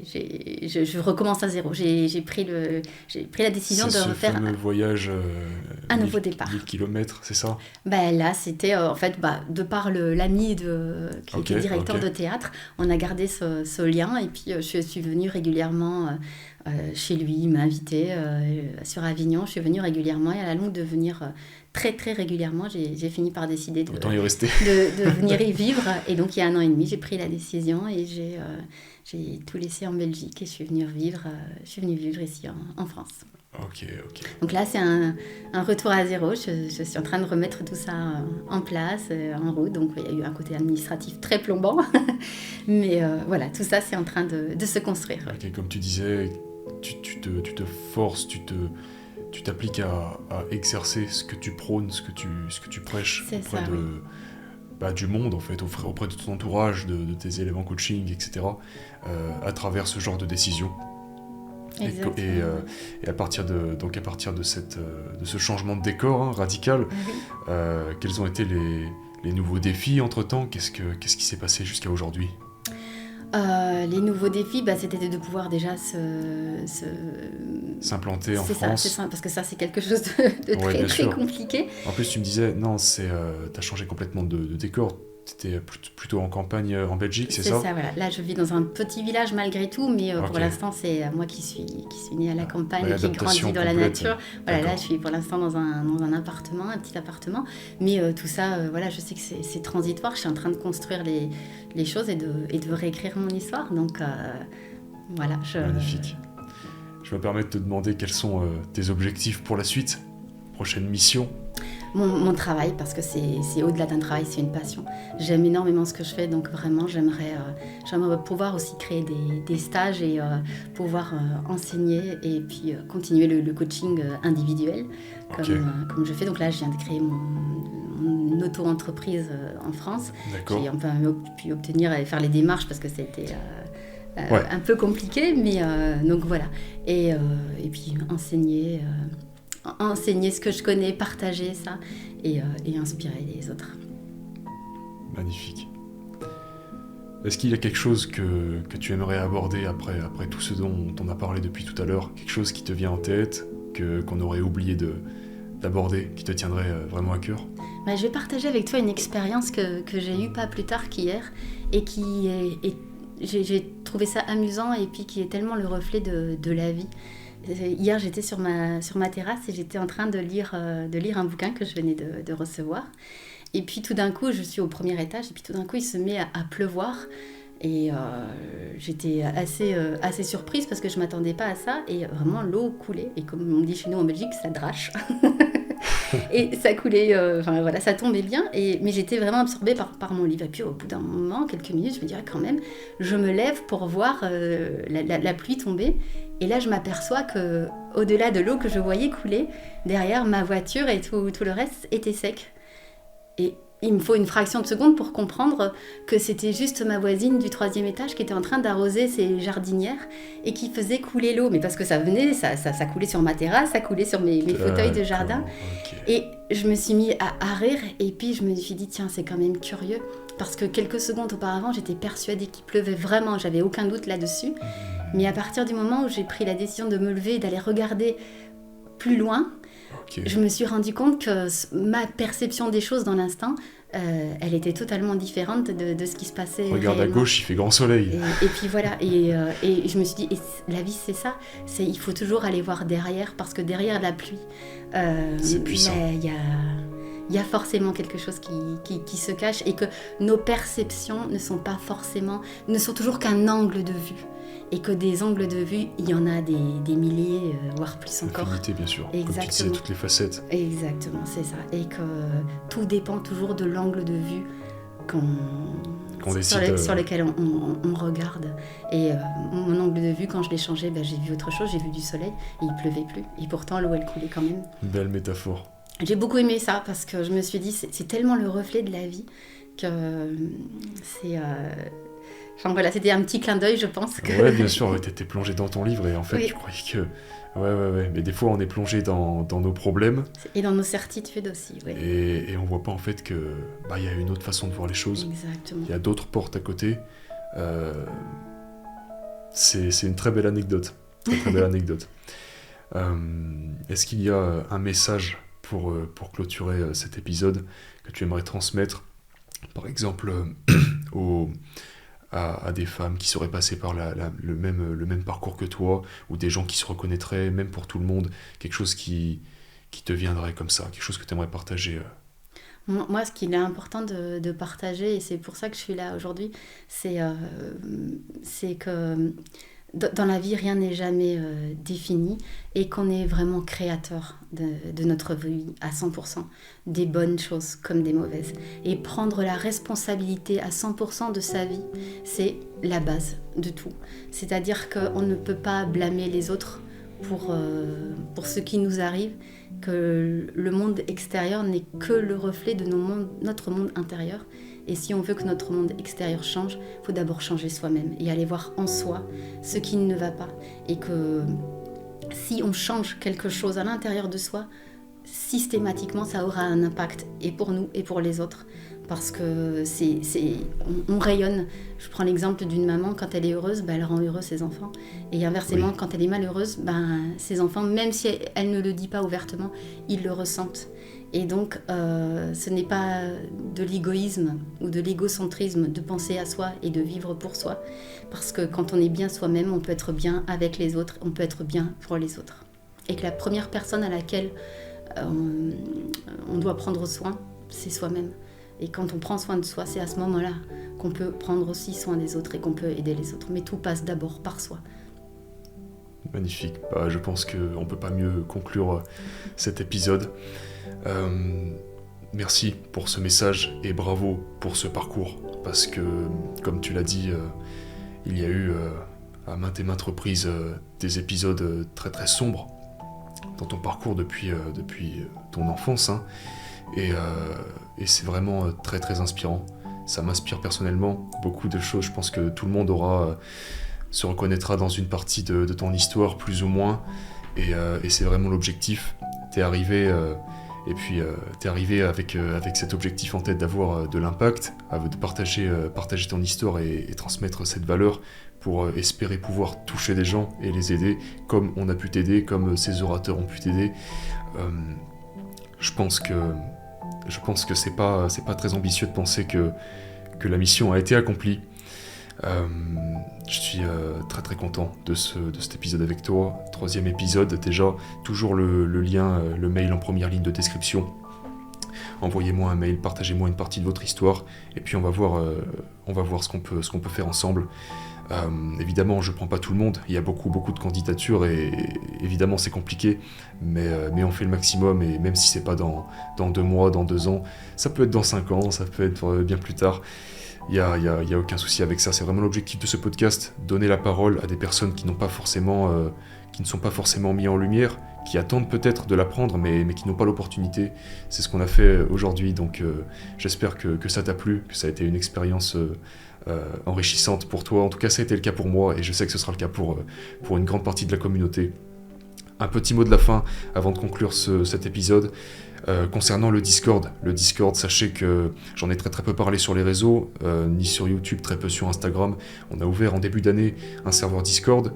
Je recommence à zéro. J'ai pris la décision de refaire fameux voyage un nouveau départ. 1000 km, c'est ça? Là, c'était en fait, de par l'ami qui était directeur de théâtre, on a gardé ce lien et puis je suis venue régulièrement chez lui, il m'a invitée sur Avignon, je suis venue régulièrement et à la longue de venir très très régulièrement, j'ai fini par décider de venir y vivre et donc il y a 1 an et demi, j'ai pris la décision et j'ai tout laissé en Belgique et je suis venue vivre ici en France. Ok. Donc là, c'est un retour à zéro. Je suis en train de remettre tout ça en place, en route. Donc il y a eu un côté administratif très plombant. Mais voilà, tout ça, c'est en train de se construire. Ok, comme tu disais, tu te forces, tu t'appliques à exercer ce que tu prônes, ce que tu prêches auprès du monde, en fait, auprès de ton entourage, de tes élèves en coaching, etc., à travers ce genre de décisions. Et à partir de ce changement de décor radical, quels ont été les nouveaux défis entre-temps? Qu'est-ce qui s'est passé jusqu'à aujourd'hui? Les nouveaux défis, c'était de pouvoir déjà s'implanter en France. C'est ça, parce que ça, c'est quelque chose de très, très compliqué. En plus, tu me disais, non, t'as changé complètement de décor. T'étais plutôt en campagne en Belgique, c'est ça? C'est ça, voilà. Là, je vis dans un petit village malgré tout, mais pour l'instant, c'est moi qui suis née à la campagne et qui grandit dans la nature. Voilà, là, je suis pour l'instant dans un appartement, un petit appartement. Mais tout ça, je sais que c'est transitoire. Je suis en train de construire les choses et de réécrire mon histoire. Donc, voilà. Magnifique. Je me permets de te demander quels sont tes objectifs pour la suite, prochaine mission. mon travail, parce que c'est au-delà d'un travail, c'est une passion. J'aime énormément ce que je fais, donc vraiment j'aimerais pouvoir aussi créer des stages et pouvoir enseigner et puis continuer le coaching individuel comme je fais. Donc là, je viens de créer mon auto-entreprise en France. D'accord. J'ai un peu pu obtenir et faire les démarches parce que c'était un peu compliqué, mais donc voilà. Et puis enseigner ce que je connais, partager ça et inspirer les autres. Magnifique. Est-ce qu'il y a quelque chose que tu aimerais aborder après tout ce dont on a parlé depuis tout à l'heure, quelque chose qui te vient en tête, qu'on aurait oublié d'aborder, qui te tiendrait vraiment à cœur? Je vais partager avec toi une expérience que j'ai eue pas plus tard qu'hier et j'ai trouvé ça amusant et puis qui est tellement le reflet de la vie. Hier, j'étais sur ma terrasse et j'étais en train de lire un bouquin que je venais de recevoir. Et puis tout d'un coup, je suis au premier étage et puis tout d'un coup, il se met à pleuvoir. Et j'étais assez surprise parce que je ne m'attendais pas à ça. Et vraiment, l'eau coulait. Et comme on dit chez nous en Belgique, ça drache. Et ça coulait, ça tombait bien. Mais j'étais vraiment absorbée par mon livre. Et puis au bout d'un moment, quelques minutes, je me dirais quand même, je me lève pour voir la pluie tomber. Et là, je m'aperçois qu'au-delà de l'eau que je voyais couler, derrière ma voiture et tout le reste était sec. Et il me faut une fraction de seconde pour comprendre que c'était juste ma voisine du 3e étage qui était en train d'arroser ses jardinières et qui faisait couler l'eau. Mais parce que ça venait, ça coulait sur ma terrasse, ça coulait sur mes fauteuils de jardin. Okay. Et je me suis mis à rire et puis je me suis dit, tiens, c'est quand même curieux. Parce que quelques secondes auparavant, j'étais persuadée qu'il pleuvait vraiment, j'avais aucun doute là-dessus. Mais à partir du moment où j'ai pris la décision de me lever et d'aller regarder plus loin, je me suis rendu compte que ma perception des choses dans l'instant, elle était totalement différente de ce qui se passait. Regarde réellement. À gauche, il fait grand soleil. Et puis voilà, et je me suis dit, la vie c'est ça, il faut toujours aller voir derrière, parce que derrière la pluie, c'est puissant. Il y a forcément quelque chose qui se cache et que nos perceptions ne sont toujours qu'un angle de vue. Et que des angles de vue, il y en a des milliers, voire plus encore. L'infinité, bien sûr. Exactement. Comme tu disais, toutes les facettes. Exactement, c'est ça. Et que tout dépend toujours de l'angle de vue sur lequel on regarde. Et mon angle de vue, quand je l'ai changé, j'ai vu autre chose, j'ai vu du soleil et il pleuvait plus. Et pourtant, l'eau, elle coulait quand même. Belle métaphore. J'ai beaucoup aimé ça parce que je me suis dit, c'est tellement le reflet de la vie que c'est... c'était un petit clin d'œil, je pense. Ouais, bien sûr, t'étais plongé dans ton livre et en fait, oui. Je croyais que... Ouais, mais des fois, on est plongé dans nos problèmes. Et dans nos certitudes aussi, oui. Et on voit pas en fait que y a une autre façon de voir les choses. Exactement. Il y a d'autres portes à côté. C'est une très belle anecdote. Très belle anecdote. Est-ce qu'il y a un message pour clôturer cet épisode que tu aimerais transmettre, par exemple, à des femmes qui seraient passées par le même parcours que toi, ou des gens qui se reconnaîtraient, même pour tout le monde, quelque chose qui te viendrait comme ça, quelque chose que tu aimerais partager? Moi, ce qu'il est important de partager, et c'est pour ça que je suis là aujourd'hui, c'est que dans la vie, rien n'est jamais défini et qu'on est vraiment créateur de notre vie à 100%, des bonnes choses comme des mauvaises. Et prendre la responsabilité à 100% de sa vie, c'est la base de tout. C'est-à-dire qu'on ne peut pas blâmer les autres pour ce qui nous arrive, que le monde extérieur n'est que le reflet de notre monde intérieur. Et si on veut que notre monde extérieur change, il faut d'abord changer soi-même et aller voir en soi ce qui ne va pas. Et que si on change quelque chose à l'intérieur de soi, systématiquement, ça aura un impact et pour nous et pour les autres. Parce que on rayonne. Je prends l'exemple d'une maman, quand elle est heureuse, elle rend heureux ses enfants. Et inversement, oui. Quand elle est malheureuse, ses enfants, même si elle ne le dit pas ouvertement, ils le ressentent. Et donc, ce n'est pas de l'égoïsme ou de l'égocentrisme de penser à soi et de vivre pour soi. Parce que quand on est bien soi-même, on peut être bien avec les autres, on peut être bien pour les autres. Et que la première personne à laquelle on doit prendre soin, c'est soi-même. Et quand on prend soin de soi, c'est à ce moment-là qu'on peut prendre aussi soin des autres et qu'on peut aider les autres. Mais tout passe d'abord par soi. Magnifique. Je pense qu'on ne peut pas mieux conclure cet épisode. Merci pour ce message et bravo pour ce parcours. Parce que, comme tu l'as dit, il y a eu à maintes et maintes reprises des épisodes très très sombres dans ton parcours depuis ton enfance. Et c'est vraiment très très inspirant. Ça m'inspire personnellement beaucoup de choses. Je pense que tout le monde se reconnaîtra dans une partie de ton histoire, plus ou moins. Et c'est vraiment l'objectif. T'es arrivé avec cet objectif en tête d'avoir de l'impact, de partager ton histoire et transmettre cette valeur pour espérer pouvoir toucher des gens et les aider comme on a pu t'aider, comme ces orateurs ont pu t'aider. Je pense que c'est pas très ambitieux de penser que la mission a été accomplie. Je suis très très content de cet épisode avec toi. 3e épisode, déjà, toujours le lien, le mail en première ligne de description. Envoyez-moi un mail, partagez-moi une partie de votre histoire, et puis on va voir ce qu'on peut faire ensemble. Évidemment, je prends pas tout le monde, il y a beaucoup de candidatures, et évidemment c'est compliqué, mais on fait le maximum, et même si c'est pas dans 2 mois, dans 2 ans, ça peut être dans 5 ans, ça peut être bien plus tard. Il y a aucun souci avec ça, c'est vraiment l'objectif de ce podcast, donner la parole à des personnes qui ne sont pas forcément mis en lumière, qui attendent peut-être de l'apprendre, mais qui n'ont pas l'opportunité. C'est ce qu'on a fait aujourd'hui, donc j'espère que ça t'a plu, que ça a été une expérience enrichissante pour toi. En tout cas, ça a été le cas pour moi, et je sais que ce sera le cas pour une grande partie de la communauté. Un petit mot de la fin avant de conclure cet épisode. Concernant le Discord, sachez que j'en ai très très peu parlé sur les réseaux, ni sur YouTube, très peu sur Instagram. On a ouvert en début d'année un serveur Discord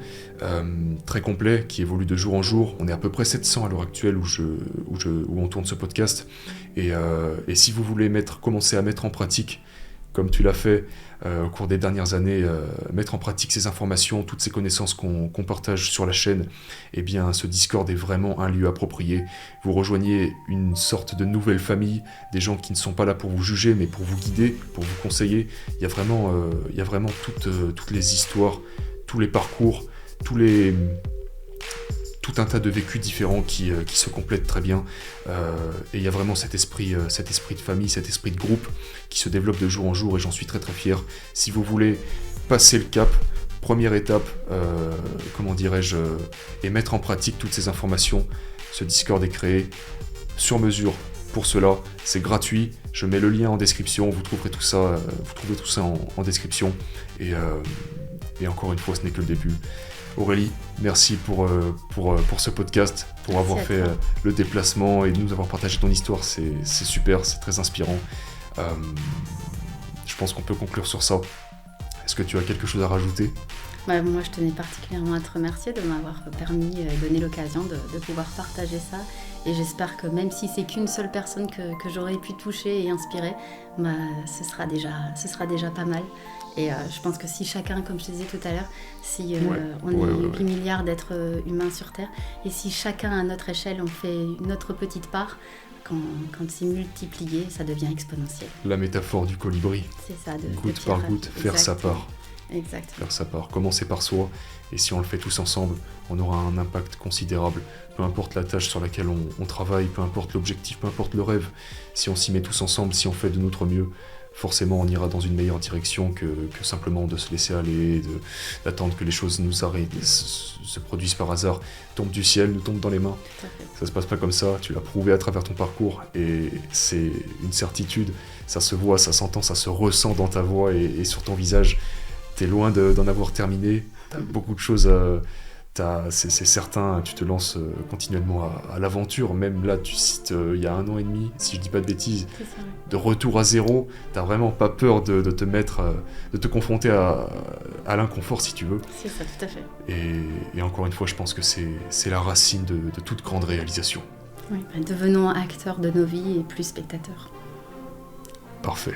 très complet qui évolue de jour en jour. On est à peu près 700 à l'heure actuelle où on tourne ce podcast. Et si vous voulez commencer à mettre en pratique, comme tu l'as fait au cours des dernières années, mettre en pratique ces informations, toutes ces connaissances qu'on partage sur la chaîne, eh bien ce Discord est vraiment un lieu approprié. Vous rejoignez une sorte de nouvelle famille, des gens qui ne sont pas là pour vous juger, mais pour vous guider, pour vous conseiller. Il y a vraiment toutes les histoires, tous les parcours, tout un tas de vécus différents qui se complètent très bien, et il y a vraiment cet esprit de famille, cet esprit de groupe qui se développe de jour en jour, et j'en suis très très fier. Si vous voulez passer le cap, première étape, et mettre en pratique toutes ces informations, ce Discord est créé sur mesure pour cela, c'est gratuit, je mets le lien en description, vous trouverez tout ça en description, et encore une fois, ce n'est que le début. Aurélie, merci pour ce podcast, pour avoir fait le déplacement et de nous avoir partagé ton histoire, c'est super, c'est très inspirant. Je pense qu'on peut conclure sur ça. Est-ce que tu as quelque chose à rajouter ? Moi, je tenais particulièrement à te remercier de m'avoir permis et donné l'occasion de pouvoir partager ça. Et j'espère que même si c'est qu'une seule personne que j'aurais pu toucher et inspirer, ce sera déjà pas mal. Et je pense que si chacun, comme je te disais tout à l'heure, on est 8 milliards d'êtres humains sur Terre, et si chacun à notre échelle, on fait notre petite part, quand c'est multiplié, ça devient exponentiel. La métaphore du colibri. C'est ça, goutte par goutte, faire sa part. Exactement. Faire sa part, commencer par soi, et si on le fait tous ensemble, on aura un impact considérable. Peu importe la tâche sur laquelle on travaille, peu importe l'objectif, peu importe le rêve, si on s'y met tous ensemble, si on fait de notre mieux, forcément on ira dans une meilleure direction que simplement de se laisser aller, d'attendre que les choses nous arrivent, se produisent par hasard, tombent du ciel, nous tombent dans les mains. Ça se passe pas comme ça, tu l'as prouvé à travers ton parcours, et c'est une certitude, ça se voit, ça s'entend, ça se ressent dans ta voix et sur ton visage. T'es loin d'en avoir terminé, t'as beaucoup de choses, c'est certain, tu te lances continuellement à l'aventure, même là tu cites il y a 1 an et demi, si je dis pas de bêtises, de retour à zéro, t'as vraiment pas peur de te confronter à l'inconfort si tu veux. C'est ça, tout à fait. Et encore une fois, je pense que c'est la racine de toute grande réalisation. Oui, devenons acteurs de nos vies et plus spectateurs. Parfait.